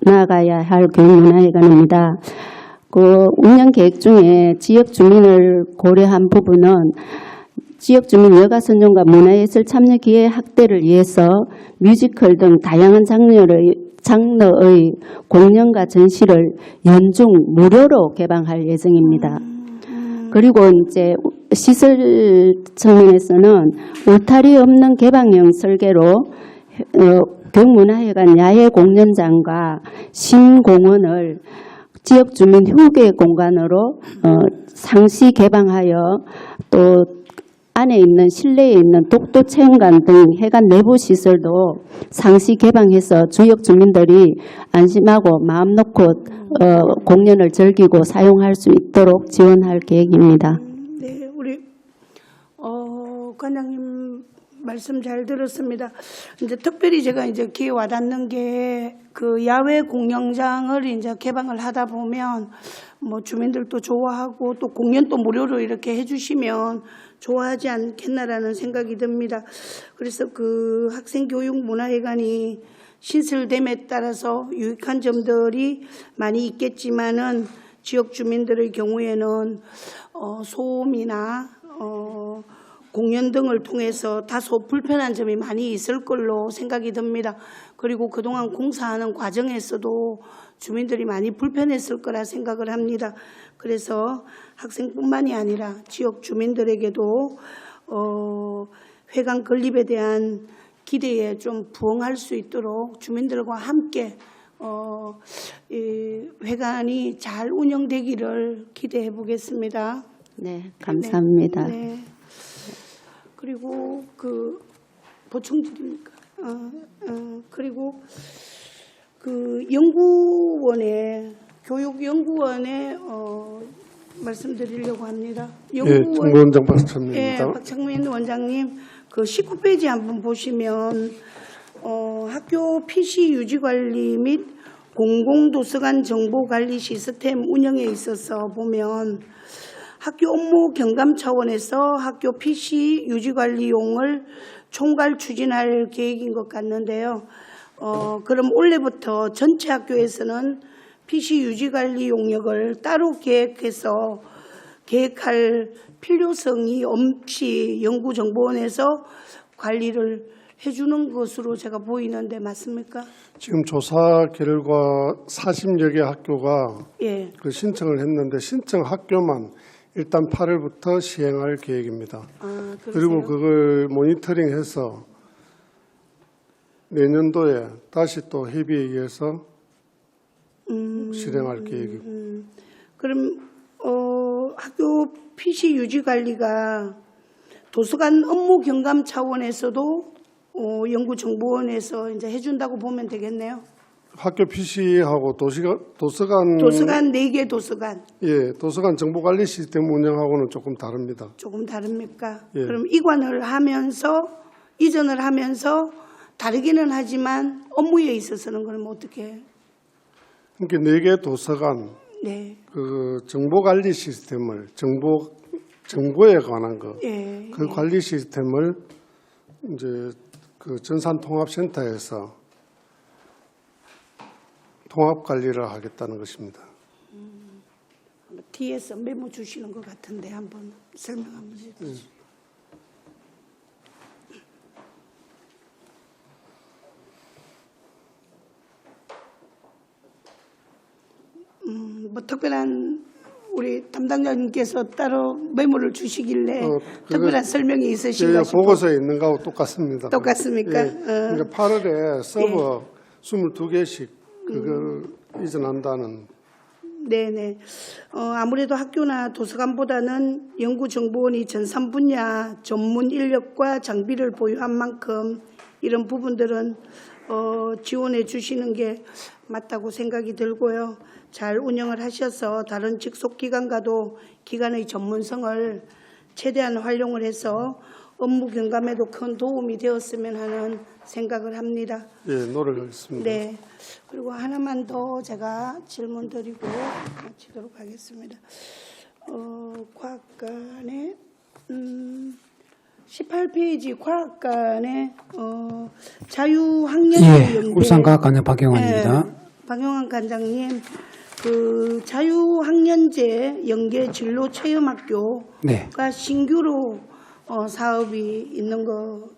나가야 할 교육문화회관입니다. 운영 계획 중에 지역 주민을 고려한 부분은 지역 주민 여가 선정과 문화예술 참여 기회 확대를 위해서 뮤지컬 등 다양한 장르의 공연과 전시를 연중 무료로 개방할 예정입니다. 그리고 이제 시설 측면에서는 울타리 없는 개방형 설계로 교육문화회관 야외 공연장과 신공원을 지역 주민 휴게 공간으로 상시 개방하여 또 안에 있는 실내에 있는 독도 체험관 등 회관 내부 시설도 상시 개방해서 지역 주민들이 안심하고 마음 놓고 공연을 즐기고 사용할 수 있도록 지원할 계획입니다. 네, 우리 관장님 말씀 잘 들었습니다. 이제 특별히 제가 이제 귀에 와닿는 게 그 야외 공연장을 이제 개방을 하다 보면 뭐 주민들도 좋아하고 또 공연도 무료로 이렇게 해주시면 좋아하지 않겠나라는 생각이 듭니다. 그래서 그 학생교육문화회관이 신설됨에 따라서 유익한 점들이 많이 있겠지만은 지역 주민들의 경우에는 소음이나 공연 등을 통해서 다소 불편한 점이 많이 있을 걸로 생각이 듭니다. 그리고 그동안 공사하는 과정에서도 주민들이 많이 불편했을 거라 생각을 합니다. 그래서 학생뿐만이 아니라 지역 주민들에게도 회관 건립에 대한 기대에 좀 부응할 수 있도록 주민들과 함께 이 회관이 잘 운영되기를 기대해 보겠습니다. 네, 감사합니다. 네. 그리고 그 보충드립니까? 그리고 그 연구원에 교육연구원에 말씀드리려고 합니다. 예, 정보원장 박창민입니다. 예, 박창민 원장님, 그 19페이지 한번 보시면 학교 PC 유지 관리 및 공공도서관 정보 관리 시스템 운영에 있어서 보면 학교 업무 경감 차원에서 학교 PC 유지 관리용을 총괄 추진할 계획인 것 같는데요. 그럼 올해부터 전체 학교에서는 PC 유지 관리 용역을 따로 계획할 필요성이 없이 연구정보원에서 관리를 해주는 것으로 제가 보이는데 맞습니까? 지금 조사 결과 40여 개 학교가 예. 그 신청을 했는데 신청 학교만 일단 8월부터 시행할 계획입니다. 아, 그리고 그걸 모니터링해서 내년도에 다시 또 협의에 의해서 실행할 계획이고. 그럼 학교 PC 유지 관리가 도서관 업무 경감 차원에서도 연구정보원에서 이제 해준다고 보면 되겠네요. 학교 PC하고 도서관 4개 도서관. 예, 도서관 정보관리 시스템 운영하고는 조금 다릅니다. 조금 다릅니까? 예. 그럼 이전을 하면서 다르기는 하지만 업무에 있어서는 그럼 어떻게? 그러니까 4개 도서관 네. 그 정보관리 시스템을 정보에 관한 거, 예. 그 관리 시스템을 이제 그 전산통합센터에서 통합 관리를 하겠다는 것입니다. 뒤에서 메모 주시는 것 같은데 한번 설명 한번 해주시죠. 뭐 특별한 우리 담당자님께서 따로 메모를 주시길래 특별한 설명이 있으신가 싶어요. 보고서에 있는 거하고 똑같습니다. 똑같습니까? 예. 그러니까 8월에 서버 22개씩 그걸 이전한다는. 네네. 아무래도 학교나 도서관보다는 연구정보원이 전산 분야 전문 인력과 장비를 보유한 만큼 이런 부분들은 지원해 주시는 게 맞다고 생각이 들고요. 잘 운영을 하셔서 다른 직속 기관과도 기관의 전문성을 최대한 활용을 해서 업무 경감에도 큰 도움이 되었으면 하는 생각을 합니다. 예, 노력하겠습니다. 네. 그리고 하나만 더 제가 질문 드리고 마치도록 하겠습니다. 과학관에 18페이지 과학관에 자유학년제 예, 연대 울산과학관의 박영환입니다. 박영환 관장님, 그 자유학년제 연계 진로 체험학교가 네. 신규로 사업이 있는 것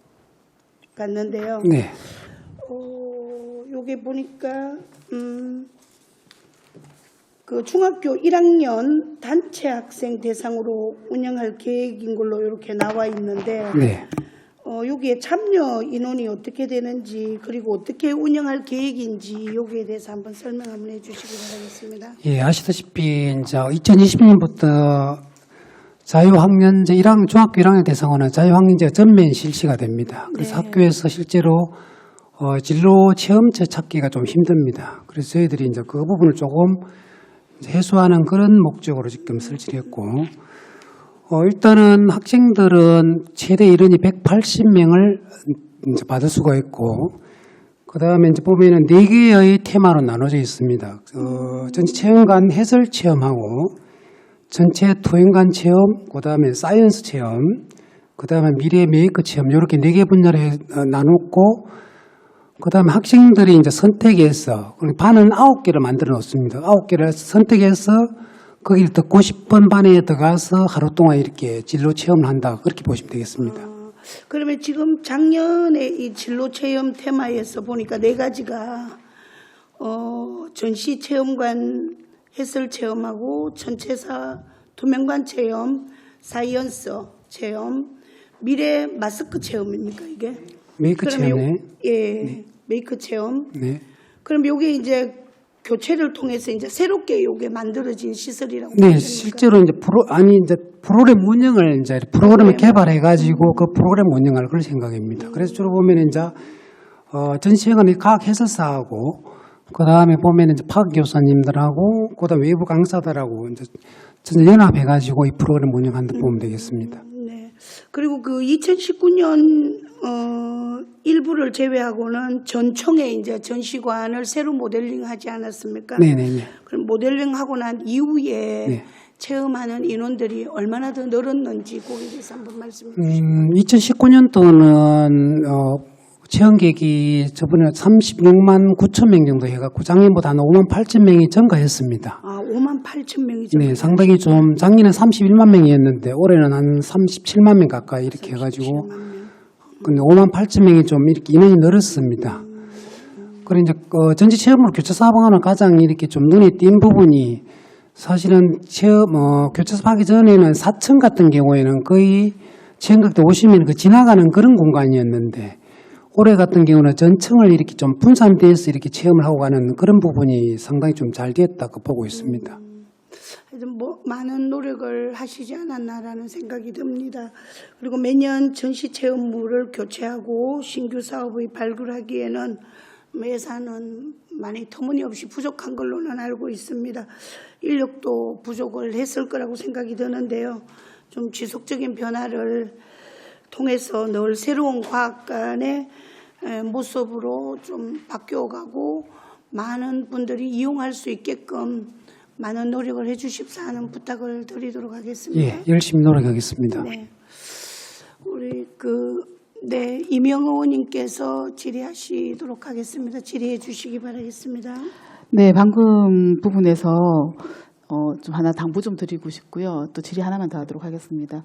같는데요. 네. 요게 보니까 그 중학교 1학년 단체 학생 대상으로 운영할 계획인 걸로 이렇게 나와 있는데 네. 여기에 참여 인원이 어떻게 되는지 그리고 어떻게 운영할 계획인지 여기에 대해서 한번 설명 한번 해주시기 바라겠습니다. 예, 아시다시피 이제 2020년부터 자유학년제 중학교 1학년 대상으로는 자유학년제가 전면 실시가 됩니다. 그래서 네. 학교에서 실제로 진로 체험체 찾기가 좀 힘듭니다. 그래서 저희들이 이제 그 부분을 조금 해소하는 그런 목적으로 지금 설치를 했고, 일단은 학생들은 최대 인원이 180명을 이제 받을 수가 있고, 그 다음에 이제 보면은 4개의 테마로 나눠져 있습니다. 전체 체험관 해설 체험하고, 전체 토행관 체험, 그 다음에 사이언스 체험, 그 다음에 미래 메이크 체험, 이렇게 4개 분야로 나눴고, 그 다음에 학생들이 이제 선택해서, 반은 9개를 만들어 놓습니다. 9개를 선택해서 거기를 듣고 싶은 반에 들어가서 하루 동안 이렇게 진로 체험을 한다. 그렇게 보시면 되겠습니다. 그러면 지금 작년에 이 진로 체험 테마에서 보니까 4가지가 전시 체험관 해설 체험하고 전체사 투명관 체험, 사이언스 체험, 미래 마스크 체험입니까 이게? 메이크 체험네. 예, 메이크 체험. 네. 그럼 요게 이제 교체를 통해서 이제 새롭게 요게 만들어진 시설이라고 네, 보십니까? 실제로 이제 프로그램 운영을 이제 프로그램을 개발해 가지고 그 프로그램 운영할 그런 생각입니다. 그래서 주로 보면 이제 전시회관의 과학 해설사하고 그 다음에 보면 이제 파악 교사님들하고 그 다음 외부 강사들하고 이제 전부 연합해 가지고 이 프로그램 운영하는 데 보면 되겠습니다. 네. 그리고 그 2019년 일부를 제외하고는 전청에 이제 전시관을 새로 모델링하지 않았습니까? 네네네. 그럼 모델링하고 난 이후에 네. 체험하는 인원들이 얼마나 더 늘었는지 거기에 대해서 한번 말씀해 주시죠. 2019년도는 체험객이 저번에 36만 9천 명 정도 해갖고 작년보다 한 5만 8천 명이 증가했습니다. 5만 8천 명이 네, 상당히 좀 작년에 31만 명이었는데 올해는 한 37만 명 가까이 이렇게 해가지고 근데 5만 8천 명이 좀 이렇게 인원이 늘었습니다. 그리고 이제 전시 체험으로 교차 사업하는 가장 이렇게 좀 눈에 띈 부분이 사실은 교차 사업하기 전에는 4층 같은 경우에는 거의 체험객들 오시면 그 지나가는 그런 공간이었는데 올해 같은 경우는 전층을 이렇게 좀 분산돼서 이렇게 체험을 하고 가는 그런 부분이 상당히 좀 잘 됐다고 보고 있습니다. 하여튼 많은 노력을 하시지 않았나라는 생각이 듭니다. 그리고 매년 전시 체험물을 교체하고 신규 사업의 발굴하기에는 예산은 많이 터무니없이 부족한 걸로는 알고 있습니다. 인력도 부족을 했을 거라고 생각이 드는데요. 좀 지속적인 변화를 통해서 늘 새로운 과학관의 모습으로 좀 바뀌어가고 많은 분들이 이용할 수 있게끔 많은 노력을 해 주십사 하는 부탁을 드리도록 하겠습니다. 예, 열심히 노력하겠습니다. 네. 우리 이명 의원님께서 질의하시도록 하겠습니다. 질의해 주시기 바라겠습니다. 네, 방금 부분에서 좀 하나 당부 좀 드리고 싶고요. 또 질의 하나만 더 하도록 하겠습니다.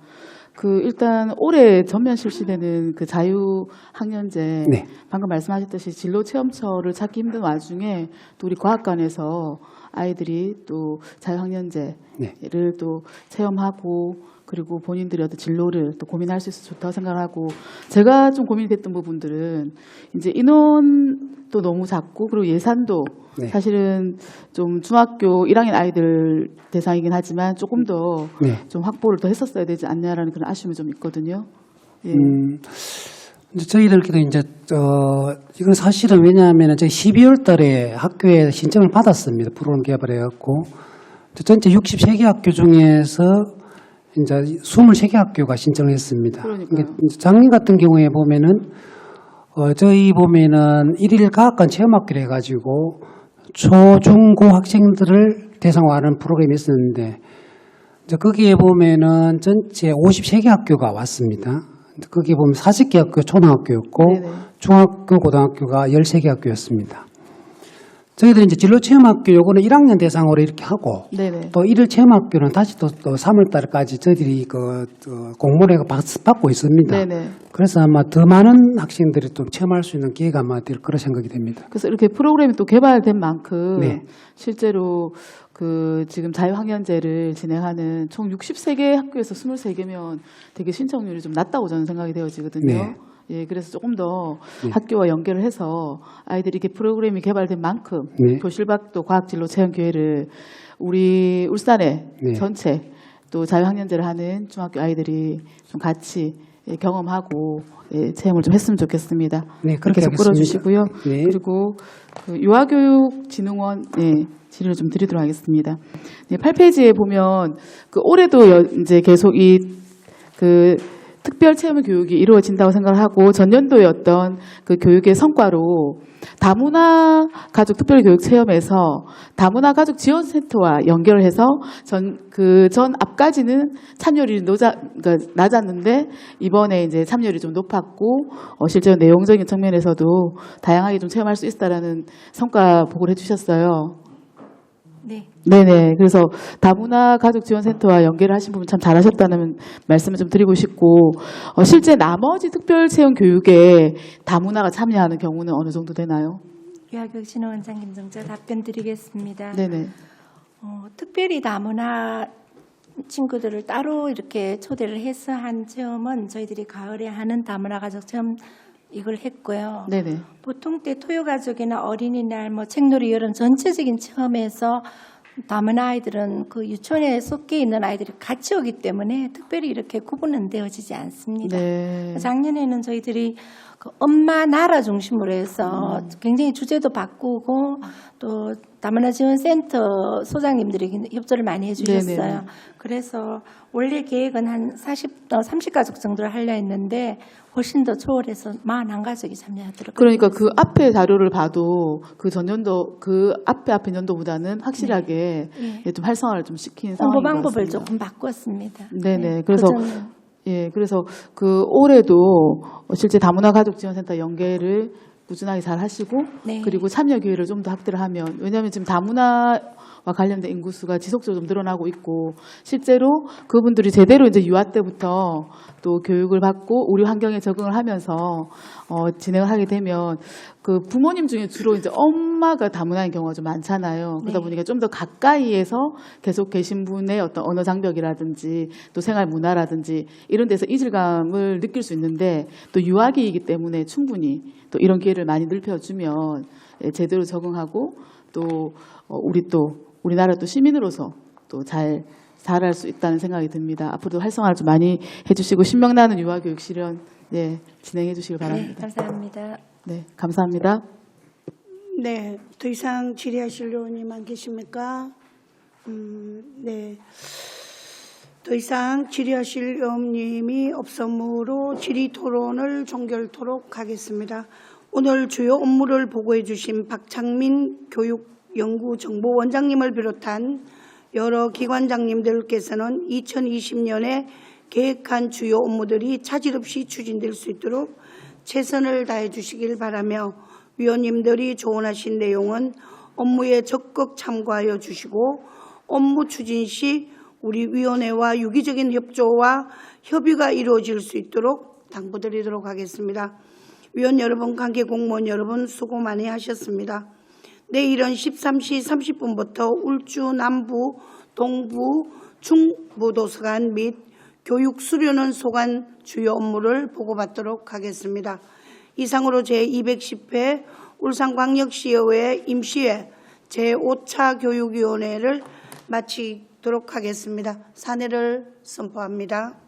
일단 올해 전면 실시되는 그 자유학년제, 네. 방금 말씀하셨듯이 진로 체험처를 찾기 힘든 와중에 또 우리 과학관에서 아이들이 또 자유학년제를 또 체험하고 그리고 본인들이 어떤 진로를 또 고민할 수 있어서 좋다고 생각하고 제가 좀 고민이 됐던 부분들은 이제 인원도 너무 작고 그리고 예산도 사실은 좀 중학교 1학년 아이들 대상이긴 하지만 조금 더 좀 확보를 더 했었어야 되지 않냐라는 그런 아쉬움이 좀 있거든요. 예. 이제 저희들끼리 이제 이건 사실은 왜냐하면 저희 12월 달에 학교에 신청을 받았습니다. 프로그램 개발해 갖고 전체 63개 학교 중에서 이제 23개 학교가 신청을 했습니다. 그러니까요. 작년 같은 경우에 보면은 저희 보면은 1일 과학관 체험학교를 해가지고 초, 중, 고 학생들을 대상으로 하는 프로그램이 있었는데 이제 거기에 보면은 전체 53개 학교가 왔습니다. 거기 보면 40개 학교 초등학교였고 네네. 중학교, 고등학교가 13개 학교였습니다. 저희들이 이제 진로체험학교 요거는 1학년 대상으로 이렇게 하고 네네. 또 1일 체험학교는 다시 또 3월 달까지 저희들이 공모를 받고 있습니다. 네네. 그래서 아마 더 많은 학생들이 또 체험할 수 있는 기회가 아마 될 거라 생각이 됩니다. 그래서 이렇게 프로그램이 또 개발된 만큼 네. 실제로 그 지금 자유학년제를 진행하는 총 63개 학교에서 23개면 되게 신청률이 좀 낮다고 저는 생각이 되어지거든요. 네. 예, 그래서 조금 더 네. 학교와 연결을 해서 아이들이 이렇게 프로그램이 개발된 만큼 네. 교실 밖도 과학진로 체험 기회를 우리 울산의 네. 전체 또 자유학년제를 하는 중학교 아이들이 좀 같이 예, 경험하고 예, 체험을 좀 했으면 좋겠습니다. 네, 그렇게 계속 하겠습니다. 끌어주시고요. 네. 그리고 그 유아교육진흥원 예, 질의를 좀 드리도록 하겠습니다. 네, 8페이지에 보면 그 올해도 이제 계속 그 특별 체험 교육이 이루어진다고 생각을 하고 전년도의 어떤 그 교육의 성과로 다문화 가족 특별 교육 체험에서 다문화 가족 지원 센터와 연결을 해서 전 앞까지는 참여율이 그러니까 낮았는데 이번에 이제 참여율이 좀 높았고 실제로 내용적인 측면에서도 다양하게 좀 체험할 수 있다라는 성과 보고를 해주셨어요. 네. 네네. 그래서 다문화 가족지원센터와 연계를 하신 부분 참 잘하셨다는 말씀을 좀 드리고 싶고 실제 나머지 특별체험 교육에 다문화가 참여하는 경우는 어느 정도 되나요? 유아교육진흥원장 김정자 답변 드리겠습니다. 네네. 특별히 다문화 친구들을 따로 이렇게 초대를 해서 한 체험은 저희들이 가을에 하는 다문화 가족 체험 이걸 했고요. 네네. 보통 때 토요가족이나 어린이날, 책놀이 이런 전체적인 체험에서 다문화 아이들은 그 유치원에 속해 있는 아이들이 같이 오기 때문에 특별히 이렇게 구분은 되어지지 않습니다. 네. 작년에는 저희들이 그 엄마 나라 중심으로 해서 굉장히 주제도 바꾸고 또 다문화 지원센터 소장님들이 협조를 많이 해주셨어요. 네네네. 그래서 원래 계획은 한 30가족 정도를 하려 했는데 훨씬 더 초월해서 41가족이 참여하도록. 그러니까 그 앞에 자료를 봐도 그 전년도 그 앞에 연도보다는 확실하게 네. 예, 좀 활성화를 좀 시킨 홍보 상황인 것 방법을 같습니다. 조금 바꿨습니다. 네네. 그래서 그전은 예, 그래서 그 올해도 실제 다문화 가족 지원센터 연계를 꾸준하게 잘 하시고 네. 그리고 참여 기회를 좀 더 확대를 하면 왜냐하면 지금 다문화와 관련된 인구수가 지속적으로 좀 늘어나고 있고 실제로 그분들이 제대로 이제 유아 때부터 또 교육을 받고 우리 환경에 적응을 하면서 진행을 하게 되면 그 부모님 중에 주로 이제 엄마가 다문화인 경우가 좀 많잖아요. 그러다 네. 보니까 좀 더 가까이에서 계속 계신 분의 어떤 언어 장벽이라든지 또 생활 문화라든지 이런 데서 이질감을 느낄 수 있는데 또 유아기이기 때문에 충분히 또 이런 기회를 많이 늘려주면 제대로 적응하고 또 우리나라 또 시민으로서 또 잘 살아갈 수 있다는 생각이 듭니다. 앞으로도 활성화를 좀 많이 해주시고 신명나는 유아교육 실현 진행해 주시길 네, 바랍니다. 감사합니다. 네, 감사합니다. 네, 더 이상 질의하실 의원님 안 계십니까? 네. 더 이상 질의하실 의원님이 없으므로 질의 토론을 종결토록 하겠습니다. 오늘 주요 업무를 보고해 주신 박창민 교육연구정보원장님을 비롯한 여러 기관장님들께서는 2020년에 계획한 주요 업무들이 차질 없이 추진될 수 있도록 최선을 다해 주시길 바라며 위원님들이 조언하신 내용은 업무에 적극 참고하여 주시고 업무 추진 시 우리 위원회와 유기적인 협조와 협의가 이루어질 수 있도록 당부드리도록 하겠습니다. 위원 여러분, 관계 공무원 여러분 수고 많이 하셨습니다. 내일은 13시 30분부터 울주 남부, 동부, 중부 도서관 및 교육 수료는 소관 주요 업무를 보고받도록 하겠습니다. 이상으로 제210회 울산광역시의회 임시회 제5차 교육위원회를 마치도록 하겠습니다. 사내를 선포합니다.